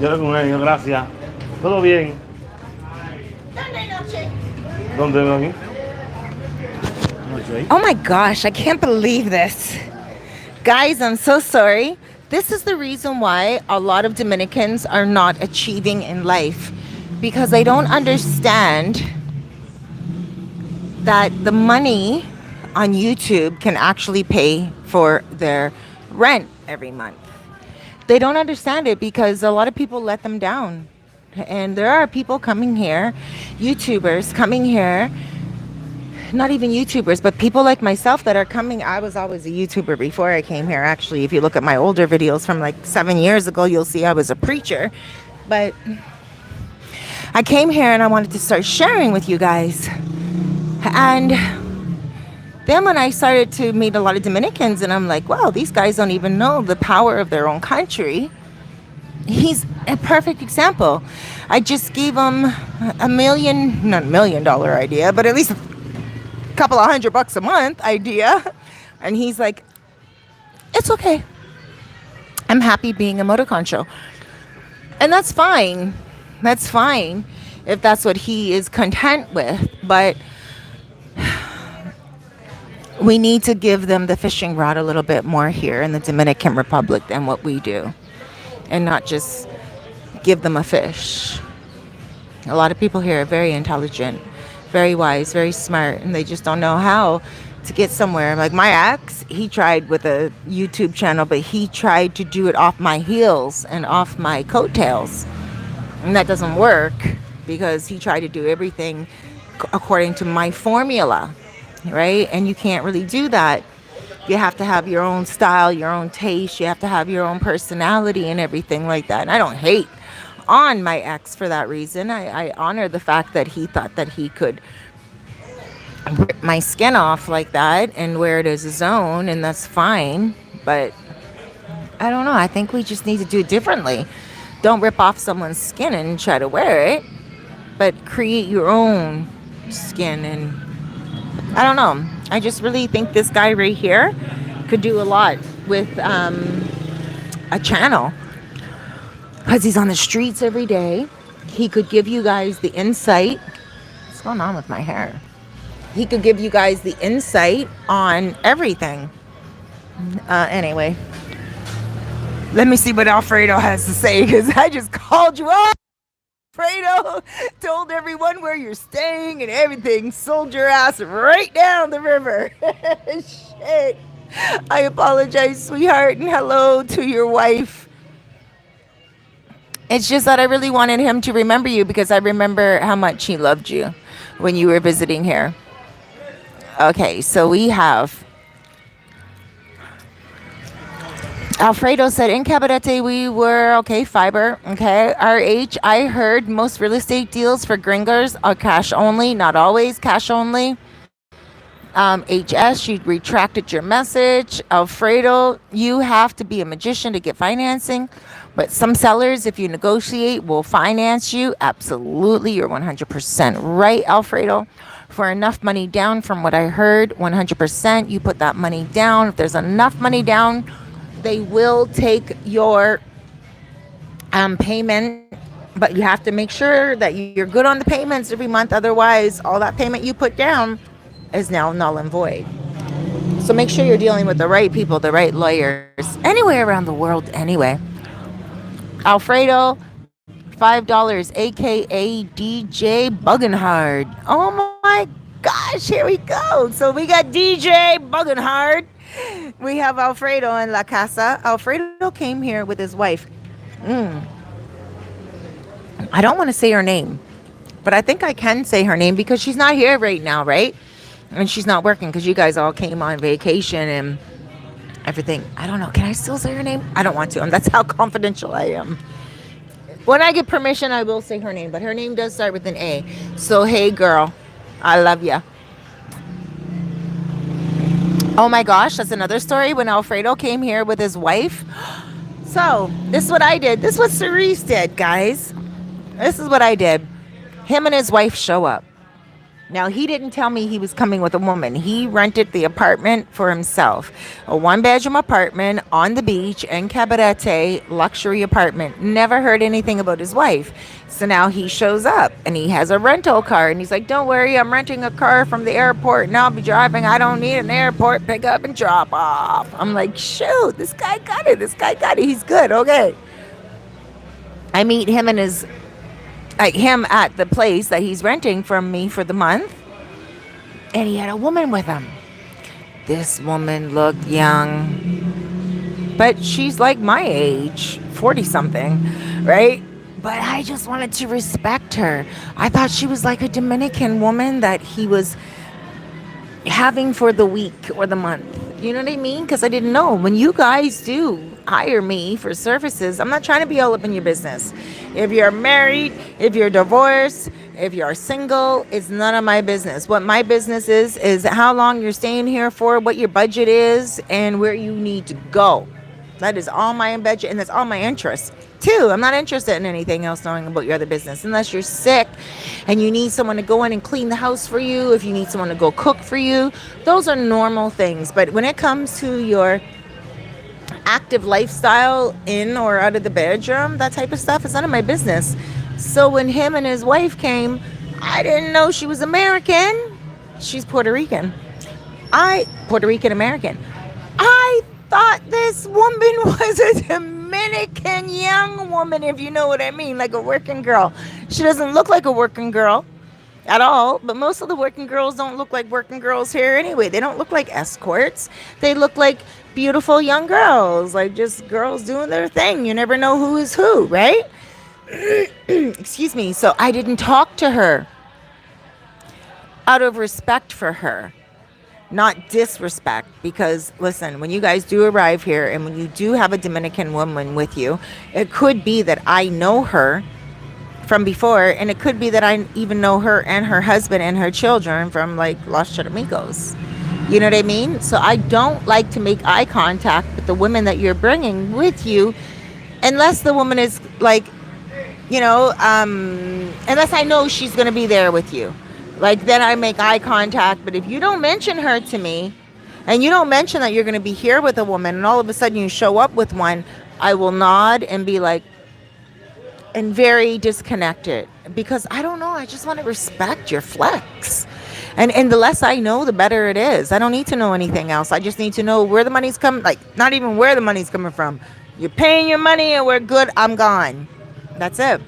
Yo lo con ellos, gracias. ¿Todo bien? ¿Dónde ven aquí? Noche ahí. Oh my gosh, I can't believe this. Guys, I'm so sorry. This is the reason why a lot of Dominicans are not achieving in life, because they don't understand that the money on YouTube can actually pay for their rent every month. They don't understand it because a lot of people let them down. And there are people coming here, YouTubers coming here, not even YouTubers, but people like myself that are coming. I was always a YouTuber before I came here. Actually, if you look at my older videos from like 7 years ago, you'll see I was a preacher. But I came here and I wanted to start sharing with you guys. And then when I started to meet a lot of Dominicans, and I'm like, wow, these guys don't even know the power of their own country. He's a perfect example. I just gave him not $1 million idea, but at least a couple of $100 a month idea. And he's like, it's okay. I'm happy being a motoconcho. And that's fine. That's fine if that's what he is content with. But we need to give them the fishing rod a little bit more here in the Dominican Republic than what we do. And not just give them a fish. A lot of people here are very intelligent, very wise, very smart, and they just don't know how to get somewhere. Like my ex, he tried with a YouTube channel, but he tried to do it off my heels and off my coattails. And that doesn't work because he tried to do everything according to my formula, right? And you can't really do that. You have to have your own style, your own taste. You have to have your own personality and everything like that. And I don't hate on my ex for that reason. I honor the fact that he thought that he could rip my skin off like that and wear it as his own, and that's fine. But I don't know. I think we just need to do it differently. Don't rip off someone's skin and try to wear it, but create your own skin. And I don't know. I just really think this guy right here could do a lot with a channel, because he's on the streets every day. He could give you guys the insight. What's going on with my hair? He could give you guys the insight on everything. Anyway, let me see what Alfredo has to say, because I just called you up. Alfredo told everyone where you're staying and everything. Sold your ass right down the river. Shit. I apologize, sweetheart, and hello to your wife. It's just that I really wanted him to remember you, because I remember how much he loved you when you were visiting here. Okay, so we have Alfredo said, in Cabarete, we were, okay, fiber, okay. RH, I heard most real estate deals for gringos are cash only, not always cash only. HS, you retracted your message. Alfredo, you have to be a magician to get financing, but some sellers, if you negotiate, will finance you. Absolutely, you're 100% right, Alfredo. For enough money down, from what I heard, 100%, you put that money down. If there's enough money down, they will take your payment, but you have to make sure that you're good on the payments every month. Otherwise, all that payment you put down is now null and void. So make sure you're dealing with the right people, the right lawyers, anywhere around the world anyway. Alfredo, $5, aka DJ Buggenhard. Oh my gosh, here we go. So we got DJ Buggenhard. We have Alfredo in La Casa. Alfredo came here with his wife. I don't want to say her name, but I think I can say her name because she's not here right now, right? And she's not working because you guys all came on vacation and everything. I don't know. Can I still say her name? I don't want to. And that's how confidential I am. When I get permission, I will say her name, but her name does start with an A. So, hey, girl, I love ya. Oh my gosh, that's another story. When Alfredo came here with his wife. So, this is what I did. This is what Cerise did, guys. This is what I did. Him and his wife show up. Now, he didn't tell me he was coming with a woman. He rented the apartment for himself. A one-bedroom apartment on the beach in Cabarete, luxury apartment. Never heard anything about his wife. So now he shows up and he has a rental car. And he's like, don't worry, I'm renting a car from the airport and I'll be driving. I don't need an airport pick up and drop off. I'm like, shoot, this guy got it. This guy got it. He's good. Okay. I meet him and him at the place that he's renting from me for the month, and he had a woman with him. This woman looked young, but she's like my age, 40 something, right? But I just wanted to respect her. I thought she was like a Dominican woman that he was having for the week or the month. You know what I mean? Because I didn't know. When you guys do hire me for services, I'm not trying to be all up in your business. If you're married, if you're divorced, if you're single, it's none of my business. What my business is how long you're staying here for, what your budget is, and where you need to go. That is all my budget, and that's all my interest too. I'm not interested in anything else knowing about your other business unless you're sick and you need someone to go in and clean the house for you. If you need someone to go cook for you, those are normal things. But when it comes to your active lifestyle in or out of the bedroom, that type of stuff is none of my business. So when him and his wife came, I didn't know she was American. She's Puerto Rican. Puerto Rican American. I thought this woman was a Dominican young woman, if you know what I mean, like a working girl. She doesn't look like a working girl at all, but most of the working girls don't look like working girls here anyway. They don't look like escorts. They look like beautiful young girls, like just girls doing their thing. You never know who is who, right? Excuse me. So I didn't talk to her out of respect for her. Not disrespect, because listen, when you guys do arrive here and when you do have a Dominican woman with you, it could be that I know her from before, and it could be that I even know her and her husband and her children from like Los Charamigos. You know what I mean? So I don't like to make eye contact with the women that you're bringing with you unless the woman is like, unless I know she's going to be there with you. Like, then I make eye contact. But if you don't mention her to me and you don't mention that you're going to be here with a woman and all of a sudden you show up with one, I will nod and be like, and very disconnected, because I don't know. I just want to respect your flex. And the less I know, the better it is. I don't need to know anything else. I just need to know where the money's coming. Like, not even where the money's coming from. You're paying your money and we're good. I'm gone. That's it.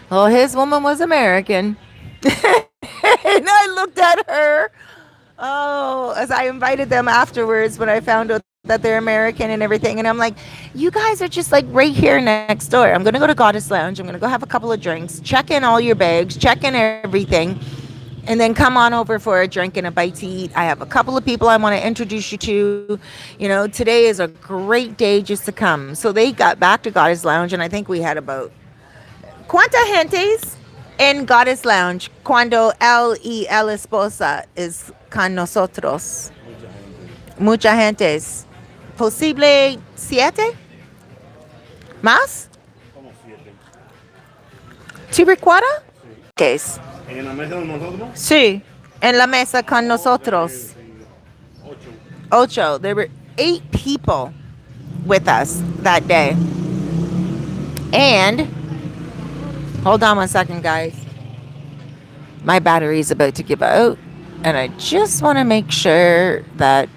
Well, his woman was American. And I looked at her, as I invited them afterwards when I found out that they're American and everything. And I'm like, you guys are just like right here next door. I'm going to go to Goddess Lounge. I'm going to go have a couple of drinks, check in all your bags, check in everything, and then come on over for a drink and a bite to eat. I have a couple of people I want to introduce you to. Today is a great day just to come. So they got back to Goddess Lounge, and I think we had about ¿Cuánta gentes en Goddess Lounge cuando él y el esposa es con nosotros? Mucha gentes. ¿Posible 7? ¿Más? ¿Tú recuerdas? ¿Qué es? ¿En la mesa con nosotros? Sí, en la mesa con nosotros. 8. There were 8 people with us that day. And, hold on one second, guys. My battery is about to give out. And I just want to make sure that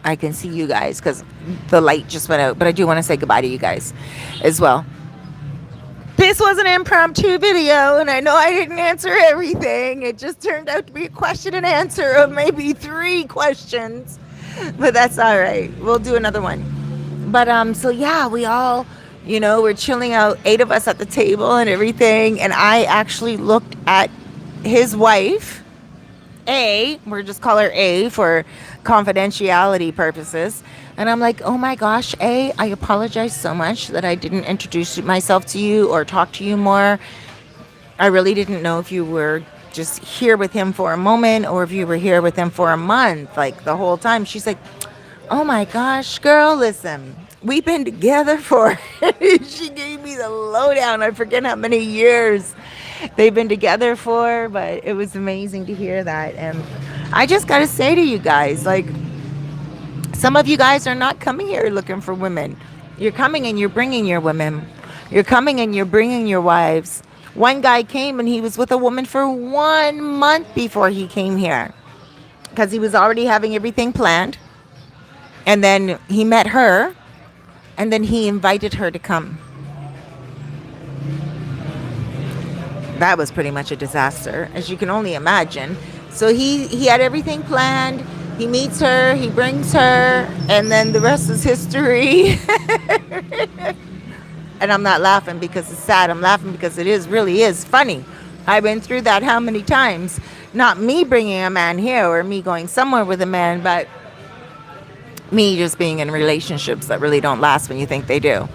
I can see you guys because the light just went out. But I do want to say goodbye to you guys as well. This was an impromptu video, and I know I didn't answer everything. It just turned out to be a question and answer of maybe 3 questions. But that's all right. We'll do another one. But so yeah, we all, we're chilling out, 8 of us at the table and everything. And I actually looked at his wife, A, we'll just call her A for confidentiality purposes. And I'm like, oh my gosh, A, I apologize so much that I didn't introduce myself to you or talk to you more. I really didn't know if you were just here with him for a moment or if you were here with him for a month, like the whole time. She's like, oh my gosh, girl, listen, we've been together for, she gave me the lowdown. I forget how many years. they've been together for, but it was amazing to hear that. And I just got to say to you guys, like, some of you guys are not coming here looking for women. You're coming and you're bringing your women. You're coming and you're bringing your wives. One guy came and he was with a woman for 1 month before he came here because he was already having everything planned. And then he met her and then he invited her to come. That was pretty much a disaster, as you can only imagine. So he had everything planned. He meets her, he brings her, and then the rest is history. And I'm not laughing because it's sad. I'm laughing because it really is funny. I've been through that how many times? Not me bringing a man here or me going somewhere with a man, but me just being in relationships that really don't last when you think they do.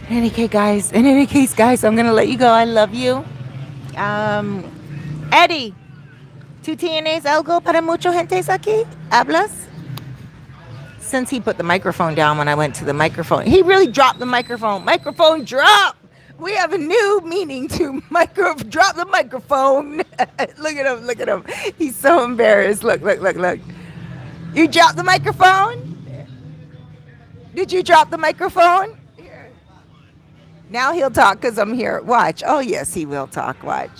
In any case, guys, I'm going to let you go. I love you. Eddie, ¿tú tienes algo para mucha gente aquí? ¿Hablas? Since he put the microphone down when I went to the microphone. He really dropped the microphone. Microphone drop. We have a new meaning to drop the microphone. Look at him. He's so embarrassed. Look. You dropped the microphone? Did you drop the microphone? Here. Now he'll talk because I'm here. Watch. Oh, yes, he will talk. Watch.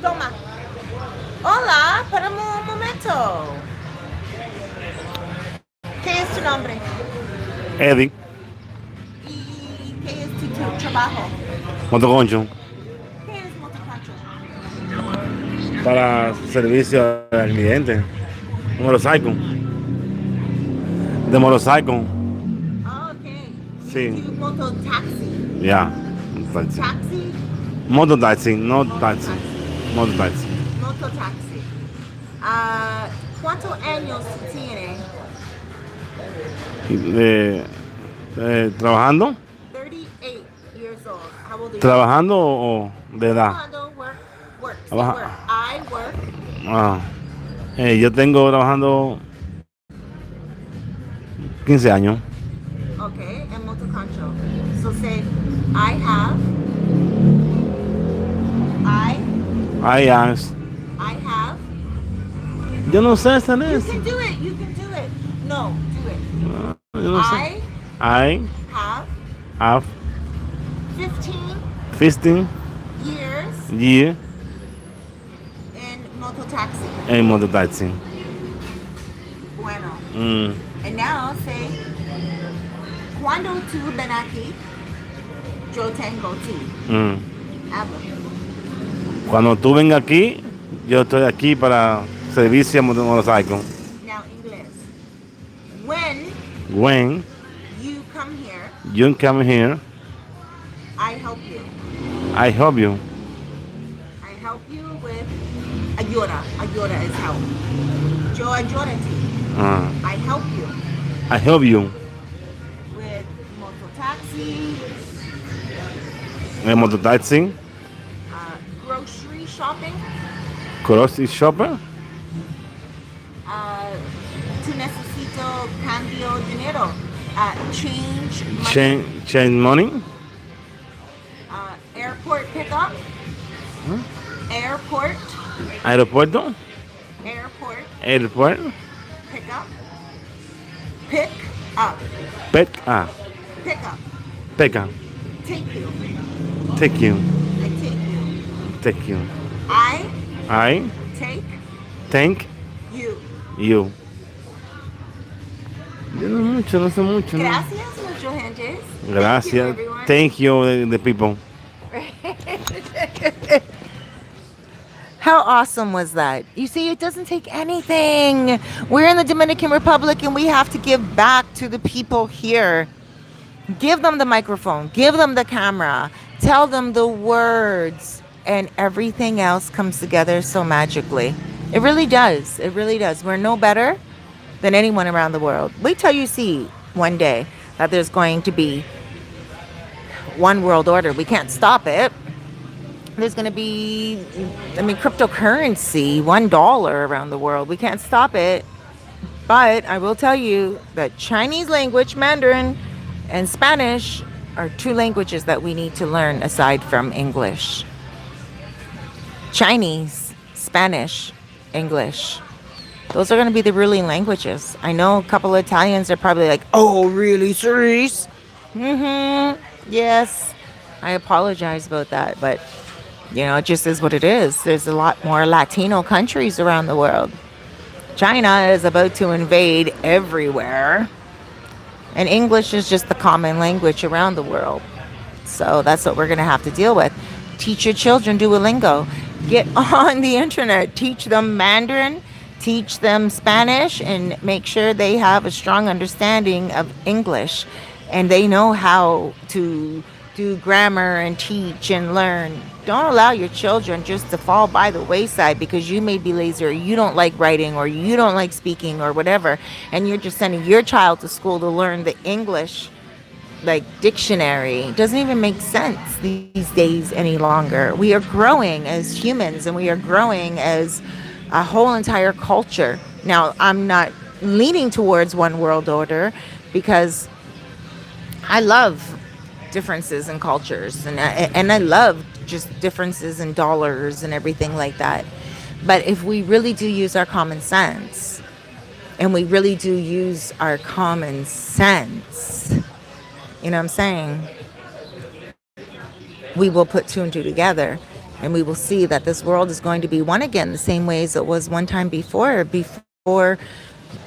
Toma. Hola, para un momento. ¿Qué es tu nombre? Eddie, ¿Y qué es tu trabajo? motoconcho, ¿Qué es motoconcho? para servicio al cliente. Motorcycle. De motorcycle. Oh, okay. Sí. You do mototaxi. Yeah. Taxi. Taxi? Mototaxi, no taxi. Mototaxi. Mototaxi. ¿Cuántos años tiene? ¿Trabajando? 38 years old. How old are you? ¿Trabajando o de edad? Trabajando, work. Say Trabaja- work. I work. Ah. Yo tengo trabajando 15 años. Okay, and motoconcho. So say, I have. I have. Yo no sé esa You es. can do it. No, do it. Yo no sé. I I have have 15 15 years years in mototaxi. en mototaxi. Bueno. Mm. And now say, cuando tú ven aquí, yo tengo ti. Mm. Habla. Cuando tú vengas aquí, yo estoy aquí para servicio a motorcycle. Now English. When When you come here, you come here, I help you. I help you. I help you with ayuda. Ayuda is help. Yo ayuda a ti. I help you I help you. with mototaxi, En mototaxi, grocery shopping. grocery shopper, Tu necesito cambio dinero. Change money. change money, Airport pickup. Airport. aeropuerto, Airport airport, pickup. Pick up. peca, Pickup. peca, Take you. take you, I take you. take you. I I take thank you. you. Yo no sé mucho. ¿No? Gracias, mucho gente. Gracias. everyone. Thank you, the people. How awesome was that? You see, it doesn't take anything. We're in the Dominican Republic and we have to give back to the people here. Give them the microphone, give them the camera, tell them the words, and everything else comes together so magically. It really does. It really does. We're no better than anyone around the world. Wait till you see one day that there's going to be one world order. We can't stop it. There's going to be, cryptocurrency, $1 around the world. We can't stop it. But I will tell you that Chinese language, Mandarin, and Spanish are two languages that we need to learn aside from English. Chinese, Spanish, English. Those are going to be the ruling languages. I know a couple of Italians are probably like, oh, really, Cerise? Mm-hmm. Yes. I apologize about that, but it just is what it is. There's a lot more Latino countries around the world. China is about to invade everywhere, and English is just the common language around the world. So that's what we're going to have to deal with. Teach your children Duolingo. Get on the internet. Teach them Mandarin. Teach them Spanish, and make sure they have a strong understanding of English, and they know how to do grammar and teach and learn. Don't allow your children just to fall by the wayside because you may be lazy, or you don't like writing, or you don't like speaking, or whatever, and you're just sending your child to school to learn the English like dictionary. It doesn't even make sense these days any longer. We are growing as humans, and we are growing as a whole entire culture. Now, I'm not leaning towards one world order because I love differences in cultures, and I love just differences in dollars and everything like that. But if we really do use our common sense, and we really do use our common sense, you know what I'm saying? We will put two and two together, and we will see that this world is going to be one again, the same way as it was one time before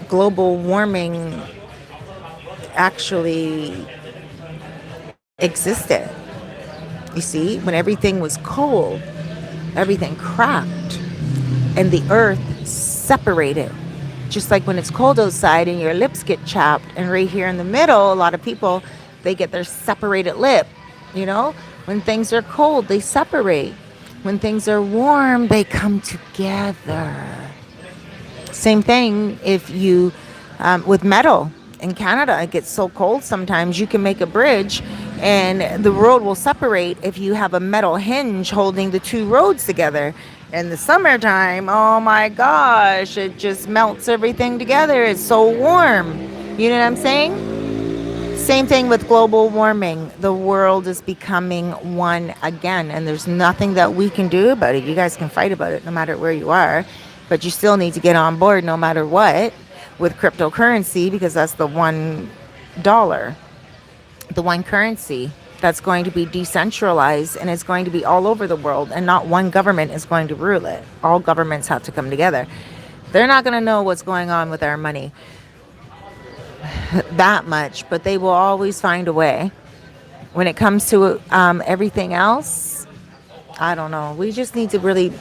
global warming actually existed. You see, when everything was cold, everything cracked, and the earth separated. Just like when it's cold outside and your lips get chapped, and right here in the middle, a lot of people, they get their separated lip. When things are cold, they separate. When things are warm, they come together. Same thing if you, with metal. In Canada, it gets so cold sometimes you can make a bridge and the road will separate if you have a metal hinge holding the two roads together. In the summertime, oh my gosh, it just melts everything together. It's so warm. You know what I'm saying? Same thing with global warming. The world is becoming one again, and there's nothing that we can do about it. You guys can fight about it no matter where you are, but you still need to get on board no matter what with cryptocurrency, because that's the $1, the one currency that's going to be decentralized, and it's going to be all over the world, and not one government is going to rule it. All governments have to come together. They're not going to know what's going on with our money that much, but they will always find a way. When it comes to everything else, I don't know. We just need to really,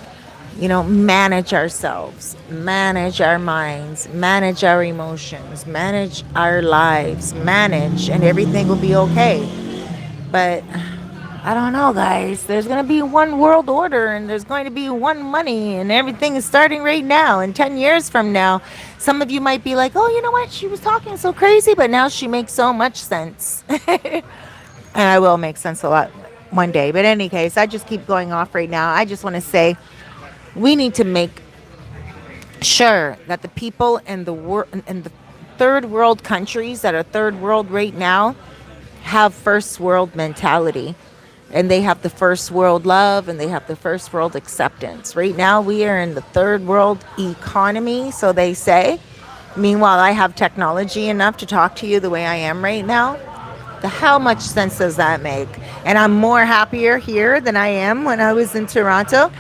manage ourselves, manage our minds, manage our emotions, manage our lives, and everything will be okay. But I don't know, guys. There's going to be one world order, and there's going to be one money, and everything is starting right now. And 10 years from now, some of you might be like, oh, you know what? She was talking so crazy, but now she makes so much sense. And I will make sense a lot one day. But in any case, I just keep going off right now. I just want to say we need to make sure that the people in the third world countries that are third world right now have first world mentality. And they have the first world love, and they have the first world acceptance. Right now, we are in the third world economy, so they say. Meanwhile, I have technology enough to talk to you the way I am right now. How much sense does that make? And I'm more happier here than I am when I was in Toronto.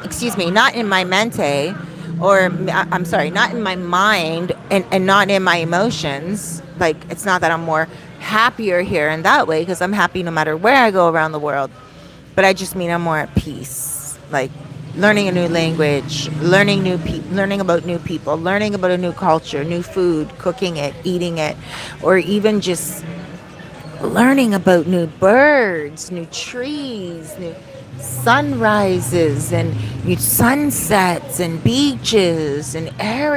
Excuse me, not in my mente, or I'm sorry, not in my mind, and not in my emotions. Like, it's not that I'm more happier here in that way, because I'm happy no matter where I go around the world, but I just mean I'm more at peace. Like learning a new language, learning about new people, learning about a new culture, new food, cooking it, eating it, or even just learning about new birds, new trees, new sunrises, and new sunsets, and beaches, and areas